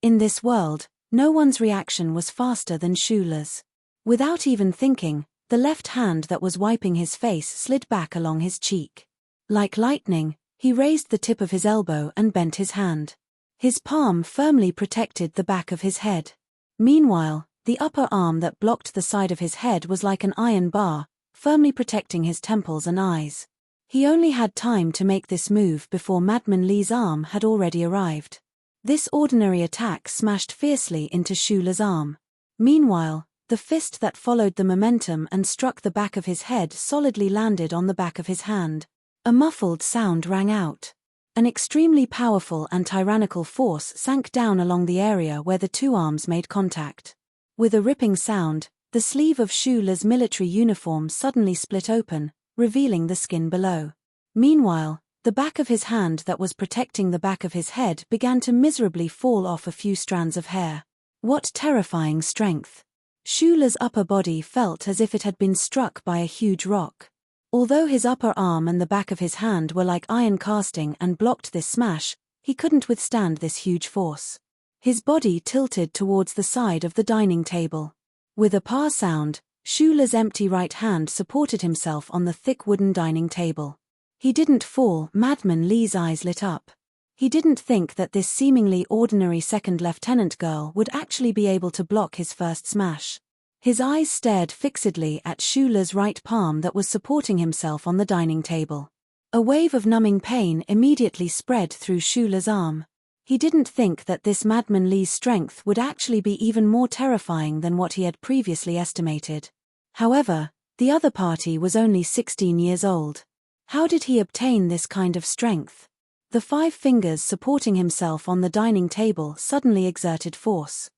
In this world, no one's reaction was faster than Shula's. Without even thinking, the left hand that was wiping his face slid back along his cheek. Like lightning, he raised the tip of his elbow and bent his hand. His palm firmly protected the back of his head. Meanwhile, the upper arm that blocked the side of his head was like an iron bar, firmly protecting his temples and eyes. He only had time to make this move before Madman Li's arm had already arrived. This ordinary attack smashed fiercely into Shula's arm. Meanwhile, the fist that followed the momentum and struck the back of his head solidly landed on the back of his hand. A muffled sound rang out. An extremely powerful and tyrannical force sank down along the area where the two arms made contact. With a ripping sound, the sleeve of Shula's military uniform suddenly split open, revealing the skin below. Meanwhile, the back of his hand that was protecting the back of his head began to miserably fall off a few strands of hair. What terrifying strength! Shula's upper body felt as if it had been struck by a huge rock. Although his upper arm and the back of his hand were like iron casting and blocked this smash, he couldn't withstand this huge force. His body tilted towards the side of the dining table. With a pa sound, Shula's empty right hand supported himself on the thick wooden dining table. He didn't fall. Madman Li's eyes lit up. He didn't think that this seemingly ordinary second lieutenant girl would actually be able to block his first smash. His eyes stared fixedly at Shula's right palm that was supporting himself on the dining table. A wave of numbing pain immediately spread through Shula's arm. He didn't think that this Madman Li's strength would actually be even more terrifying than what he had previously estimated. However, the other party was only 16 years old. How did he obtain this kind of strength? The 5 fingers supporting himself on the dining table suddenly exerted force.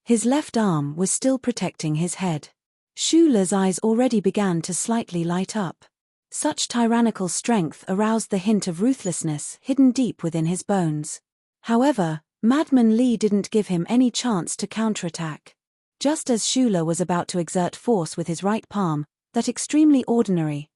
His left arm was still protecting his head. Shula's eyes already began to slightly light up. Such tyrannical strength aroused the hint of ruthlessness hidden deep within his bones. However, Madman Li didn't give him any chance to counterattack. Just as Shula was about to exert force with his right palm, that extremely ordinary,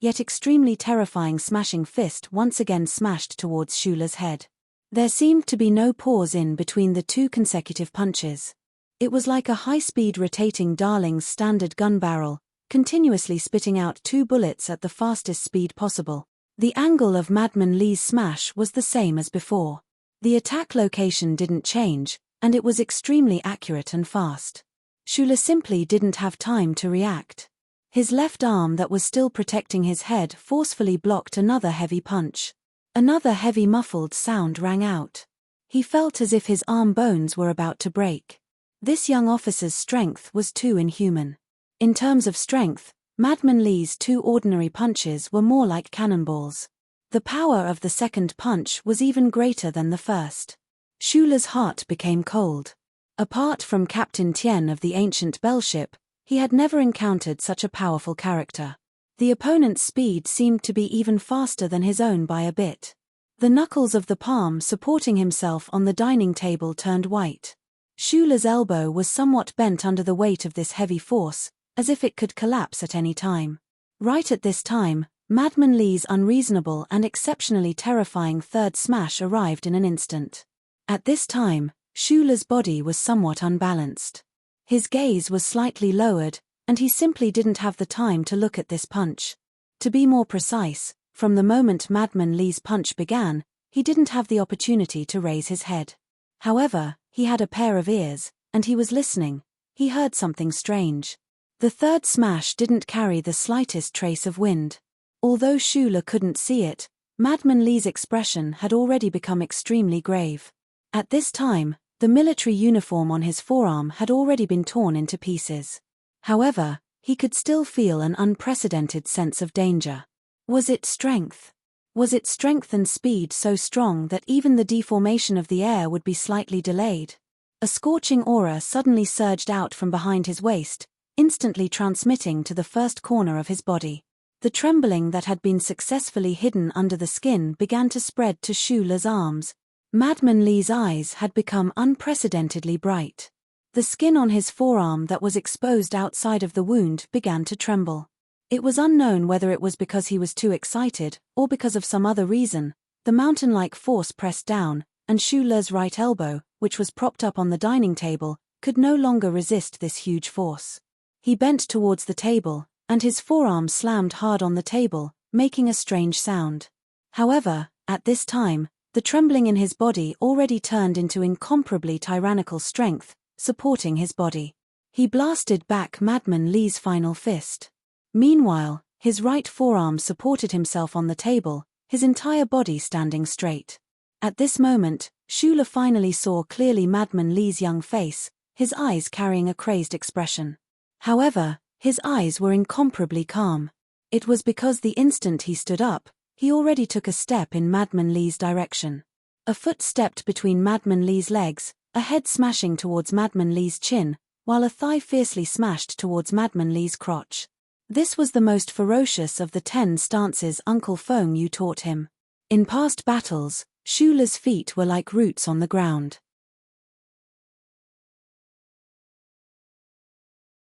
yet extremely terrifying smashing fist once again smashed towards Shula's head. There seemed to be no pause in between the 2 consecutive punches. It was like a high-speed rotating Darling's standard gun barrel, continuously spitting out 2 bullets at the fastest speed possible. The angle of Madman Li's smash was the same as before. The attack location didn't change, and it was extremely accurate and fast. Shula simply didn't have time to react. His left arm that was still protecting his head forcefully blocked another heavy punch. Another heavy muffled sound rang out. He felt as if his arm bones were about to break. This young officer's strength was too inhuman. In terms of strength, Madman Li's 2 ordinary punches were more like cannonballs. The power of the second punch was even greater than the first. Shula's heart became cold. Apart from Captain Tien of the ancient bellship, he had never encountered such a powerful character. The opponent's speed seemed to be even faster than his own by a bit. The knuckles of the palm supporting himself on the dining table turned white. Shula's elbow was somewhat bent under the weight of this heavy force, as if it could collapse at any time. Right at this time, Madman Li's unreasonable and exceptionally terrifying third smash arrived in an instant. At this time, Shula's body was somewhat unbalanced. His gaze was slightly lowered, and he simply didn't have the time to look at this punch. To be more precise, from the moment Madman Li's punch began, he didn't have the opportunity to raise his head. However, he had a pair of ears, and he was listening. He heard something strange. The third smash didn't carry the slightest trace of wind. Although Shula couldn't see it, Madman Li's expression had already become extremely grave. At this time, the military uniform on his forearm had already been torn into pieces. However, he could still feel an unprecedented sense of danger. Was it strength? Was it strength and speed so strong that even the deformation of the air would be slightly delayed? A scorching aura suddenly surged out from behind his waist, instantly transmitting to the first corner of his body. The trembling that had been successfully hidden under the skin began to spread to Shula's arms. Madman Li's eyes had become unprecedentedly bright. The skin on his forearm that was exposed outside of the wound began to tremble. It was unknown whether it was because he was too excited, or because of some other reason. The mountain-like force pressed down, and Shula's right elbow, which was propped up on the dining table, could no longer resist this huge force. He bent towards the table, and his forearm slammed hard on the table, making a strange sound. However, at this time, the trembling in his body already turned into incomparably tyrannical strength, supporting his body. He blasted back Madman Li's final fist. Meanwhile, his right forearm supported himself on the table, his entire body standing straight. At this moment, Shula finally saw clearly Madman Li's young face, his eyes carrying a crazed expression. However, his eyes were incomparably calm. It was because the instant he stood up, he already took a step in Madman Li's direction. A foot stepped between Madman Li's legs, a head smashing towards Madman Li's chin, while a thigh fiercely smashed towards Madman Li's crotch. This was the most ferocious of the 10 stances Uncle Feng Yu taught him. In past battles, Shula's feet were like roots on the ground.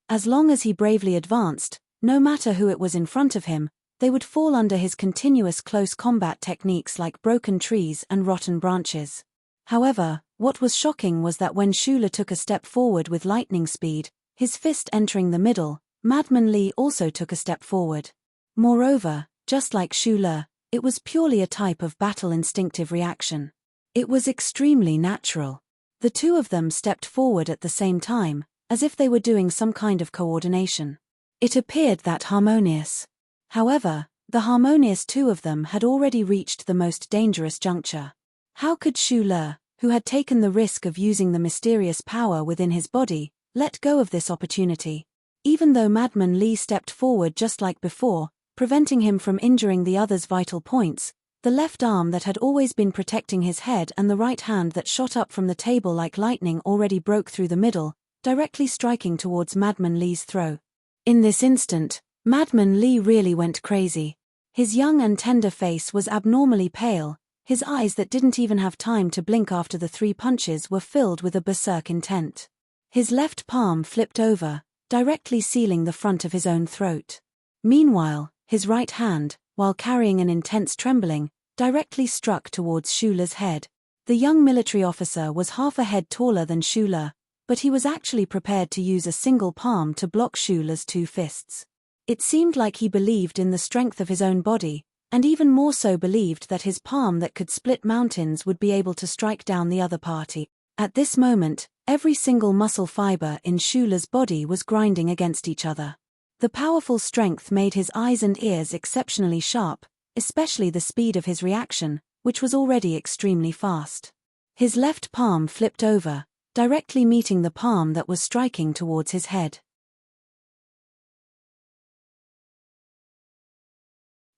As long as he bravely advanced, no matter who it was in front of him, they would fall under his continuous close combat techniques like broken trees and rotten branches. However, what was shocking was that when Shula took a step forward with lightning speed, His fist entering the middle, Madman Li also took a step forward. Moreover, just like Xu Le, it was purely a type of battle instinctive reaction. It was extremely natural. The two of them stepped forward at the same time, as if they were doing some kind of coordination. It appeared that harmonious. However, the harmonious two of them had already reached the most dangerous juncture. How could Xu Le, who had taken the risk of using the mysterious power within his body, let go of this opportunity? Even though Madman Li stepped forward just like before, preventing him from injuring the other's vital points, the left arm that had always been protecting his head and the right hand that shot up from the table like lightning already broke through the middle, directly striking towards Madman Li's throat. In this instant, Madman Li really went crazy. His young and tender face was abnormally pale, his eyes that didn't even have time to blink after the 3 punches were filled with a berserk intent. His left palm flipped over, directly sealing the front of his own throat. Meanwhile, his right hand, while carrying an intense trembling, directly struck towards Xu Le's head. The young military officer was half a head taller than Xu Le, but he was actually prepared to use a single palm to block Xu Le's 2 fists. It seemed like he believed in the strength of his own body, and even more so believed that his palm that could split mountains would be able to strike down the other party. At this moment, every single muscle fiber in Xu Le's body was grinding against each other. The powerful strength made his eyes and ears exceptionally sharp, especially the speed of his reaction, which was already extremely fast. His left palm flipped over, directly meeting the palm that was striking towards his head.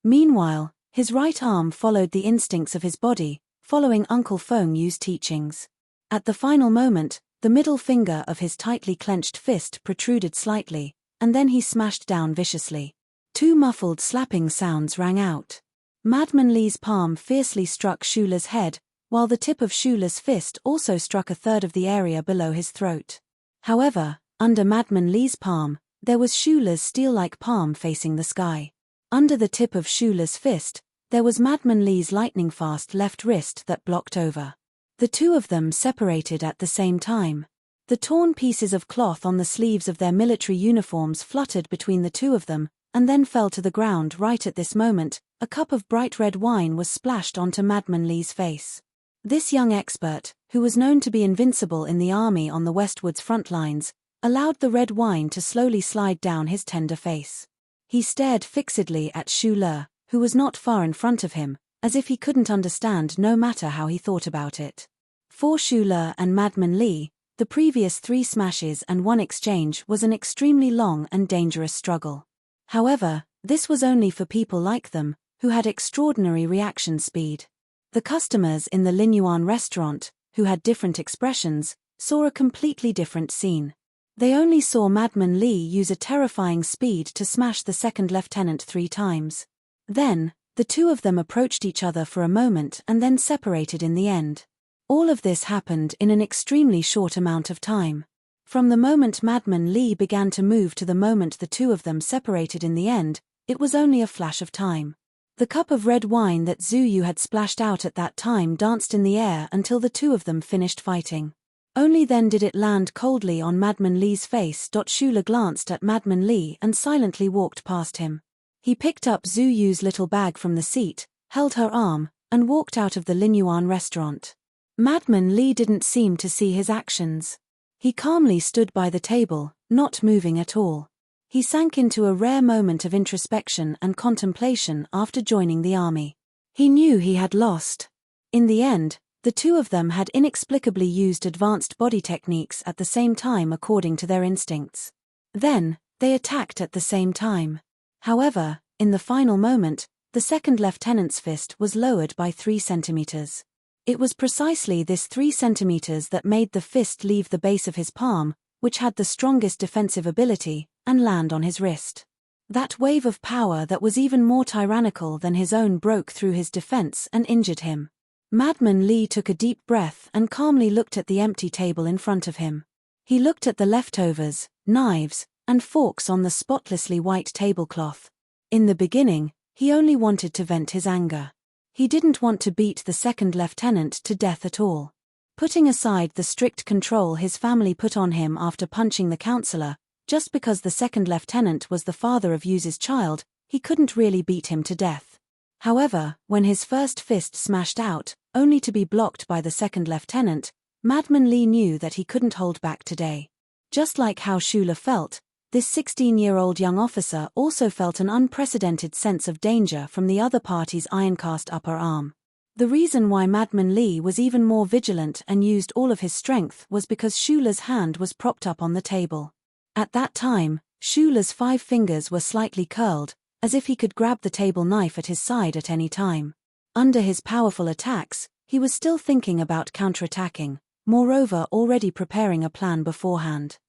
Meanwhile, his right arm followed the instincts of his body, following Uncle Feng Yu's teachings. At the final moment, the middle finger of his tightly clenched fist protruded slightly, and then he smashed down viciously. 2 muffled slapping sounds rang out. Madman Li's palm fiercely struck Xu Le's head, while the tip of Xu Le's fist also struck a third of the area below his throat. However, under Madman Li's palm, there was Xu Le's steel-like palm facing the sky. Under the tip of Xu Le's fist, there was Madman Li's lightning-fast left wrist that blocked over. The two of them separated at the same time. The torn pieces of cloth on the sleeves of their military uniforms fluttered between the two of them, and then fell to the ground. Right at this moment, a cup of bright red wine was splashed onto Madman Li's face. This young expert, who was known to be invincible in the army on the Westward's front lines, allowed the red wine to slowly slide down his tender face. He stared fixedly at Xu Le, who was not far in front of him, as if he couldn't understand no matter how he thought about it. For Xu Le and Madman Li, the previous 3 smashes and 1 exchange was an extremely long and dangerous struggle. However, this was only for people like them, who had extraordinary reaction speed. The customers in the Linyuan restaurant, who had different expressions, saw a completely different scene. They only saw Madman Li use a terrifying speed to smash the second lieutenant 3 times. Then, the two of them approached each other for a moment and then separated in the end. All of this happened in an extremely short amount of time. From the moment Madman Li began to move to the moment the two of them separated in the end, it was only a flash of time. The cup of red wine that Zhu Yu had splashed out at that time danced in the air until the two of them finished fighting. Only then did it land coldly on Madman Li's face. Xu Le glanced at Madman Li and silently walked past him. He picked up Zhu Yu's little bag from the seat, held her arm, and walked out of the Linyuan restaurant. Madman Li didn't seem to see his actions. He calmly stood by the table, not moving at all. He sank into a rare moment of introspection and contemplation after joining the army. He knew he had lost. In the end, the two of them had inexplicably used advanced body techniques at the same time according to their instincts. Then, they attacked at the same time. However, in the final moment, the second lieutenant's fist was lowered by 3 centimeters. It was precisely this 3 centimeters that made the fist leave the base of his palm, which had the strongest defensive ability, and land on his wrist. That wave of power that was even more tyrannical than his own broke through his defense and injured him. Madman Li took a deep breath and calmly looked at the empty table in front of him. He looked at the leftovers, knives, and forks on the spotlessly white tablecloth. In the beginning, he only wanted to vent his anger. He didn't want to beat the second lieutenant to death at all. Putting aside the strict control his family put on him after punching the counselor, Just because the second lieutenant was the father of Yu's child, he couldn't really beat him to death. However, when his first fist smashed out, only to be blocked by the second lieutenant, Madman Li knew that he couldn't hold back today. Just like how Shula felt, this 16-year-old young officer also felt an unprecedented sense of danger from the other party's iron-cast upper arm. The reason why Madman Li was even more vigilant and used all of his strength was because Shula's hand was propped up on the table. At that time, Shula's 5 fingers were slightly curled, as if he could grab the table knife at his side at any time. Under his powerful attacks, he was still thinking about counterattacking, moreover already preparing a plan beforehand.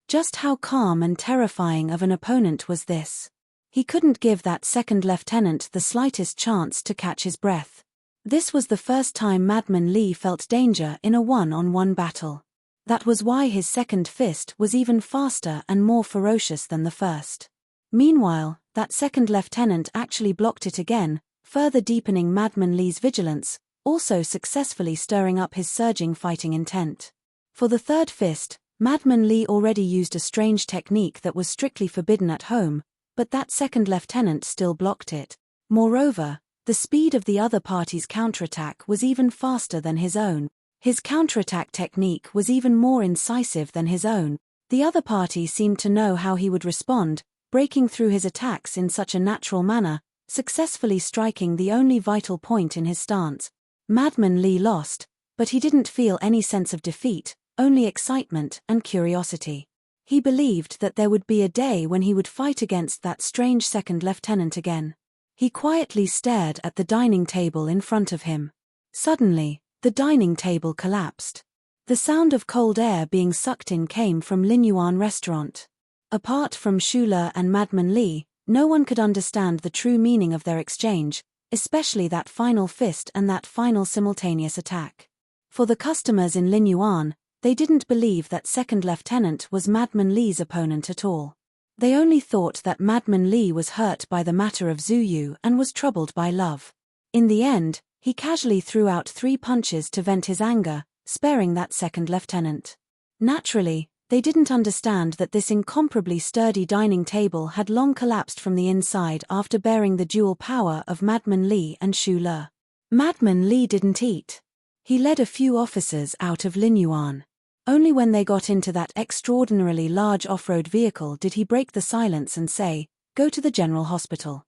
Just how calm and terrifying of an opponent was this? He couldn't give that second lieutenant the slightest chance to catch his breath. This was the first time Madman Li felt danger in a one-on-one battle. That was why his second fist was even faster and more ferocious than the first. Meanwhile, that second lieutenant actually blocked it again, further deepening Madman Li's vigilance, also successfully stirring up his surging fighting intent. For the third fist, Madman Li already used a strange technique that was strictly forbidden at home, but that second lieutenant still blocked it. Moreover, the speed of the other party's counterattack was even faster than his own. His counterattack technique was even more incisive than his own. The other party seemed to know how he would respond, breaking through his attacks in such a natural manner, successfully striking the only vital point in his stance. Madman Li lost, but he didn't feel any sense of defeat, only excitement and curiosity. He believed that there would be a day when he would fight against that strange second lieutenant again. He quietly stared at the dining table in front of him. Suddenly, the dining table collapsed. The sound of cold air being sucked in came from Lin Yuan restaurant. Apart from Shula and Madman Li, no one could understand the true meaning of their exchange, especially that final fist and that final simultaneous attack. For the customers in Lin Yuan, they didn't believe that second lieutenant was Madman Li's opponent at all. They only thought that Madman Li was hurt by the matter of Zhu Yu and was troubled by love. In the end, he casually threw out 3 punches to vent his anger, sparing that second lieutenant. Naturally, they didn't understand that this incomparably sturdy dining table had long collapsed from the inside after bearing the dual power of Madman Li and Shula. Madman Li didn't eat. He led a few officers out of Lin Yuan. Only when they got into that extraordinarily large off-road vehicle did he break the silence and say, "Go to the general hospital."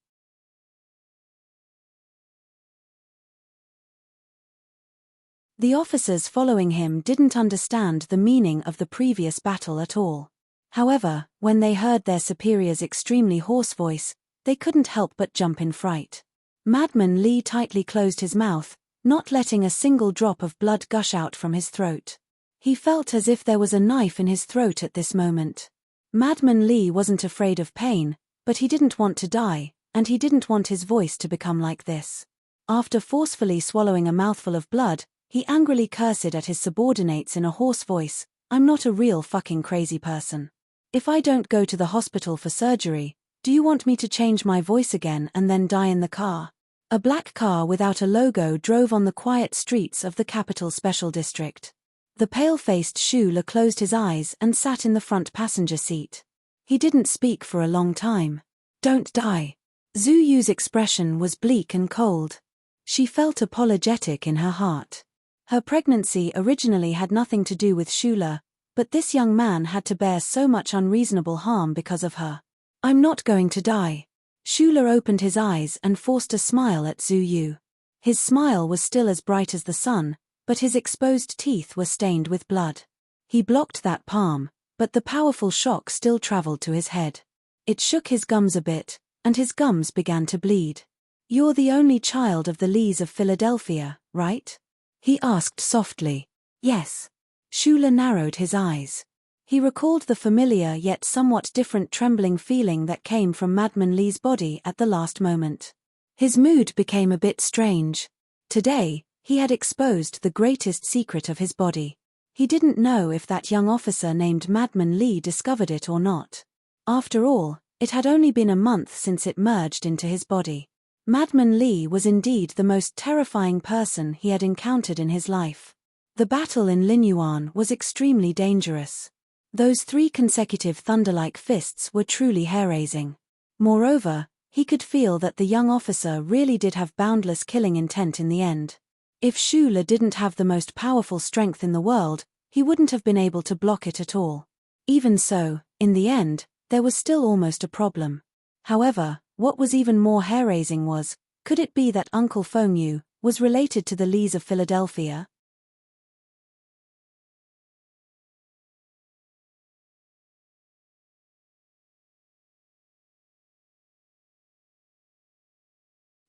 The officers following him didn't understand the meaning of the previous battle at all. However, when they heard their superior's extremely hoarse voice, they couldn't help but jump in fright. Madman Li tightly closed his mouth, not letting a single drop of blood gush out from his throat. He felt as if there was a knife in his throat at this moment. Madman Li wasn't afraid of pain, but he didn't want to die, and he didn't want his voice to become like this. After forcefully swallowing a mouthful of blood, he angrily cursed at his subordinates in a hoarse voice, "I'm not a real fucking crazy person. If I don't go to the hospital for surgery, do you want me to change my voice again and then die in the car?" A black car without a logo drove on the quiet streets of the capital special district. The pale-faced Shula closed his eyes and sat in the front passenger seat. He didn't speak for a long time. "Don't die." Zhu Yu's expression was bleak and cold. She felt apologetic in her heart. Her pregnancy originally had nothing to do with Shula, but this young man had to bear so much unreasonable harm because of her. "I'm not going to die." Shula opened his eyes and forced a smile at Zhu Yu. His smile was still as bright as the sun, but his exposed teeth were stained with blood. He blocked that palm, but the powerful shock still traveled to his head. It shook his gums a bit, and his gums began to bleed. "You're the only child of the Lees of Philadelphia, right?" he asked softly. "Yes." Shula narrowed his eyes. He recalled the familiar yet somewhat different trembling feeling that came from Madman Li's body at the last moment. His mood became a bit strange. Today, he had exposed the greatest secret of his body. He didn't know if that young officer named Madman Li discovered it or not. After all, it had only been a month since it merged into his body. Madman Li was indeed the most terrifying person he had encountered in his life. The battle in Linyuan was extremely dangerous. Those 3 consecutive thunder-like fists were truly hair-raising. Moreover, he could feel that the young officer really did have boundless killing intent in the end. If Shu Le didn't have the most powerful strength in the world, he wouldn't have been able to block it at all. Even so, in the end, there was still almost a problem. However, what was even more hair-raising was, could it be that Uncle Feng Yu was related to the Lees of Philadelphia?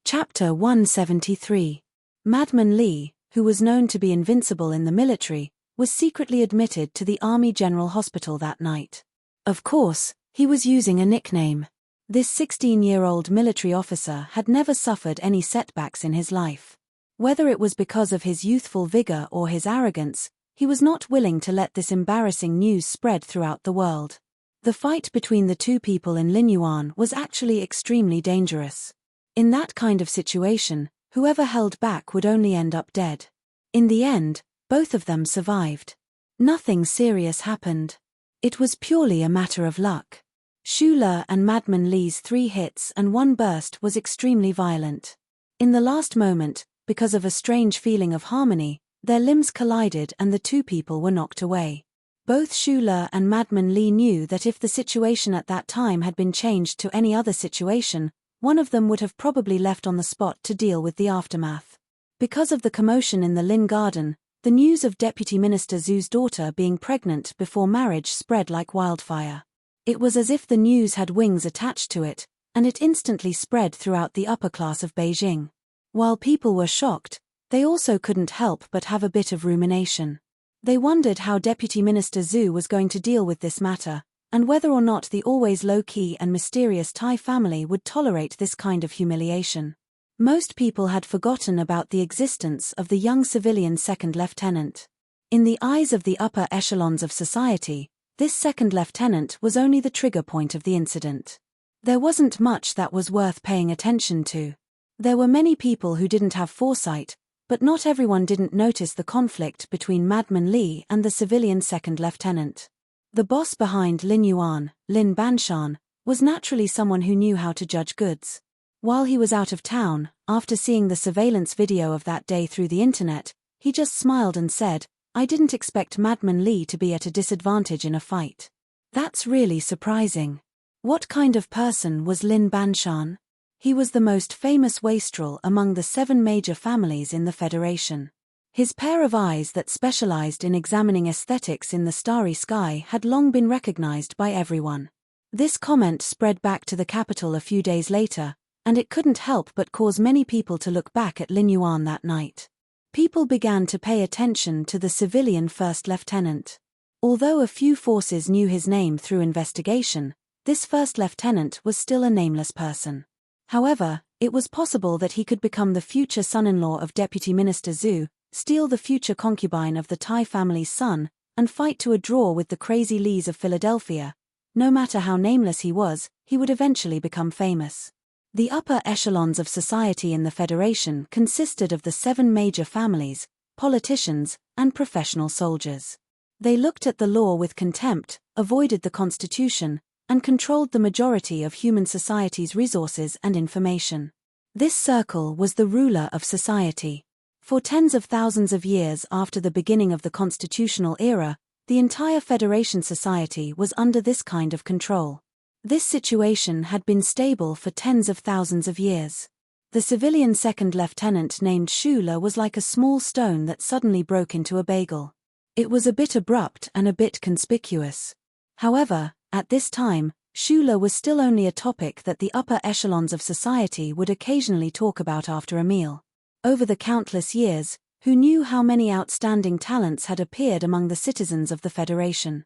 Chapter 173. Madman Lee, who was known to be invincible in the military, was secretly admitted to the Army General Hospital that night. Of course, he was using a nickname. This 16-year-old military officer had never suffered any setbacks in his life. Whether it was because of his youthful vigor or his arrogance, he was not willing to let this embarrassing news spread throughout the world. The fight between the 2 people in Linyuan was actually extremely dangerous. In that kind of situation, whoever held back would only end up dead. In the end, both of them survived. Nothing serious happened. It was purely a matter of luck. Shu Le and Madman Lee's 3 hits and 1 burst was extremely violent. In the last moment, because of a strange feeling of harmony, their limbs collided and the 2 people were knocked away. Both Shu Le and Madman Lee knew that if the situation at that time had been changed to any other situation, one of them would have probably left on the spot to deal with the aftermath. Because of the commotion in the Lin Garden, the news of Deputy Minister Zhu's daughter being pregnant before marriage spread like wildfire. It was as if the news had wings attached to it, and it instantly spread throughout the upper class of Beijing. While people were shocked, they also couldn't help but have a bit of rumination. They wondered how Deputy Minister Zhu was going to deal with this matter, and whether or not the always low-key and mysterious Tai family would tolerate this kind of humiliation. Most people had forgotten about the existence of the young civilian second lieutenant. In the eyes of the upper echelons of society, this second lieutenant was only the trigger point of the incident. There wasn't much that was worth paying attention to. There were many people who didn't have foresight, but not everyone didn't notice the conflict between Madman Lee and the civilian second lieutenant. The boss behind Linyuan, Lin Banshan, was naturally someone who knew how to judge goods. While he was out of town, after seeing the surveillance video of that day through the internet, he just smiled and said, "I didn't expect Madman Lee to be at a disadvantage in a fight. That's really surprising." What kind of person was Lin Banshan? He was the most famous wastrel among the 7 major families in the Federation. His pair of eyes that specialized in examining aesthetics in the starry sky had long been recognized by everyone. This comment spread back to the capital a few days later, and it couldn't help but cause many people to look back at Linyuan that night. People began to pay attention to the civilian first lieutenant. Although a few forces knew his name through investigation, this first lieutenant was still a nameless person. However, it was possible that he could become the future son-in-law of Deputy Minister Zhu, steal the future concubine of the Tai family's son, and fight to a draw with the crazy Lees of Philadelphia. No matter how nameless he would eventually become famous. The upper echelons of society in the Federation consisted of the 7 major families, politicians, and professional soldiers. They looked at the law with contempt, avoided the Constitution, and controlled the majority of human society's resources and information. This circle was the ruler of society. For tens of thousands of years after the beginning of the constitutional era, the entire Federation society was under this kind of control. This situation had been stable for tens of thousands of years. The civilian second lieutenant named Shu Le was like a small stone that suddenly broke into a bagel. It was a bit abrupt and a bit conspicuous. However, at this time, Shu Le was still only a topic that the upper echelons of society would occasionally talk about after a meal. Over the countless years, who knew how many outstanding talents had appeared among the citizens of the Federation?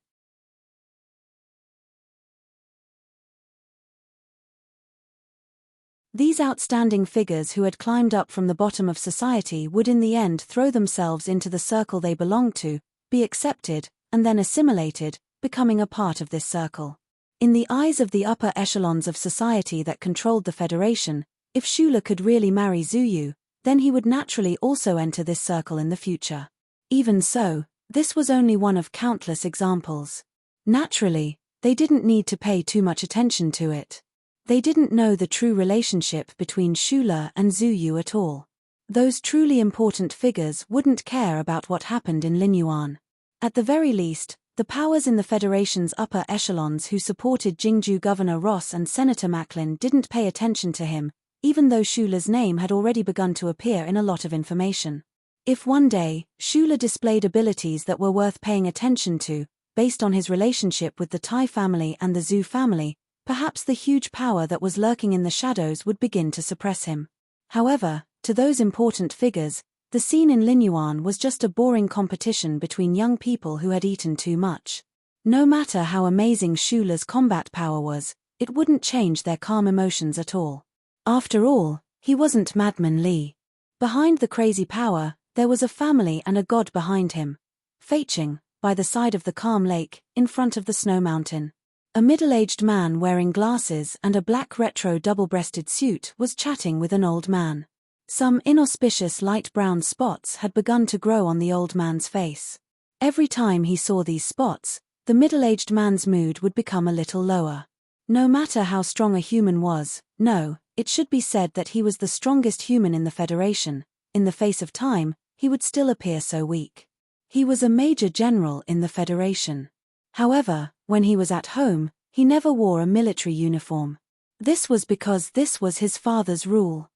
These outstanding figures who had climbed up from the bottom of society would in the end throw themselves into the circle they belonged to, be accepted, and then assimilated, becoming a part of this circle. In the eyes of the upper echelons of society that controlled the Federation, if Shu Le could really marry Zhu Yu, then he would naturally also enter this circle in the future. Even so, this was only one of countless examples. Naturally, they didn't need to pay too much attention to it. They didn't know the true relationship between Shula and Zuyu at all. Those truly important figures wouldn't care about what happened in Linyuan. At the very least, the powers in the Federation's upper echelons who supported Jingju Governor Ross and Senator Macklin didn't pay attention to him, even though Shula's name had already begun to appear in a lot of information. If one day, Shula displayed abilities that were worth paying attention to, based on his relationship with the Tai family and the Zhu family, perhaps the huge power that was lurking in the shadows would begin to suppress him. However, to those important figures, the scene in Linyuan was just a boring competition between young people who had eaten too much. No matter how amazing Shula's combat power was, it wouldn't change their calm emotions at all. After all, he wasn't Madman Li. Behind the crazy power, there was a family and a god behind him. Feiqing, by the side of the calm lake, in front of the snow mountain. A middle-aged man wearing glasses and a black retro double-breasted suit was chatting with an old man. Some inauspicious light brown spots had begun to grow on the old man's face. Every time he saw these spots, the middle-aged man's mood would become a little lower. No matter how strong a human was, no, it should be said that he was the strongest human in the Federation, in the face of time, he would still appear so weak. He was a major general in the Federation. However, when he was at home, he never wore a military uniform. This was because this was his father's rule.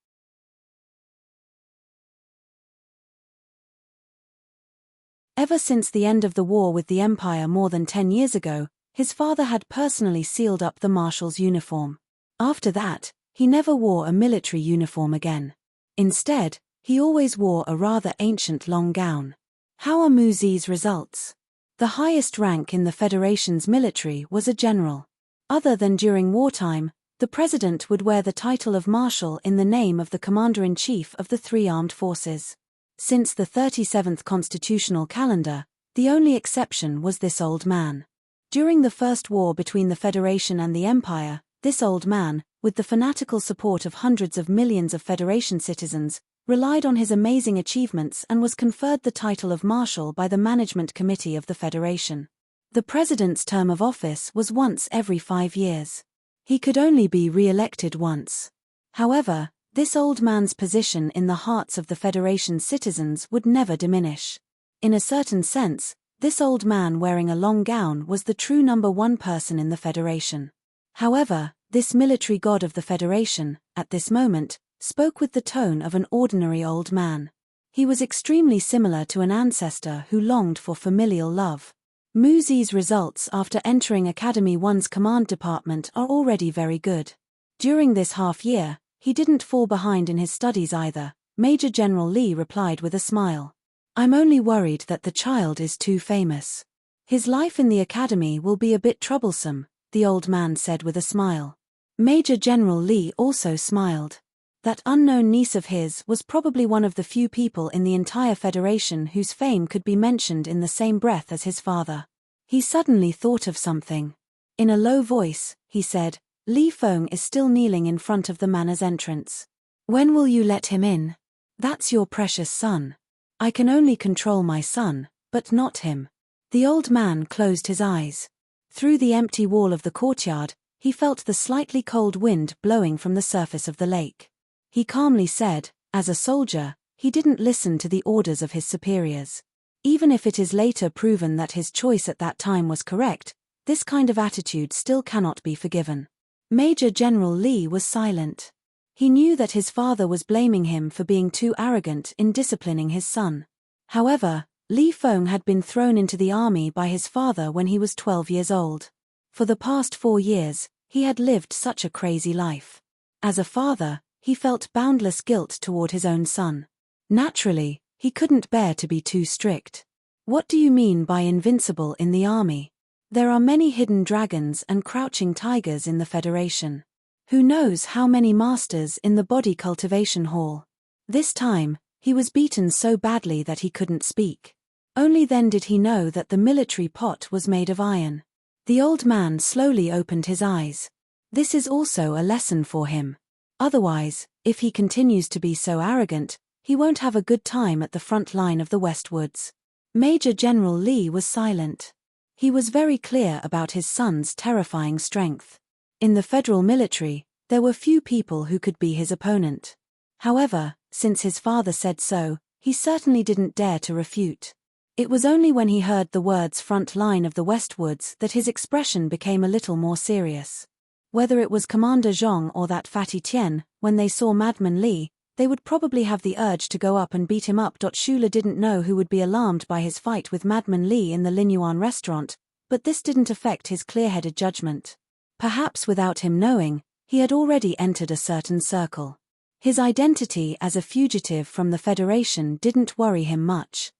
Ever since the end of the war with the Empire more than 10 years ago, his father had personally sealed up the marshal's uniform. After that, he never wore a military uniform again. Instead, he always wore a rather ancient long gown. How are Mu Zi's results? The highest rank in the Federation's military was a general. Other than during wartime, the president would wear the title of marshal in the name of the commander-in-chief of the three armed forces. Since the 37th constitutional calendar, the only exception was this old man. During the First War between the Federation and the Empire, this old man, with the fanatical support of hundreds of millions of Federation citizens, relied on his amazing achievements and was conferred the title of Marshal by the Management Committee of the Federation. The president's term of office was once every 5 years. He could only be re-elected once. However, this old man's position in the hearts of the Federation's citizens would never diminish. In a certain sense, this old man wearing a long gown was the true number one person in the Federation. However, this military god of the Federation, at this moment, spoke with the tone of an ordinary old man. He was extremely similar to an ancestor who longed for familial love. Mu Zi's results after entering Academy 1's command department are already very good. During this half-year, he didn't fall behind in his studies either, Major General Li replied with a smile. I'm only worried that the child is too famous. His life in the academy will be a bit troublesome, the old man said with a smile. Major General Li also smiled. That unknown niece of his was probably one of the few people in the entire Federation whose fame could be mentioned in the same breath as his father. He suddenly thought of something. In a low voice, he said, Li Feng is still kneeling in front of the manor's entrance. When will you let him in? That's your precious son. I can only control my son, but not him. The old man closed his eyes. Through the empty wall of the courtyard, he felt the slightly cold wind blowing from the surface of the lake. He calmly said, as a soldier, he didn't listen to the orders of his superiors. Even if it is later proven that his choice at that time was correct, this kind of attitude still cannot be forgiven. Major General Li was silent. He knew that his father was blaming him for being too arrogant in disciplining his son. However, Li Feng had been thrown into the army by his father when he was 12 years old. For the past 4 years, he had lived such a crazy life. As a father, he felt boundless guilt toward his own son. Naturally, he couldn't bear to be too strict. What do you mean by invincible in the army? There are many hidden dragons and crouching tigers in the Federation. Who knows how many masters in the body cultivation hall? This time, he was beaten so badly that he couldn't speak. Only then did he know that the military pot was made of iron. The old man slowly opened his eyes. This is also a lesson for him. Otherwise, if he continues to be so arrogant, he won't have a good time at the front line of the West Woods. Major General Lee was silent. He was very clear about his son's terrifying strength. In the federal military, there were few people who could be his opponent. However, since his father said so, he certainly didn't dare to refute. It was only when he heard the words "front line of the Westwoods" that his expression became a little more serious. Whether it was Commander Zhang or that fatty Tian, when they saw Madman Li, they would probably have the urge to go up and beat him up. Shula didn't know who would be alarmed by his fight with Madman Li in the Linyuan restaurant, but this didn't affect his clear-headed judgment. Perhaps without him knowing, he had already entered a certain circle. His identity as a fugitive from the Federation didn't worry him much.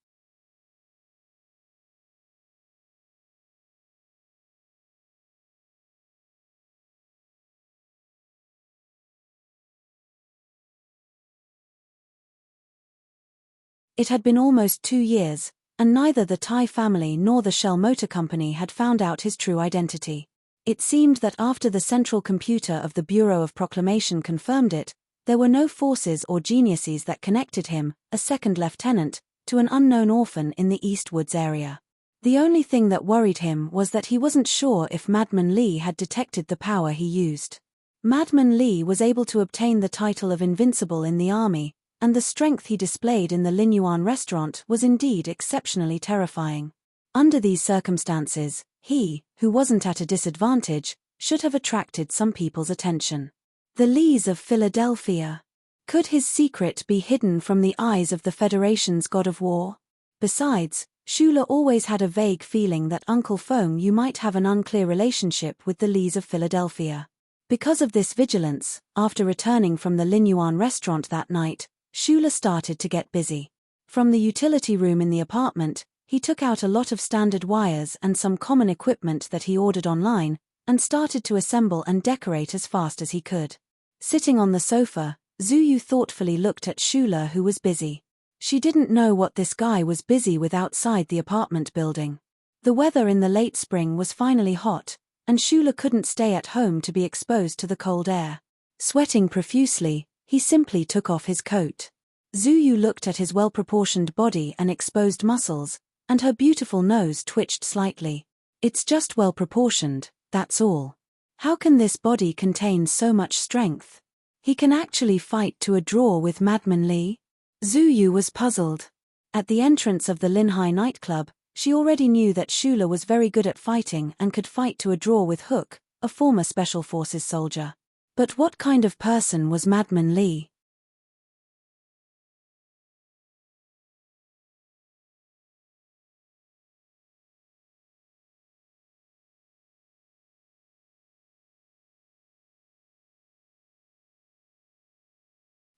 It had been almost 2 years, and neither the Tai family nor the Shell Motor Company had found out his true identity. It seemed that after the central computer of the Bureau of Proclamation confirmed it, there were no forces or geniuses that connected him, a second lieutenant, to an unknown orphan in the East Woods area. The only thing that worried him was that he wasn't sure if Madman Li had detected the power he used. Madman Li was able to obtain the title of Invincible in the army, and the strength he displayed in the Linyuan restaurant was indeed exceptionally terrifying. Under these circumstances, he, who wasn't at a disadvantage, should have attracted some people's attention. The Lees of Philadelphia. Could his secret be hidden from the eyes of the Federation's god of war? Besides, Shula always had a vague feeling that Uncle Feng Yu might have an unclear relationship with the Lees of Philadelphia. Because of this vigilance, after returning from the Linyuan restaurant that night, Shula started to get busy. From the utility room in the apartment, he took out a lot of standard wires and some common equipment that he ordered online, and started to assemble and decorate as fast as he could. Sitting on the sofa, Zuyu thoughtfully looked at Shula, who was busy. She didn't know what this guy was busy with outside the apartment building. The weather in the late spring was finally hot, and Shula couldn't stay at home to be exposed to the cold air. Sweating profusely, he simply took off his coat. Zuyu looked at his well-proportioned body and exposed muscles, and her beautiful nose twitched slightly. It's just well-proportioned, that's all. How can this body contain so much strength? He can actually fight to a draw with Madman Li? Zuyu was puzzled. At the entrance of the Linhai nightclub, she already knew that Shula was very good at fighting and could fight to a draw with Hook, a former Special Forces soldier. But what kind of person was Madman Li?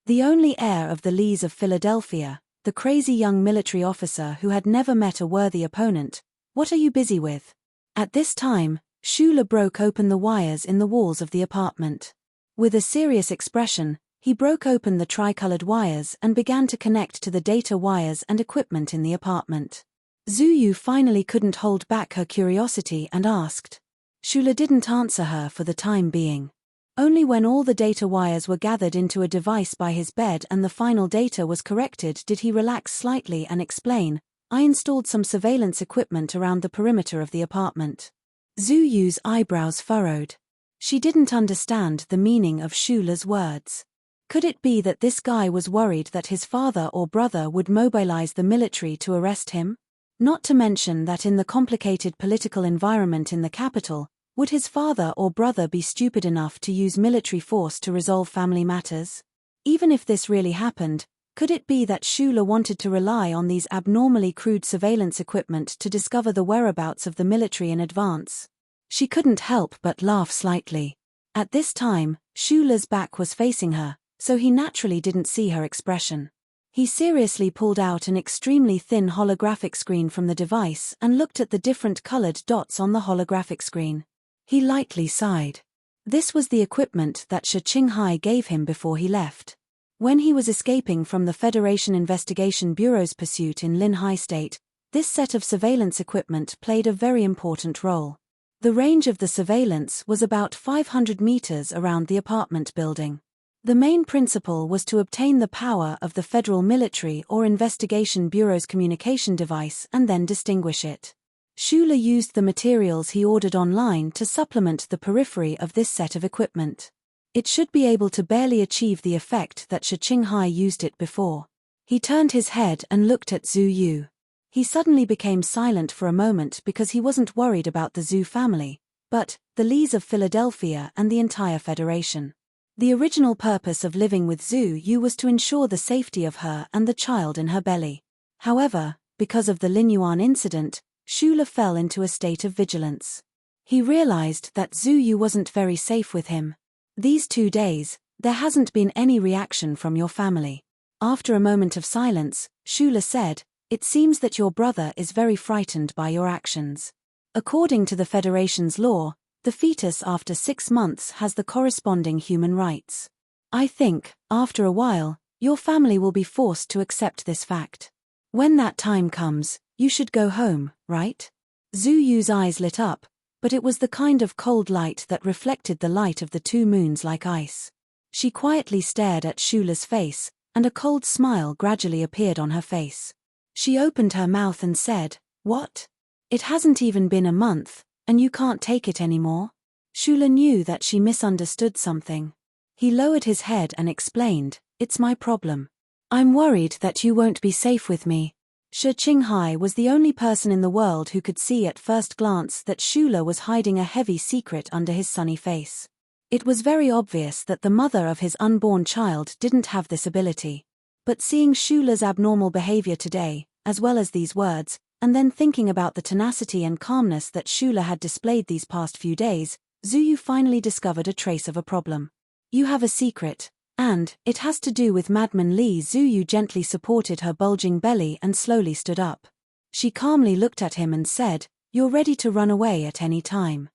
The only heir of the Lees of Philadelphia, the crazy young military officer who had never met a worthy opponent. What are you busy with? At this time, Shula broke open the wires in the walls of the apartment. With a serious expression, he broke open the tricolored wires and began to connect to the data wires and equipment in the apartment. Zuyu finally couldn't hold back her curiosity and asked. Shula didn't answer her for the time being. Only when all the data wires were gathered into a device by his bed and the final data was corrected did he relax slightly and explain, I installed some surveillance equipment around the perimeter of the apartment. Zuyu's eyebrows furrowed. She didn't understand the meaning of Shula's words. Could it be that this guy was worried that his father or brother would mobilize the military to arrest him? Not to mention that in the complicated political environment in the capital, would his father or brother be stupid enough to use military force to resolve family matters? Even if this really happened, could it be that Shula wanted to rely on these abnormally crude surveillance equipment to discover the whereabouts of the military in advance? She couldn't help but laugh slightly. At this time, Shula's back was facing her, so he naturally didn't see her expression. He seriously pulled out an extremely thin holographic screen from the device and looked at the different colored dots on the holographic screen. He lightly sighed. This was the equipment that Shi Qinghai gave him before he left. When he was escaping from the Federation Investigation Bureau's pursuit in Linhai State, this set of surveillance equipment played a very important role. The range of the surveillance was about 500 meters around the apartment building. The main principle was to obtain the power of the Federal Military or Investigation Bureau's communication device and then distinguish it. Schuler used the materials he ordered online to supplement the periphery of this set of equipment. It should be able to barely achieve the effect that Shi Qinghai used it before. He turned his head and looked at Zhu Yu. He suddenly became silent for a moment because he wasn't worried about the Zhu family, but the Lees of Philadelphia and the entire Federation. The original purpose of living with Zhu Yu was to ensure the safety of her and the child in her belly. However, because of the Linyuan incident, Schuler fell into a state of vigilance. He realized that Zhu Yu wasn't very safe with him. These 2 days, there hasn't been any reaction from your family. After a moment of silence, Schuler said, "It seems that your brother is very frightened by your actions. According to the Federation's law, the fetus after 6 months has the corresponding human rights. I think, after a while, your family will be forced to accept this fact. When that time comes, you should go home, right?" Zhu Yu's eyes lit up, but it was the kind of cold light that reflected the light of the 2 moons like ice. She quietly stared at Schuler's face, and a cold smile gradually appeared on her face. She opened her mouth and said, "What? It hasn't even been a month, and you can't take it anymore?" Schuler knew that she misunderstood something. He lowered his head and explained, "It's my problem. I'm worried that you won't be safe with me." Shi Qinghai was the only person in the world who could see at first glance that Schuler was hiding a heavy secret under his sunny face. It was very obvious that the mother of his unborn child didn't have this ability. But seeing Schuler's abnormal behavior today, as well as these words, and then thinking about the tenacity and calmness that Schuler had displayed these past few days, Zhu Yu finally discovered a trace of a problem. "You have a secret, and it has to do with Madman Li." Zhu Yu gently supported her bulging belly and slowly stood up. She calmly looked at him and said, "You're ready to run away at any time."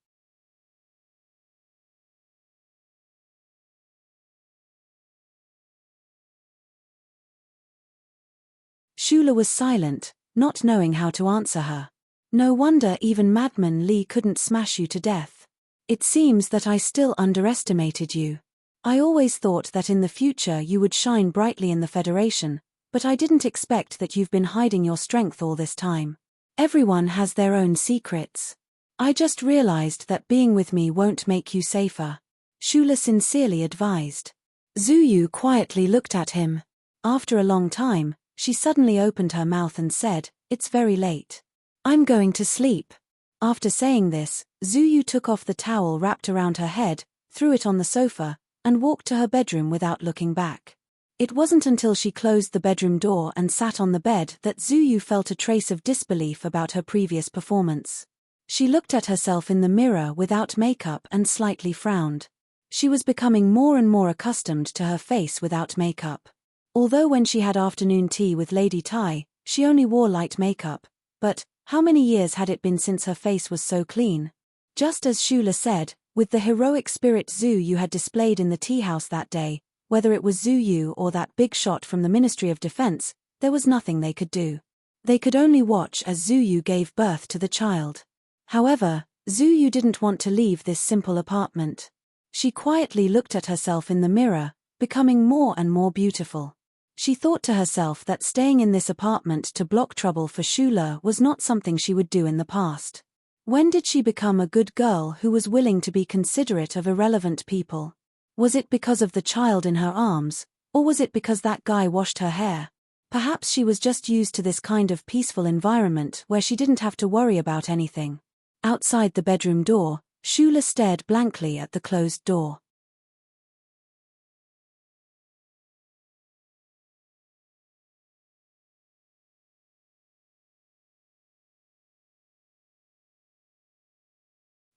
Schuler was silent, not knowing how to answer her. "No wonder even Madman Li couldn't smash you to death. It seems that I still underestimated you. I always thought that in the future you would shine brightly in the Federation, but I didn't expect that you've been hiding your strength all this time. Everyone has their own secrets. I just realized that being with me won't make you safer," Schuler sincerely advised. Zhu Yu quietly looked at him. After a long time, she suddenly opened her mouth and said, "It's very late. I'm going to sleep." After saying this, Zhu Yu took off the towel wrapped around her head, threw it on the sofa, and walked to her bedroom without looking back. It wasn't until she closed the bedroom door and sat on the bed that Zhu Yu felt a trace of disbelief about her previous performance. She looked at herself in the mirror without makeup and slightly frowned. She was becoming more and more accustomed to her face without makeup. Although when she had afternoon tea with Lady Tai, she only wore light makeup, but how many years had it been since her face was so clean? Just as Schuler said, with the heroic spirit Zhu Yu had displayed in the tea house that day, whether it was Zhu Yu or that big shot from the Ministry of Defense, there was nothing they could do. They could only watch as Zhu Yu gave birth to the child. However, Zhu Yu didn't want to leave this simple apartment. She quietly looked at herself in the mirror, becoming more and more beautiful. She thought to herself that staying in this apartment to block trouble for Schuler was not something she would do in the past. When did she become a good girl who was willing to be considerate of irrelevant people? Was it because of the child in her arms, or was it because that guy washed her hair? Perhaps she was just used to this kind of peaceful environment where she didn't have to worry about anything. Outside the bedroom door, Schuler stared blankly at the closed door.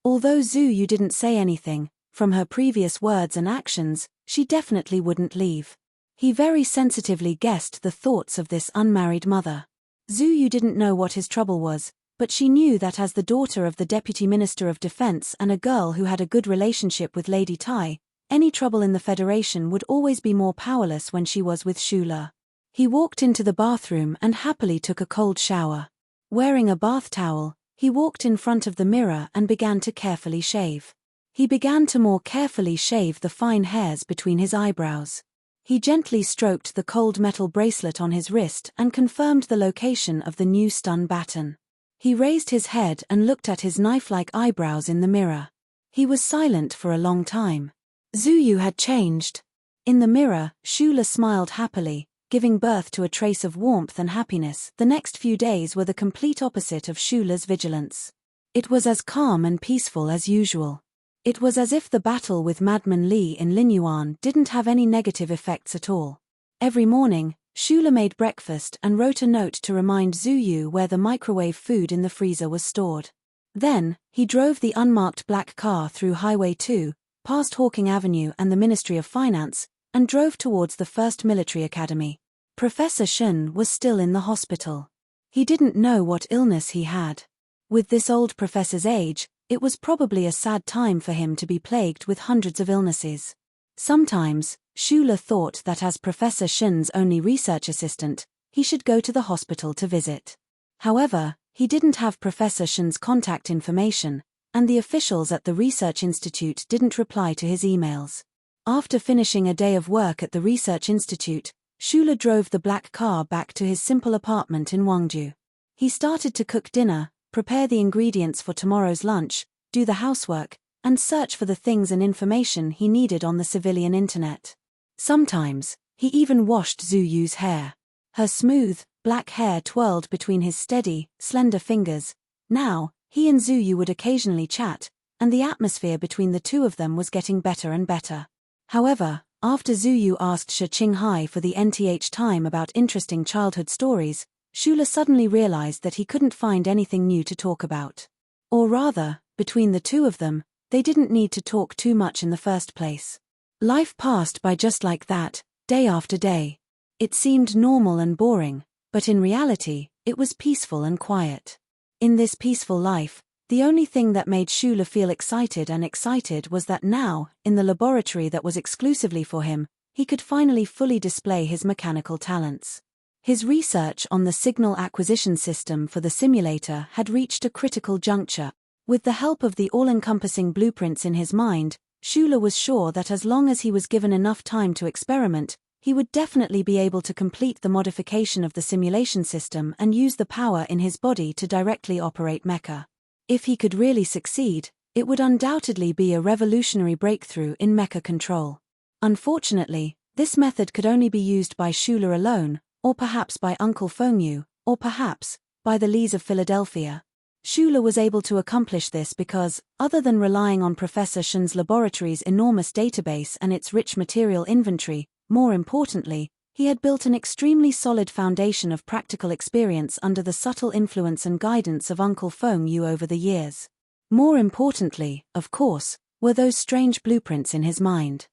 Although Zhu Yu didn't say anything, from her previous words and actions, she definitely wouldn't leave. He very sensitively guessed the thoughts of this unmarried mother. Zhu Yu didn't know what his trouble was, but she knew that as the daughter of the Deputy Minister of Defense and a girl who had a good relationship with Lady Tai, any trouble in the Federation would always be more powerless when she was with Schuler. He walked into the bathroom and happily took a cold shower. Wearing a bath towel, he walked in front of the mirror and began to carefully shave. He began to more carefully shave the fine hairs between his eyebrows. He gently stroked the cold metal bracelet on his wrist and confirmed the location of the new stun baton. He raised his head and looked at his knife-like eyebrows in the mirror. He was silent for a long time. Zuyu had changed. In the mirror, Shula smiled happily, giving birth to a trace of warmth and happiness. The next few days were the complete opposite of Shula's vigilance. It was as calm and peaceful as usual. It was as if the battle with Madman Li in Linyuan didn't have any negative effects at all. Every morning, Shula made breakfast and wrote a note to remind Zuyu where the microwave food in the freezer was stored. Then, he drove the unmarked black car through Highway 2, past Hawking Avenue and the Ministry of Finance, and drove towards the First Military Academy. Professor Shen was still in the hospital. He didn't know what illness he had. With this old professor's age, it was probably a sad time for him to be plagued with hundreds of illnesses. Sometimes, Shula thought that as Professor Shen's only research assistant, he should go to the hospital to visit. However, he didn't have Professor Shen's contact information, and the officials at the Research Institute didn't reply to his emails. After finishing a day of work at the Research Institute, Shula drove the black car back to his simple apartment in Wangju. He started to cook dinner, prepare the ingredients for tomorrow's lunch, do the housework, and search for the things and information he needed on the civilian internet. Sometimes, he even washed Zuyu's hair. Her smooth, black hair twirled between his steady, slender fingers. Now, he and Zuyu would occasionally chat, and the atmosphere between the two of them was getting better and better. However, after Zuyu asked Shi Qinghai for the nth time about interesting childhood stories, Shula suddenly realized that he couldn't find anything new to talk about. Or rather, between the two of them, they didn't need to talk too much in the first place. Life passed by just like that, day after day. It seemed normal and boring, but in reality, it was peaceful and quiet. In this peaceful life, the only thing that made Shula feel excited was that now, in the laboratory that was exclusively for him, he could finally fully display his mechanical talents. His research on the signal acquisition system for the simulator had reached a critical juncture. With the help of the all-encompassing blueprints in his mind, Shula was sure that as long as he was given enough time to experiment, he would definitely be able to complete the modification of the simulation system and use the power in his body to directly operate mecha. If he could really succeed, it would undoubtedly be a revolutionary breakthrough in mecha control. Unfortunately, this method could only be used by Shula alone, or perhaps by Uncle Fengyu, or perhaps by the Lees of Philadelphia. Shula was able to accomplish this because, other than relying on Professor Shen's laboratory's enormous database and its rich material inventory, more importantly, he had built an extremely solid foundation of practical experience under the subtle influence and guidance of Uncle Fengyu over the years. More importantly, of course, were those strange blueprints in his mind.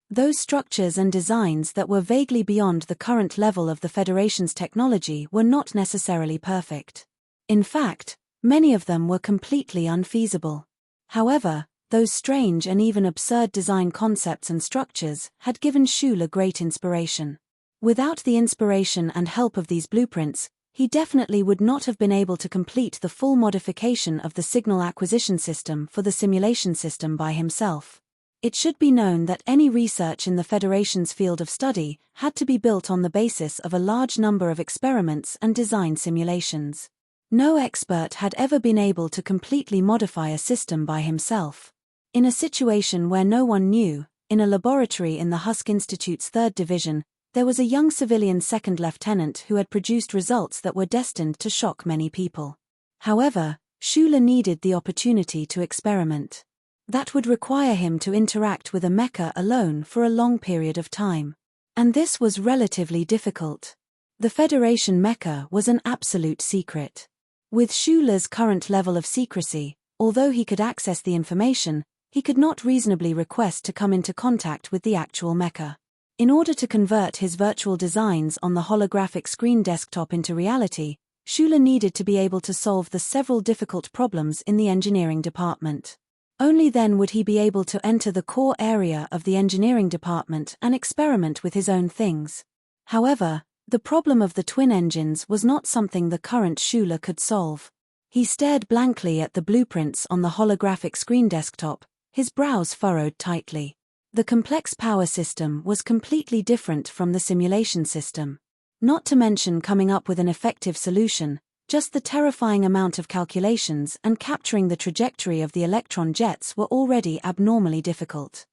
Those structures and designs that were vaguely beyond the current level of the Federation's technology were not necessarily perfect. In fact, many of them were completely unfeasible. However, those strange and even absurd design concepts and structures had given Shula great inspiration. Without the inspiration and help of these blueprints, he definitely would not have been able to complete the full modification of the signal acquisition system for the simulation system by himself. It should be known that any research in the Federation's field of study had to be built on the basis of a large number of experiments and design simulations. No expert had ever been able to completely modify a system by himself. In a situation where no one knew, in a laboratory in the Husk Institute's 3rd Division, there was a young civilian second lieutenant who had produced results that were destined to shock many people. However, Shula needed the opportunity to experiment. That would require him to interact with a mecha alone for a long period of time. And this was relatively difficult. The Federation mecha was an absolute secret. With Shula's current level of secrecy, although he could access the information, he could not reasonably request to come into contact with the actual mecha. In order to convert his virtual designs on the holographic screen desktop into reality, Shula needed to be able to solve the several difficult problems in the engineering department. Only then would he be able to enter the core area of the engineering department and experiment with his own things. However, the problem of the twin engines was not something the current Schuler could solve. He stared blankly at the blueprints on the holographic screen desktop, his brows furrowed tightly. The complex power system was completely different from the simulation system. Not to mention coming up with an effective solution, just the terrifying amount of calculations and capturing the trajectory of the electron jets were already abnormally difficult.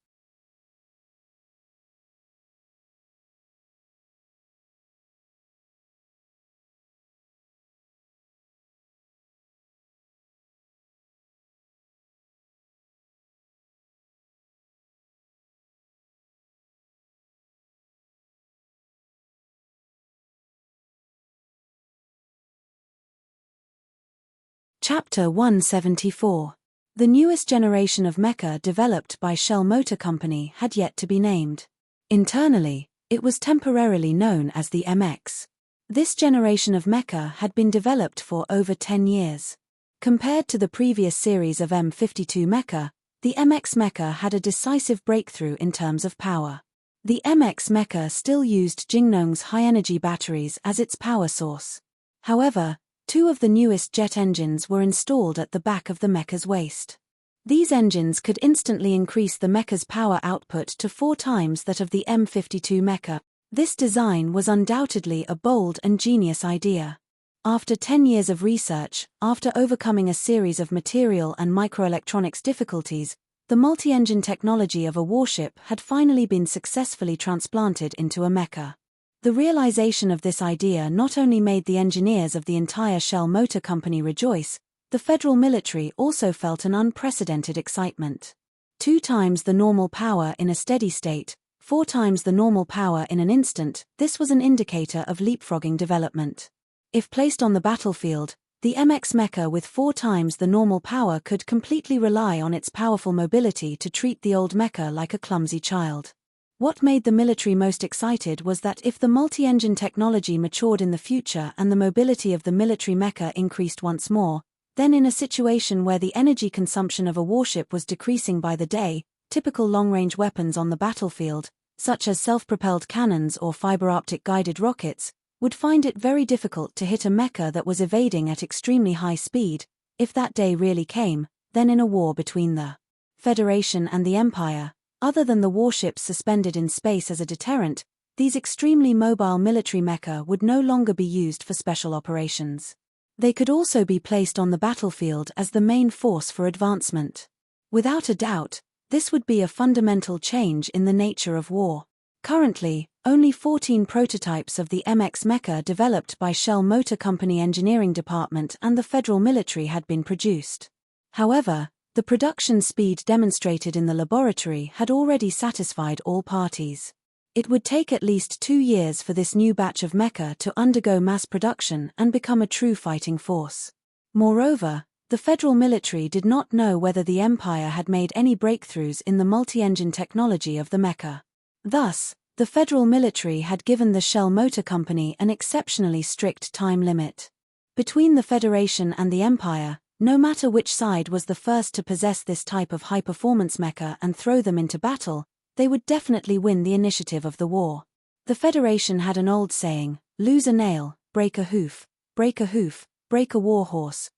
Chapter 174. The newest generation of mecha developed by Shell Motor Company had yet to be named. Internally, it was temporarily known as the MX. This generation of mecha had been developed for over 10 years. Compared to the previous series of M52 mecha, the MX mecha had a decisive breakthrough in terms of power. The MX mecha still used Jingnong's high-energy batteries as its power source. However, 2 of the newest jet engines were installed at the back of the mecha's waist. These engines could instantly increase the mecha's power output to 4 times that of the M52 mecha. This design was undoubtedly a bold and genius idea. After 10 years of research, after overcoming a series of material and microelectronics difficulties, the multi-engine technology of a warship had finally been successfully transplanted into a mecha. The realization of this idea not only made the engineers of the entire Shell Motor Company rejoice, the federal military also felt an unprecedented excitement. 2 times the normal power in a steady state, 4 times the normal power in an instant, this was an indicator of leapfrogging development. If placed on the battlefield, the MX mecha with 4 times the normal power could completely rely on its powerful mobility to treat the old mecha like a clumsy child. What made the military most excited was that if the multi-engine technology matured in the future and the mobility of the military mecha increased once more, then in a situation where the energy consumption of a warship was decreasing by the day, typical long-range weapons on the battlefield, such as self-propelled cannons or fiber-optic guided rockets, would find it very difficult to hit a mecha that was evading at extremely high speed. If that day really came, then in a war between the Federation and the Empire, other than the warships suspended in space as a deterrent, these extremely mobile military mecha would no longer be used for special operations. They could also be placed on the battlefield as the main force for advancement. Without a doubt, this would be a fundamental change in the nature of war. Currently, only 14 prototypes of the MX mecha developed by Shell Motor Company Engineering Department and the federal military had been produced. However, the production speed demonstrated in the laboratory had already satisfied all parties. It would take at least 2 years for this new batch of mecha to undergo mass production and become a true fighting force. Moreover, the federal military did not know whether the Empire had made any breakthroughs in the multi-engine technology of the mecha. Thus, the federal military had given the Shell Motor Company an exceptionally strict time limit. Between the Federation and the Empire, no matter which side was the first to possess this type of high-performance mecha and throw them into battle, they would definitely win the initiative of the war. The Federation had an old saying, lose a nail, break a hoof, break a hoof, break a warhorse,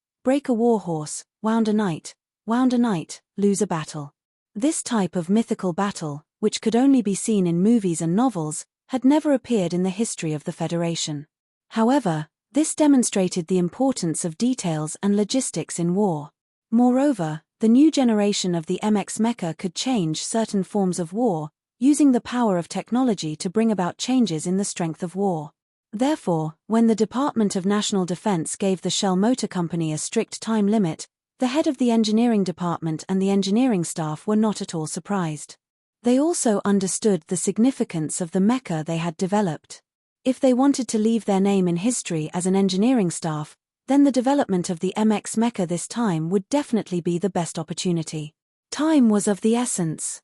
wound a knight, lose a battle. This type of mythical battle, which could only be seen in movies and novels, had never appeared in the history of the Federation. However, this demonstrated the importance of details and logistics in war. Moreover, the new generation of the MX mecha could change certain forms of war, using the power of technology to bring about changes in the strength of war. Therefore, when the Department of National Defense gave the Shell Motor Company a strict time limit, the head of the engineering department and the engineering staff were not at all surprised. They also understood the significance of the mecha they had developed. If they wanted to leave their name in history as an engineering staff, then the development of the MX mecha this time would definitely be the best opportunity. Time was of the essence.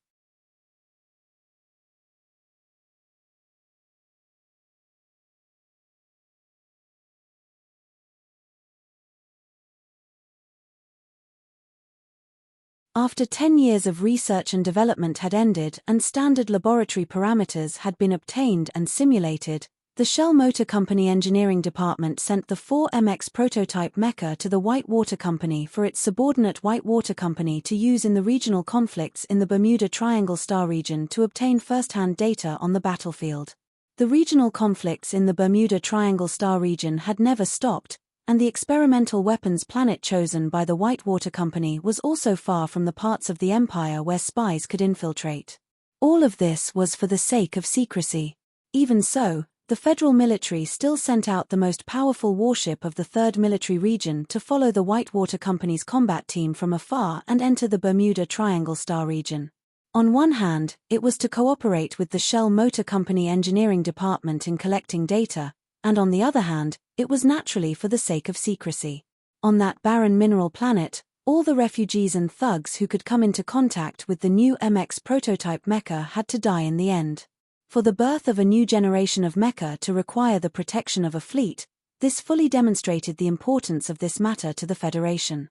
After 10 years of research and development had ended and standard laboratory parameters had been obtained and simulated, the Shell Motor Company engineering department sent the 4MX prototype mecha to the Whitewater Company for its subordinate Whitewater Company to use in the regional conflicts in the Bermuda Triangle Star region to obtain first-hand data on the battlefield. The regional conflicts in the Bermuda Triangle Star region had never stopped, and the experimental weapons planet chosen by the Whitewater Company was also far from the parts of the Empire where spies could infiltrate. All of this was for the sake of secrecy. Even so, the federal military still sent out the most powerful warship of the 3rd Military Region to follow the Whitewater Company's combat team from afar and enter the Bermuda Triangle Star region. On one hand, it was to cooperate with the Shell Motor Company engineering department in collecting data, and on the other hand, it was naturally for the sake of secrecy. On that barren mineral planet, all the refugees and thugs who could come into contact with the new MX prototype mecha had to die in the end. For the birth of a new generation of mecha to require the protection of a fleet, this fully demonstrated the importance of this matter to the Federation.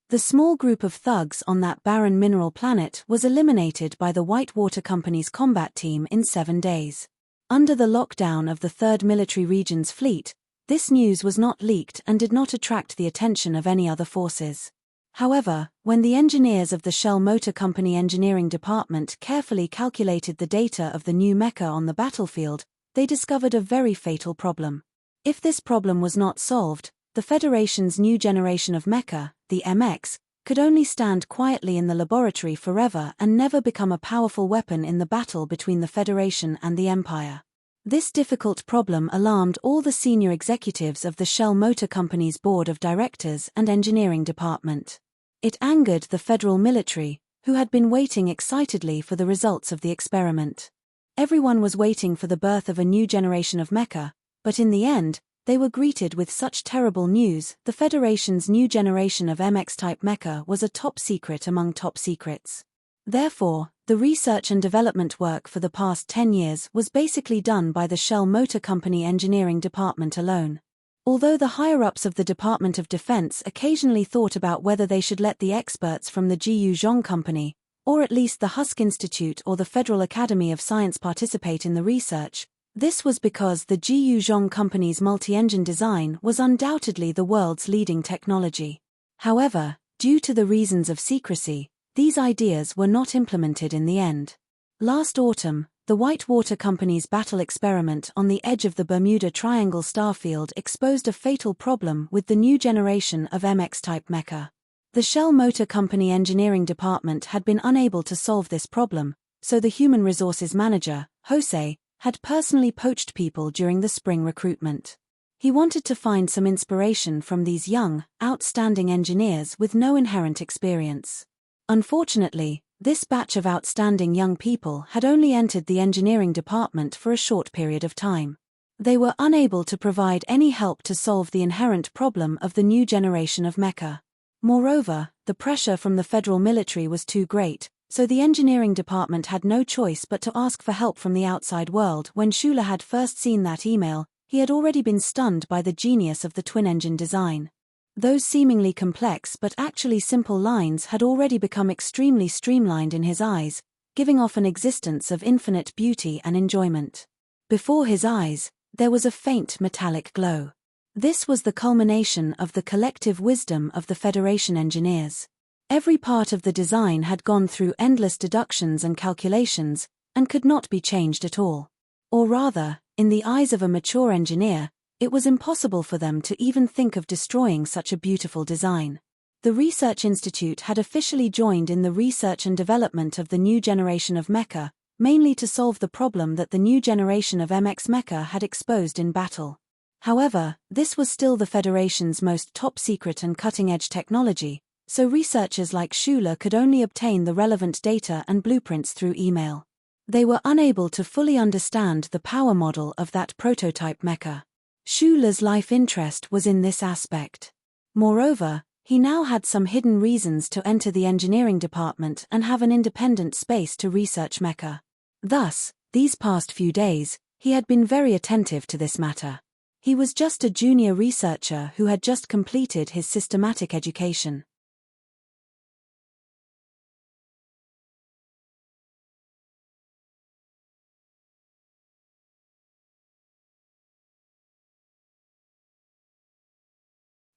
The small group of thugs on that barren mineral planet was eliminated by the Whitewater Company's combat team in 7 days. Under the lockdown of the 3rd Military Region's fleet, this news was not leaked and did not attract the attention of any other forces. However, when the engineers of the Shell Motor Company engineering department carefully calculated the data of the new mecha on the battlefield, they discovered a very fatal problem. If this problem was not solved, the Federation's new generation of mecha, the MX, could only stand quietly in the laboratory forever and never become a powerful weapon in the battle between the Federation and the Empire. This difficult problem alarmed all the senior executives of the Shell Motor Company's board of directors and engineering department. It angered the federal military, who had been waiting excitedly for the results of the experiment. Everyone was waiting for the birth of a new generation of mecha, but in the end, they were greeted with such terrible news. The Federation's new generation of MX-type mecha was a top secret among top secrets. Therefore, the research and development work for the past 10 years was basically done by the Shell Motor Company engineering department alone. Although the higher-ups of the Department of Defense occasionally thought about whether they should let the experts from the Jiyu Zhong Company, or at least the Husk Institute or the Federal Academy of Science participate in the research, this was because the Jiyu Zhong Company's multi-engine design was undoubtedly the world's leading technology. However, due to the reasons of secrecy, these ideas were not implemented in the end. Last autumn, the Whitewater Company's battle experiment on the edge of the Bermuda Triangle starfield exposed a fatal problem with the new generation of MX-type mecha. The Shell Motor Company engineering department had been unable to solve this problem, so the human resources manager, Jose, had personally poached people during the spring recruitment. He wanted to find some inspiration from these young, outstanding engineers with no inherent experience. Unfortunately, this batch of outstanding young people had only entered the engineering department for a short period of time. They were unable to provide any help to solve the inherent problem of the new generation of mecha. Moreover, the pressure from the federal military was too great, so the engineering department had no choice but to ask for help from the outside world. When Schuler had first seen that email, he had already been stunned by the genius of the twin-engine design. Those seemingly complex but actually simple lines had already become extremely streamlined in his eyes, giving off an existence of infinite beauty and enjoyment. Before his eyes, there was a faint metallic glow. This was the culmination of the collective wisdom of the Federation engineers. Every part of the design had gone through endless deductions and calculations, and could not be changed at all. Or rather, in the eyes of a mature engineer, it was impossible for them to even think of destroying such a beautiful design. The Research Institute had officially joined in the research and development of the new generation of mecha, mainly to solve the problem that the new generation of MX mecha had exposed in battle. However, this was still the Federation's most top-secret and cutting-edge technology, so researchers like Schuler could only obtain the relevant data and blueprints through email. They were unable to fully understand the power model of that prototype mecha. Schuler's life interest was in this aspect. Moreover, He now had some hidden reasons to enter the engineering department and have an independent space to research mecha. Thus, these past few days, he had been very attentive to this matter. He was just a junior researcher who had just completed his systematic education.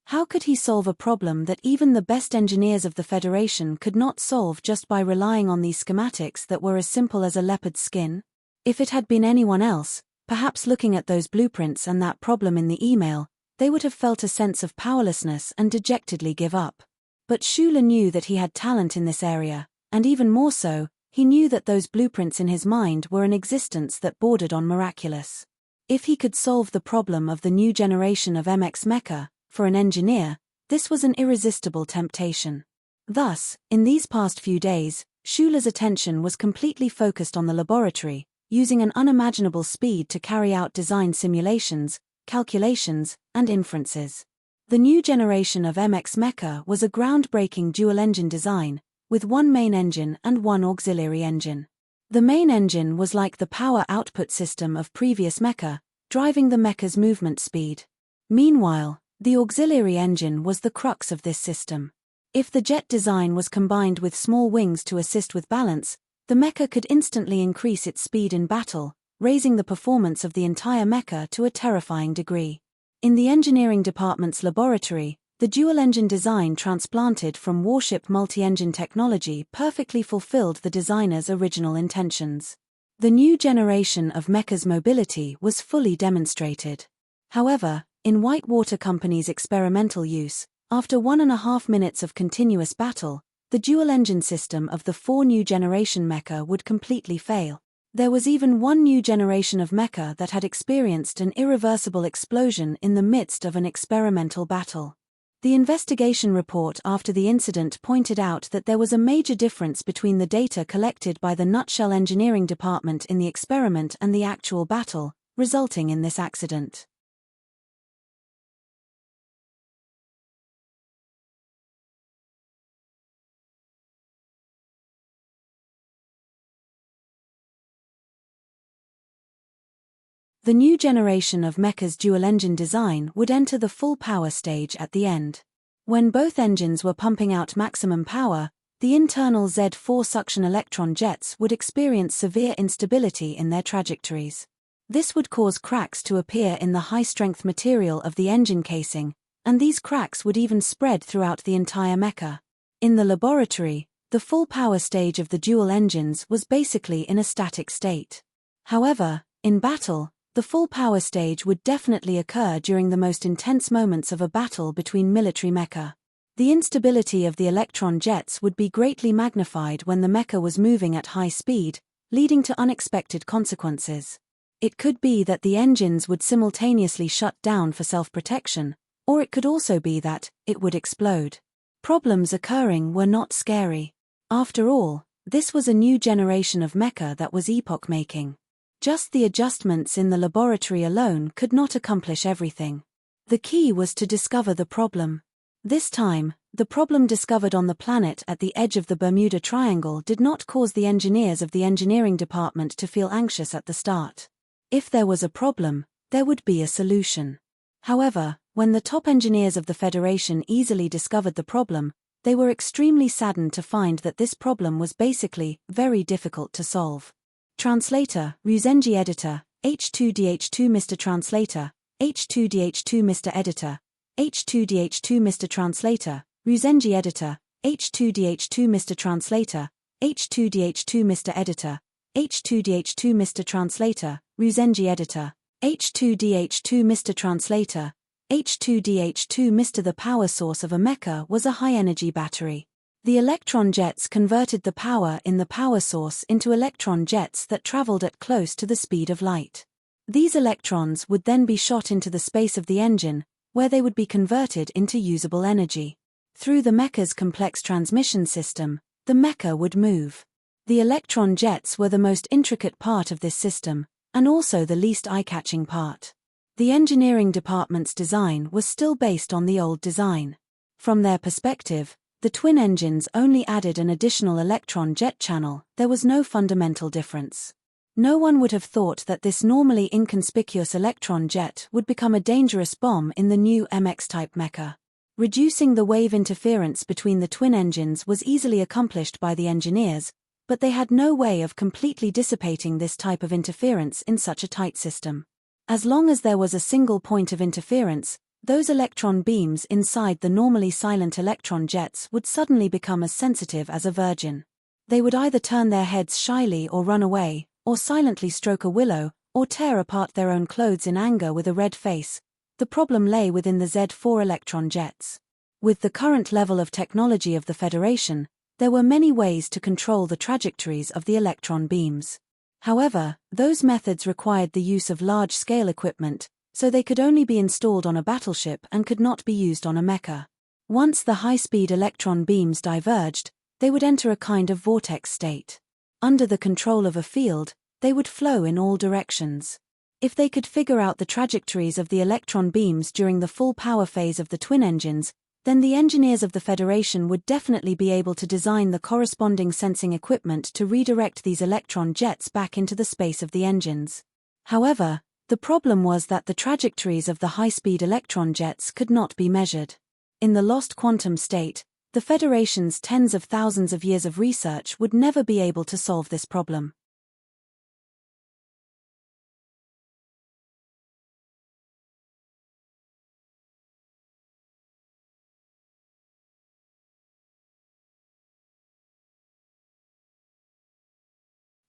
How could he solve a problem that even the best engineers of the Federation could not solve just by relying on these schematics that were as simple as a leopard's skin? If it had been anyone else, perhaps looking at those blueprints and that problem in the email, they would have felt a sense of powerlessness and dejectedly give up. But Shula knew that he had talent in this area, and even more so, he knew that those blueprints in his mind were an existence that bordered on miraculous. If he could solve the problem of the new generation of MX mecha, for an engineer, this was an irresistible temptation. Thus, in these past few days, Shula's attention was completely focused on the laboratory, using an unimaginable speed to carry out design simulations, calculations, and inferences. The new generation of MX mecha was a groundbreaking dual-engine design, with one main engine and one auxiliary engine. The main engine was like the power output system of previous mecha, driving the mecha's movement speed. Meanwhile, the auxiliary engine was the crux of this system. If the jet design was combined with small wings to assist with balance, the mecha could instantly increase its speed in battle, raising the performance of the entire mecha to a terrifying degree. In the engineering department's laboratory, the dual-engine design transplanted from warship multi-engine technology perfectly fulfilled the designer's original intentions. The new generation of mecha's mobility was fully demonstrated. However, in Whitewater Company's experimental use, after 1.5 minutes of continuous battle, the dual-engine system of the 4 new generation mecha would completely fail. There was even one new generation of mecha that had experienced an irreversible explosion in the midst of an experimental battle. The investigation report after the incident pointed out that there was a major difference between the data collected by the Nutshell Engineering Department in the experiment and the actual battle, resulting in this accident. The new generation of mecha's dual-engine design would enter the full power stage at the end. When both engines were pumping out maximum power, the internal Z4 suction electron jets would experience severe instability in their trajectories. This would cause cracks to appear in the high-strength material of the engine casing, and these cracks would even spread throughout the entire mecha. In the laboratory, the full power stage of the dual engines was basically in a static state. However, in battle, the full power stage would definitely occur during the most intense moments of a battle between military mecha. The instability of the electron jets would be greatly magnified when the mecha was moving at high speed, leading to unexpected consequences. It could be that the engines would simultaneously shut down for self-protection, or it could also be that it would explode. Problems occurring were not scary. After all, this was a new generation of mecha that was epoch-making. Just the adjustments in the laboratory alone could not accomplish everything. The key was to discover the problem. This time, the problem discovered on the planet at the edge of the Bermuda Triangle did not cause the engineers of the engineering department to feel anxious at the start. If there was a problem, there would be a solution. However, when the top engineers of the Federation easily discovered the problem, they were extremely saddened to find that this problem was basically very difficult to solve. Translator, Ruzenji Editor, H2DH2 Mr. Translator, H2DH2 Mr. Editor, H2DH2 Mr. Translator, Ruzenji Editor, H2DH2 Mr. Translator, H2DH2 Mr. Editor, H2DH2 Mr. Translator, Ruzenji Editor, H2DH2 Mr. Translator, H2DH2 Mr. The power source of a mecha was a high-energy battery. The electron jets converted the power in the power source into electron jets that traveled at close to the speed of light. These electrons would then be shot into the space of the engine, where they would be converted into usable energy. Through the mecha's complex transmission system, the mecha would move. The electron jets were the most intricate part of this system, and also the least eye-catching part. The engineering department's design was still based on the old design. From their perspective, the twin engines only added an additional electron jet channel. There was no fundamental difference. No one would have thought that this normally inconspicuous electron jet would become a dangerous bomb in the new MX-type mecha. Reducing the wave interference between the twin engines was easily accomplished by the engineers, but they had no way of completely dissipating this type of interference in such a tight system. As long as there was a single point of interference, those electron beams inside the normally silent electron jets would suddenly become as sensitive as a virgin. They would either turn their heads shyly or run away, or silently stroke a willow, or tear apart their own clothes in anger with a red face. The problem lay within the Z4 electron jets. With the current level of technology of the Federation, there were many ways to control the trajectories of the electron beams. However, those methods required the use of large-scale equipment, so they could only be installed on a battleship and could not be used on a mecha. Once the high-speed electron beams diverged, they would enter a kind of vortex state. Under the control of a field, they would flow in all directions. If they could figure out the trajectories of the electron beams during the full power phase of the twin engines, then the engineers of the Federation would definitely be able to design the corresponding sensing equipment to redirect these electron jets back into the space of the engines. However, the problem was that the trajectories of the high-speed electron jets could not be measured. In the lost quantum state, the Federation's tens of thousands of years of research would never be able to solve this problem.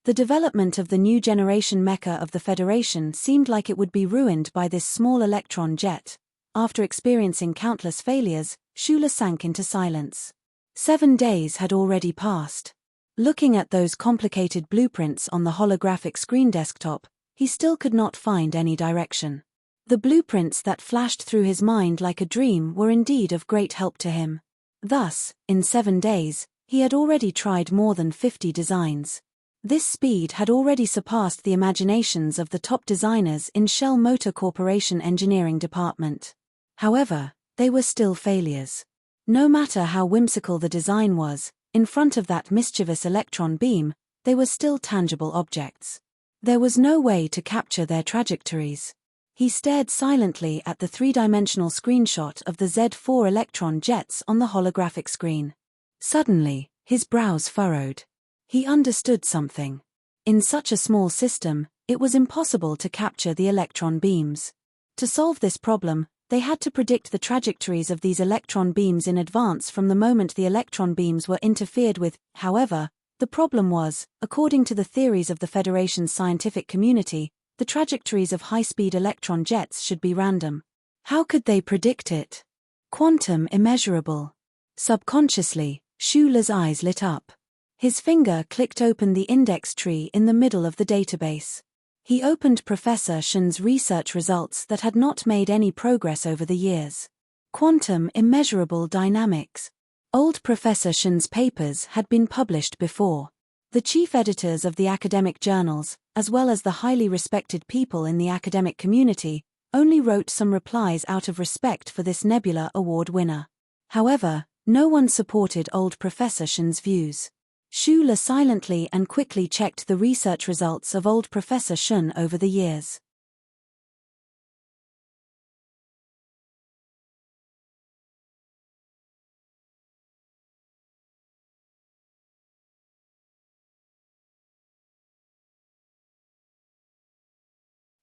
The development of the new generation mecha of the Federation seemed like it would be ruined by this small electron jet. After experiencing countless failures, Shula sank into silence. 7 days had already passed. Looking at those complicated blueprints on the holographic screen desktop, he still could not find any direction. The blueprints that flashed through his mind like a dream were indeed of great help to him. Thus, in 7 days, he had already tried more than 50 designs. This speed had already surpassed the imaginations of the top designers in Shell Motor Corporation engineering department. However, they were still failures. No matter how whimsical the design was, in front of that mischievous electron beam, they were still tangible objects. There was no way to capture their trajectories. He stared silently at the three-dimensional screenshot of the Z4 electron jets on the holographic screen. Suddenly, his brows furrowed. He understood something. In such a small system, it was impossible to capture the electron beams. To solve this problem, they had to predict the trajectories of these electron beams in advance from the moment the electron beams were interfered with. However, the problem was, according to the theories of the Federation's scientific community, the trajectories of high-speed electron jets should be random. How could they predict it? Quantum immeasurable. Subconsciously, Shula's eyes lit up. His finger clicked open the index tree in the middle of the database. He opened Professor Shen's research results that had not made any progress over the years. Quantum immeasurable dynamics. Old Professor Shen's papers had been published before. The chief editors of the academic journals, as well as the highly respected people in the academic community, only wrote some replies out of respect for this Nebula Award winner. However, no one supported old Professor Shen's views. Shula silently and quickly checked the research results of old Professor Shen over the years.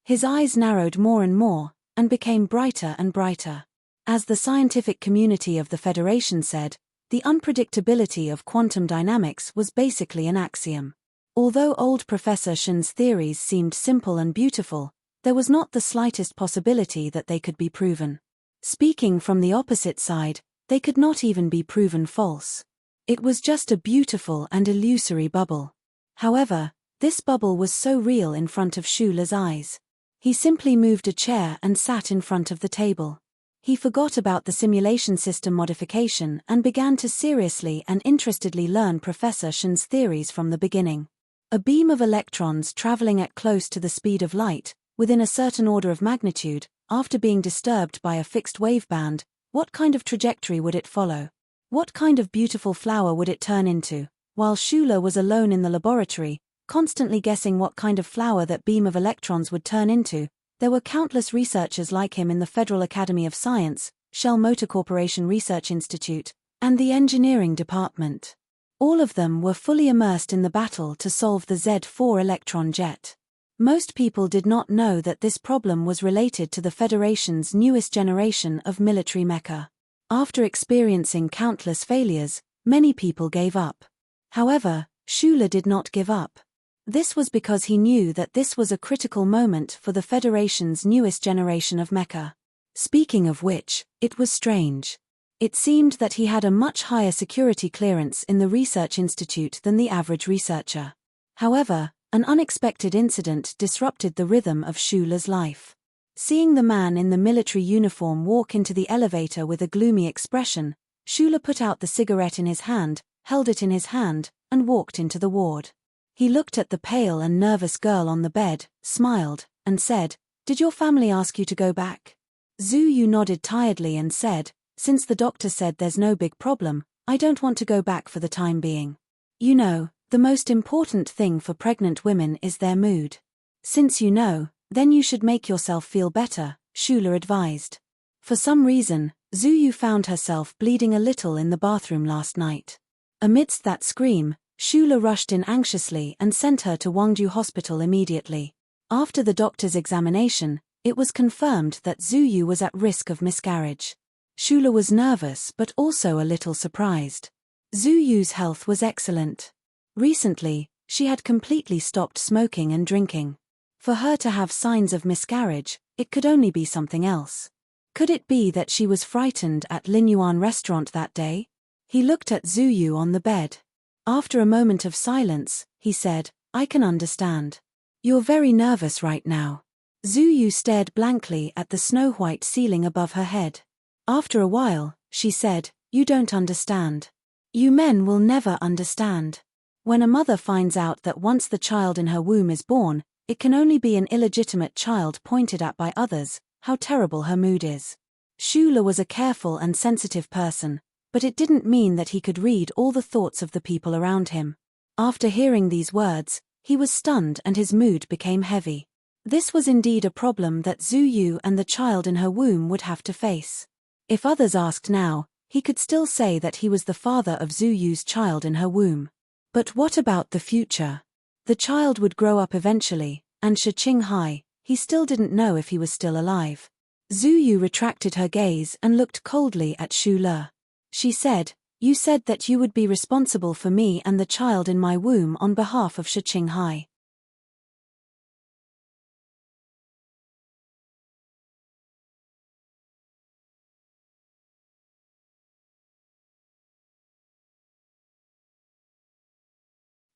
His eyes narrowed more and more, and became brighter and brighter. As the scientific community of the Federation said, the unpredictability of quantum dynamics was basically an axiom. Although old Professor Shen's theories seemed simple and beautiful, there was not the slightest possibility that they could be proven. Speaking from the opposite side, they could not even be proven false. It was just a beautiful and illusory bubble. However, this bubble was so real in front of Shula's eyes. He simply moved a chair and sat in front of the table. He forgot about the simulation system modification and began to seriously and interestedly learn Professor Shen's theories from the beginning. A beam of electrons traveling at close to the speed of light, within a certain order of magnitude, after being disturbed by a fixed wave band, What kind of trajectory would it follow? What kind of beautiful flower would it turn into? While Shula was alone in the laboratory, constantly guessing what kind of flower that beam of electrons would turn into, there were countless researchers like him in the Federal Academy of Science, Shell Motor Corporation Research Institute, and the engineering department. All of them were fully immersed in the battle to solve the Z4 electron jet. Most people did not know that this problem was related to the Federation's newest generation of military mecha. After experiencing countless failures, many people gave up. However, Shula did not give up. This was because he knew that this was a critical moment for the Federation's newest generation of mecha. Speaking of which, it was strange. It seemed that he had a much higher security clearance in the research institute than the average researcher. However, an unexpected incident disrupted the rhythm of Shula's life. Seeing the man in the military uniform walk into the elevator with a gloomy expression, Shula put out the cigarette in his hand, held it in his hand, and walked into the ward. He looked at the pale and nervous girl on the bed, smiled, and said, "Did your family ask you to go back?" Zhu Yu nodded tiredly and said, "Since the doctor said there's no big problem, I don't want to go back for the time being. You know, the most important thing for pregnant women is their mood. Since you know, then you should make yourself feel better," Shula advised. For some reason, Zhu Yu found herself bleeding a little in the bathroom last night. Amidst that scream, Shula rushed in anxiously and sent her to Wangju Hospital immediately. After the doctor's examination, it was confirmed that Zhu Yu was at risk of miscarriage. Shula was nervous but also a little surprised. Zhu Yu's health was excellent. Recently, she had completely stopped smoking and drinking. For her to have signs of miscarriage, it could only be something else. Could it be that she was frightened at Linyuan restaurant that day? He looked at Zhu Yu on the bed. After a moment of silence, he said, "I can understand. You're very nervous right now." Zhu Yu stared blankly at the snow-white ceiling above her head. After a while, she said, "You don't understand. You men will never understand. When a mother finds out that once the child in her womb is born, it can only be an illegitimate child pointed at by others, how terrible her mood is." Shula was a careful and sensitive person, but it didn't mean that he could read all the thoughts of the people around him. After hearing these words, he was stunned and his mood became heavy. This was indeed a problem that Zhu Yu and the child in her womb would have to face. If others asked now, he could still say that he was the father of Zhu Yu's child in her womb. But what about the future? The child would grow up eventually, and Shiqing Hai, he still didn't know if he was still alive. Zhu Yu retracted her gaze and looked coldly at Shula. She said, "You said that you would be responsible for me and the child in my womb on behalf of Shiqing Hai.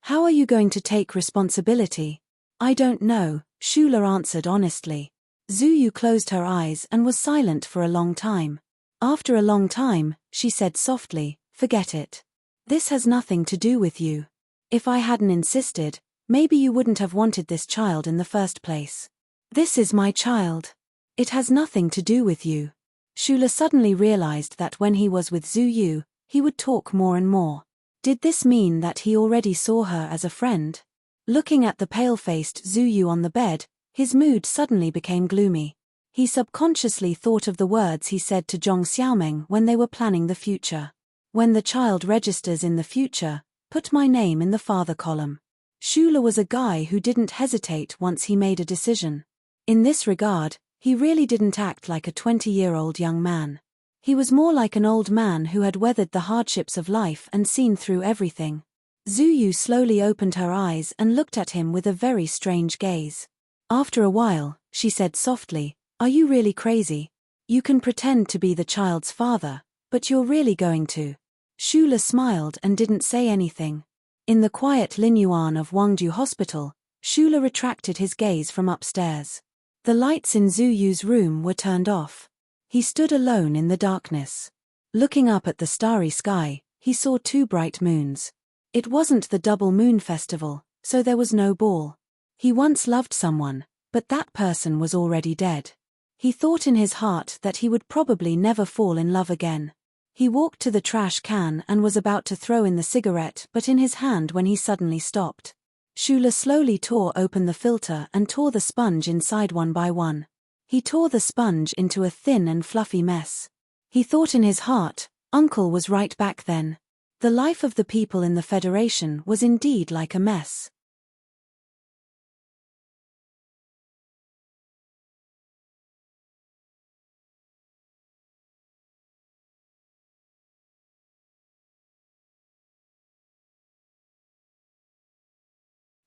How are you going to take responsibility?" "I don't know," Shula answered honestly. Zhu Yu closed her eyes and was silent for a long time. After a long time, she said softly, "Forget it. This has nothing to do with you. If I hadn't insisted, maybe you wouldn't have wanted this child in the first place. This is my child. It has nothing to do with you." Shula suddenly realized that when he was with Zhu Yu, he would talk more and more. Did this mean that he already saw her as a friend? Looking at the pale-faced Zhu Yu on the bed, his mood suddenly became gloomy. He subconsciously thought of the words he said to Zhong Xiaomeng when they were planning the future. "When the child registers in the future, put my name in the father column." Shula was a guy who didn't hesitate once he made a decision. In this regard, he really didn't act like a 20-year-old young man. He was more like an old man who had weathered the hardships of life and seen through everything. Zhu Yu slowly opened her eyes and looked at him with a very strange gaze. After a while, she said softly, "Are you really crazy? You can pretend to be the child's father, but you're really going to?" Shula smiled and didn't say anything. In the quiet Linyuan of Wangju Hospital, Shula retracted his gaze from upstairs. The lights in Zhu Yu's room were turned off. He stood alone in the darkness. Looking up at the starry sky, he saw 2 bright moons. It wasn't the double moon festival, so there was no ball. He once loved someone, but that person was already dead. He thought in his heart that he would probably never fall in love again. He walked to the trash can and was about to throw in the cigarette but in his hand when he suddenly stopped. Shula slowly tore open the filter and tore the sponge inside one by one. He tore the sponge into a thin and fluffy mess. He thought in his heart, Uncle was right back then. The life of the people in the Federation was indeed like a mess.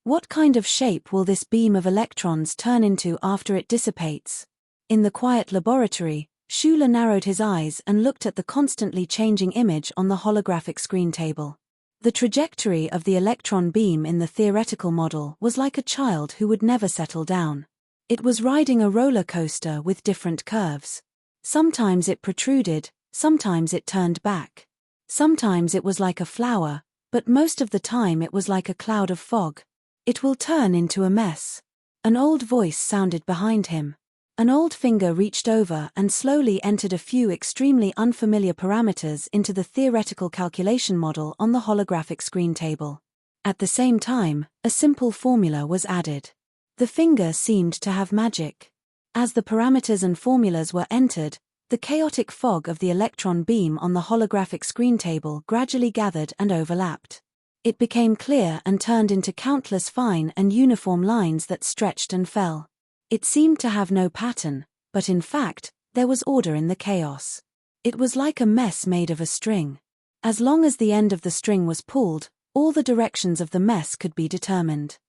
What kind of shape will this beam of electrons turn into after it dissipates? In the quiet laboratory, Shula narrowed his eyes and looked at the constantly changing image on the holographic screen table. The trajectory of the electron beam in the theoretical model was like a child who would never settle down. It was riding a roller coaster with different curves. Sometimes it protruded, sometimes it turned back. Sometimes it was like a flower, but most of the time it was like a cloud of fog. It will turn into a mess. An old voice sounded behind him. An old finger reached over and slowly entered a few extremely unfamiliar parameters into the theoretical calculation model on the holographic screen table. At the same time, a simple formula was added. The finger seemed to have magic. As the parameters and formulas were entered, the chaotic fog of the electron beam on the holographic screen table gradually gathered and overlapped. It became clear and turned into countless fine and uniform lines that stretched and fell. It seemed to have no pattern, but in fact, there was order in the chaos. It was like a mess made of a string. As long as the end of the string was pulled, all the directions of the mess could be determined.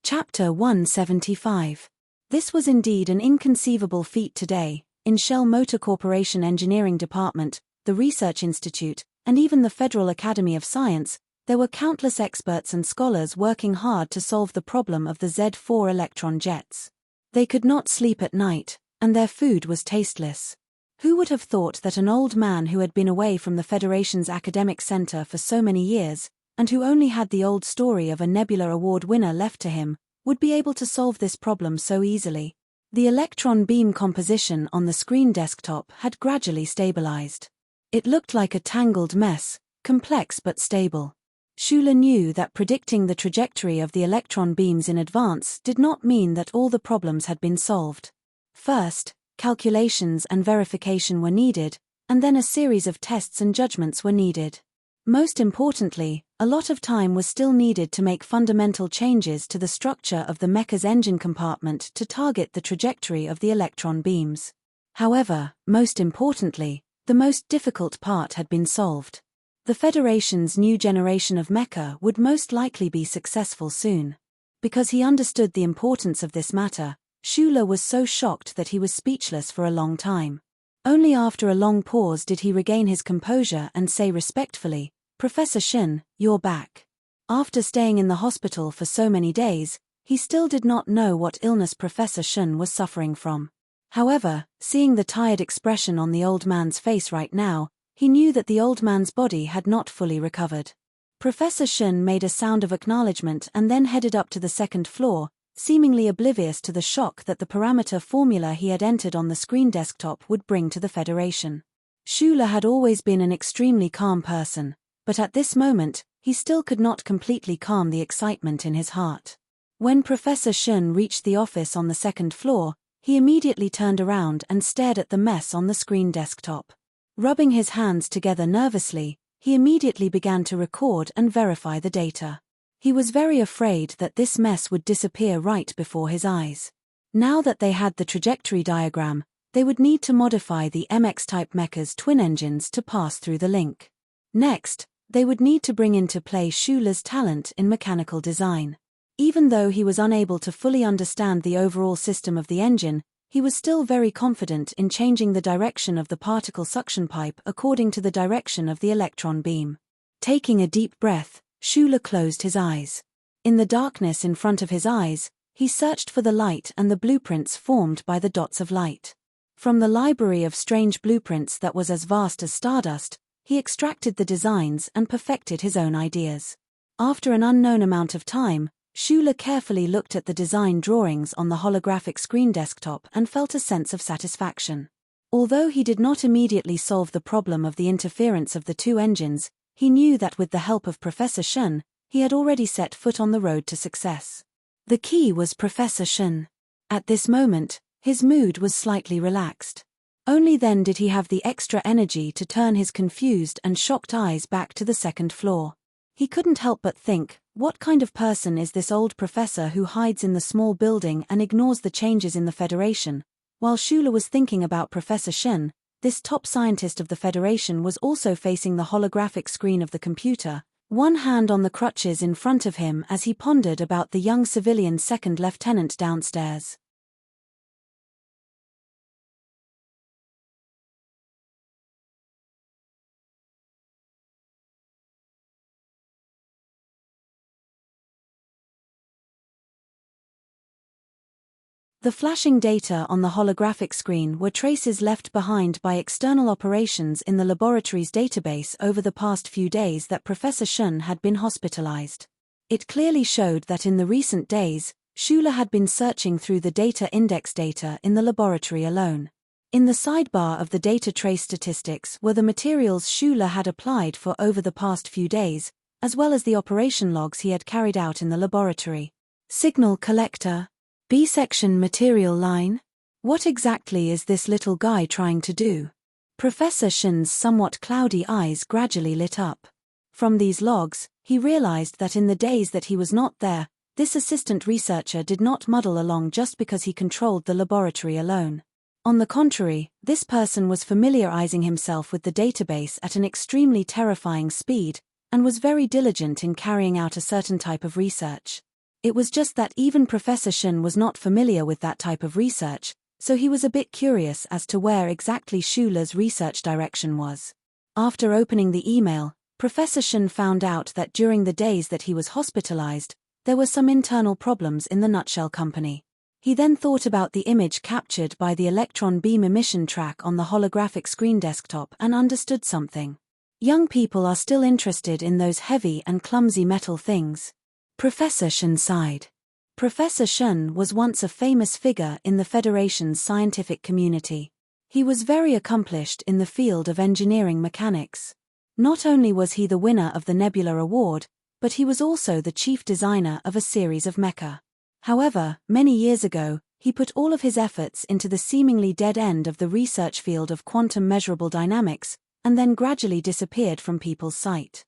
Chapter 175. This was indeed an inconceivable feat today. In Shell Motor Corporation Engineering Department, the Research Institute, and even the Federal Academy of Science, there were countless experts and scholars working hard to solve the problem of the Z4 electron jets. They could not sleep at night, and their food was tasteless. Who would have thought that an old man who had been away from the Federation's academic center for so many years, and who only had the old story of a Nebula Award winner left to him, would be able to solve this problem so easily? The electron beam composition on the screen desktop had gradually stabilized. It looked like a tangled mess, complex but stable. Shula knew that predicting the trajectory of the electron beams in advance did not mean that all the problems had been solved. First, calculations and verification were needed, and then a series of tests and judgments were needed. Most importantly, a lot of time was still needed to make fundamental changes to the structure of the mecha's engine compartment to target the trajectory of the electron beams. However, most importantly, the most difficult part had been solved. The Federation's new generation of mecha would most likely be successful soon. Because he understood the importance of this matter, Shula was so shocked that he was speechless for a long time. Only after a long pause did he regain his composure and say respectfully, "Professor Shin, you're back." After staying in the hospital for so many days, he still did not know what illness Professor Shin was suffering from. However, seeing the tired expression on the old man's face right now, he knew that the old man's body had not fully recovered. Professor Shin made a sound of acknowledgement and then headed up to the second floor, seemingly oblivious to the shock that the parameter formula he had entered on the screen desktop would bring to the Federation. Shula had always been an extremely calm person, but at this moment, he still could not completely calm the excitement in his heart. When Professor Shun reached the office on the second floor, he immediately turned around and stared at the mess on the screen desktop. Rubbing his hands together nervously, he immediately began to record and verify the data. He was very afraid that this mess would disappear right before his eyes. Now that they had the trajectory diagram, they would need to modify the MX-type mecha's twin engines to pass through the link. Next, they would need to bring into play Shula's talent in mechanical design. Even though he was unable to fully understand the overall system of the engine, he was still very confident in changing the direction of the particle suction pipe according to the direction of the electron beam. Taking a deep breath, Schuler closed his eyes. In the darkness in front of his eyes, he searched for the light and the blueprints formed by the dots of light. From the library of strange blueprints that was as vast as stardust, he extracted the designs and perfected his own ideas. After an unknown amount of time, Schuler carefully looked at the design drawings on the holographic screen desktop and felt a sense of satisfaction. Although he did not immediately solve the problem of the interference of the two engines, he knew that with the help of Professor Shen, he had already set foot on the road to success. The key was Professor Shen. At this moment, his mood was slightly relaxed. Only then did he have the extra energy to turn his confused and shocked eyes back to the second floor. He couldn't help but think, what kind of person is this old professor who hides in the small building and ignores the changes in the Federation? While Schuler was thinking about Professor Shen, this top scientist of the Federation was also facing the holographic screen of the computer, one hand on the crutches in front of him as he pondered about the young civilian second lieutenant downstairs. The flashing data on the holographic screen were traces left behind by external operations in the laboratory's database over the past few days that Professor Shen had been hospitalized. It clearly showed that in the recent days, Schuler had been searching through the data index data in the laboratory alone. In the sidebar of the data trace statistics were the materials Schuler had applied for over the past few days, as well as the operation logs he had carried out in the laboratory. Signal collector. B-section material line? What exactly is this little guy trying to do? Professor Shen's somewhat cloudy eyes gradually lit up. From these logs, he realized that in the days that he was not there, this assistant researcher did not muddle along just because he controlled the laboratory alone. On the contrary, this person was familiarizing himself with the database at an extremely terrifying speed, and was very diligent in carrying out a certain type of research. It was just that even Professor Shen was not familiar with that type of research, so he was a bit curious as to where exactly Schuler's research direction was. After opening the email, Professor Shen found out that during the days that he was hospitalized, there were some internal problems in the Nutshell Company. He then thought about the image captured by the electron beam emission track on the holographic screen desktop and understood something. Young people are still interested in those heavy and clumsy metal things. Professor Shen sighed. Professor Shen was once a famous figure in the Federation's scientific community. He was very accomplished in the field of engineering mechanics. Not only was he the winner of the Nebula Award, but he was also the chief designer of a series of mecha. However, many years ago, he put all of his efforts into the seemingly dead end of the research field of quantum measurable dynamics, and then gradually disappeared from people's sight.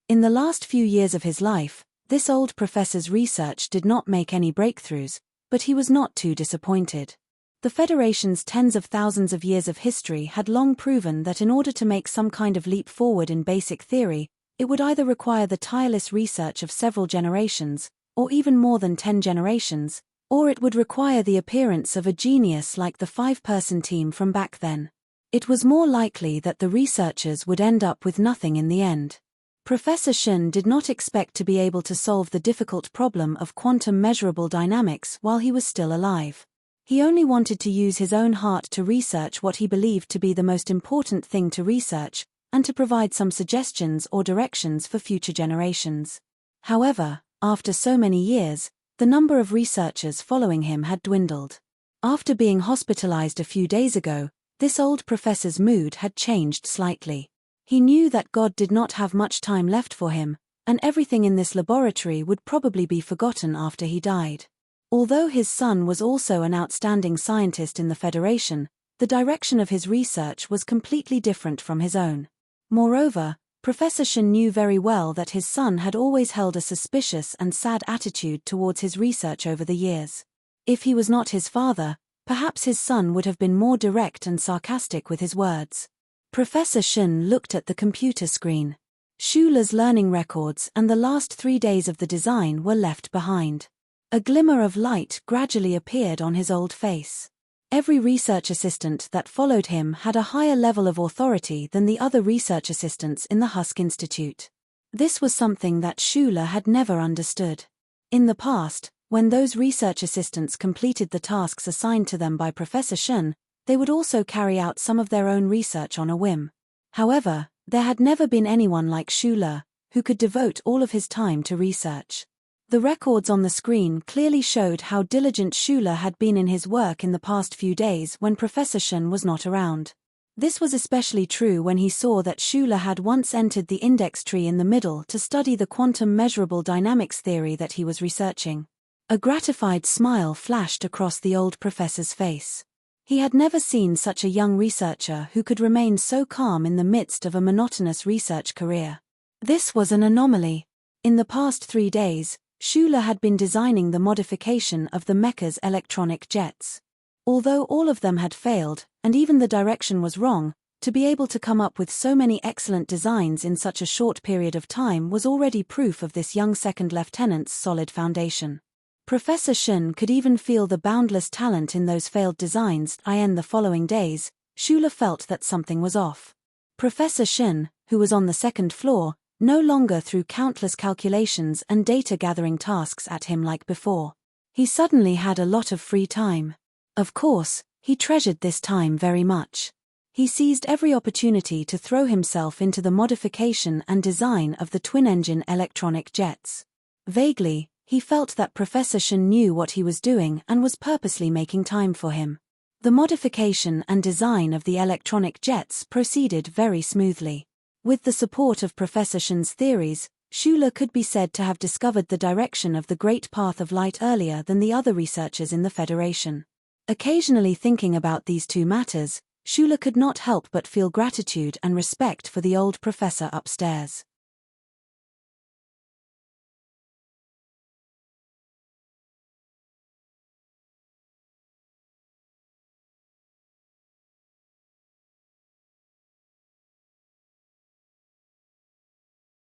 In the last few years of his life, this old professor's research did not make any breakthroughs, but he was not too disappointed. The Federation's tens of thousands of years of history had long proven that in order to make some kind of leap forward in basic theory, it would either require the tireless research of several generations, or even more than 10 generations, or it would require the appearance of a genius like the 5-person team from back then. It was more likely that the researchers would end up with nothing in the end. Professor Shen did not expect to be able to solve the difficult problem of quantum measurable dynamics while he was still alive. He only wanted to use his own heart to research what he believed to be the most important thing to research, and to provide some suggestions or directions for future generations. However, after so many years, the number of researchers following him had dwindled. After being hospitalized a few days ago, this old professor's mood had changed slightly. He knew that God did not have much time left for him, and everything in this laboratory would probably be forgotten after he died. Although his son was also an outstanding scientist in the Federation, the direction of his research was completely different from his own. Moreover, Professor Shen knew very well that his son had always held a suspicious and sad attitude towards his research over the years. If he was not his father, Perhaps his son would have been more direct and sarcastic with his words. Professor Shen looked at the computer screen. Schuller's learning records and the last 3 days of the design were left behind. A glimmer of light gradually appeared on his old face. Every research assistant that followed him had a higher level of authority than the other research assistants in the Husk Institute. This was something that Schuller had never understood. In the past, when those research assistants completed the tasks assigned to them by Professor Shen, they would also carry out some of their own research on a whim. However, there had never been anyone like Schuller, who could devote all of his time to research. The records on the screen clearly showed how diligent Schuller had been in his work in the past few days when Professor Shen was not around. This was especially true when he saw that Schuller had once entered the index tree in the middle to study the quantum measurable dynamics theory that he was researching. A gratified smile flashed across the old professor's face. He had never seen such a young researcher who could remain so calm in the midst of a monotonous research career. This was an anomaly. In the past 3 days, Schuller had been designing the modification of the mecha's electronic jets. Although all of them had failed, and even the direction was wrong, to be able to come up with so many excellent designs in such a short period of time was already proof of this young second lieutenant's solid foundation. Professor Shen could even feel the boundless talent in those failed designs. In the following days, Schuller felt that something was off. Professor Shen, who was on the second floor, no longer threw countless calculations and data-gathering tasks at him like before. He suddenly had a lot of free time. Of course, he treasured this time very much. He seized every opportunity to throw himself into the modification and design of the twin-engine electronic jets. Vaguely, he felt that Professor Shen knew what he was doing and was purposely making time for him. The modification and design of the electronic jets proceeded very smoothly. With the support of Professor Shen's theories, Schuller could be said to have discovered the direction of the Great Path of Light earlier than the other researchers in the Federation. Occasionally thinking about these two matters, Schuller could not help but feel gratitude and respect for the old professor upstairs.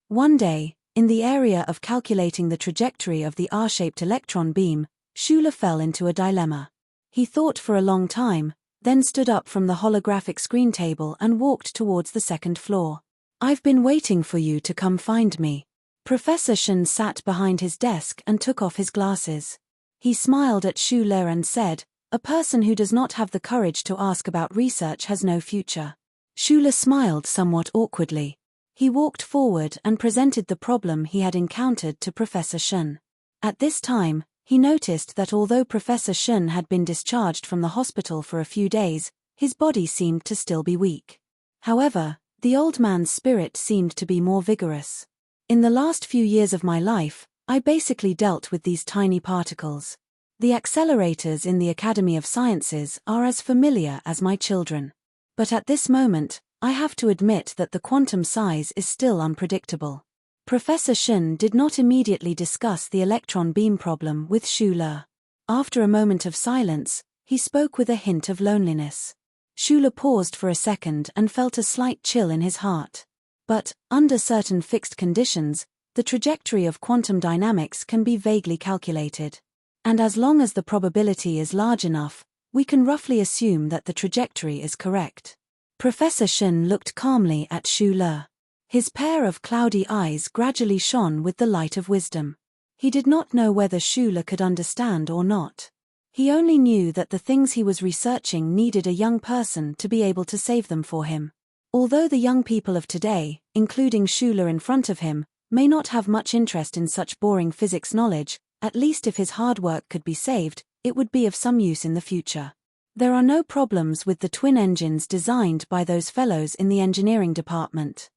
One day, in the area of calculating the trajectory of the R-shaped electron beam, Schuller fell into a dilemma. He thought for a long time, then stood up from the holographic screen table and walked towards the second floor. "I've been waiting for you to come find me." Professor Shen sat behind his desk and took off his glasses. He smiled at Schuller and said, "A person who does not have the courage to ask about research has no future." Schuller smiled somewhat awkwardly. He walked forward and presented the problem he had encountered to Professor Shen. At this time, he noticed that although Professor Shen had been discharged from the hospital for a few days, his body seemed to still be weak. However, the old man's spirit seemed to be more vigorous. "In the last few years of my life, I basically dealt with these tiny particles. The accelerators in the Academy of Sciences are as familiar as my children. But at this moment, I have to admit that the quantum size is still unpredictable." Professor Shen did not immediately discuss the electron beam problem with Schuller. After a moment of silence, he spoke with a hint of loneliness. Schuller paused for a second and felt a slight chill in his heart. But, under certain fixed conditions, the trajectory of quantum dynamics can be vaguely calculated. And as long as the probability is large enough, we can roughly assume that the trajectory is correct. Professor Shen looked calmly at Schuller. His pair of cloudy eyes gradually shone with the light of wisdom. He did not know whether Schuller could understand or not. He only knew that the things he was researching needed a young person to be able to save them for him. Although the young people of today, including Schuller in front of him, may not have much interest in such boring physics knowledge, at least if his hard work could be saved, it would be of some use in the future. There are no problems with the twin engines designed by those fellows in the engineering department.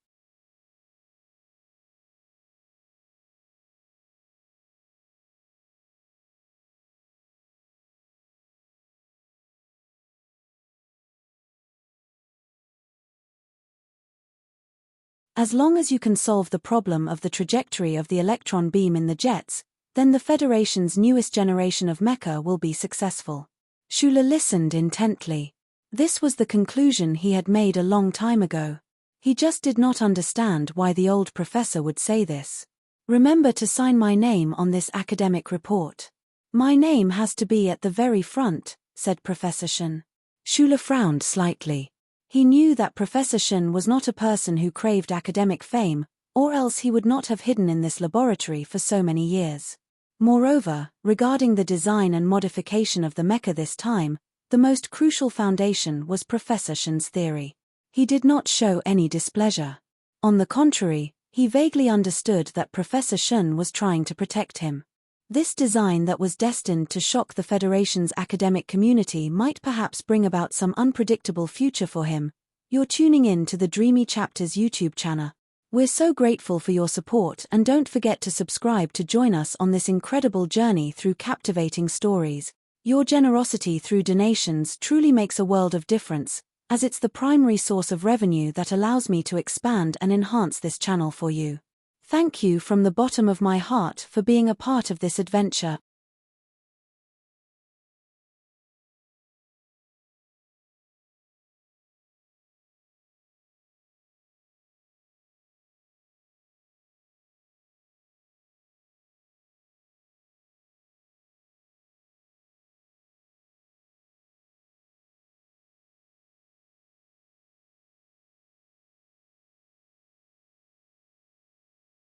As long as you can solve the problem of the trajectory of the electron beam in the jets, then the Federation's newest generation of mecha will be successful. Shula listened intently. This was the conclusion he had made a long time ago. He just did not understand why the old professor would say this. Remember to sign my name on this academic report. My name has to be at the very front, said Professor Shen. Shula frowned slightly. He knew that Professor Shen was not a person who craved academic fame, or else he would not have hidden in this laboratory for so many years. Moreover, regarding the design and modification of the mecha this time, the most crucial foundation was Professor Shen's theory. He did not show any displeasure. On the contrary, he vaguely understood that Professor Shen was trying to protect him. This design that was destined to shock the Federation's academic community might perhaps bring about some unpredictable future for him. You're tuning in to the Dreamy Chapters YouTube channel. We're so grateful for your support, and don't forget to subscribe to join us on this incredible journey through captivating stories. Your generosity through donations truly makes a world of difference, as it's the primary source of revenue that allows me to expand and enhance this channel for you. Thank you from the bottom of my heart for being a part of this adventure.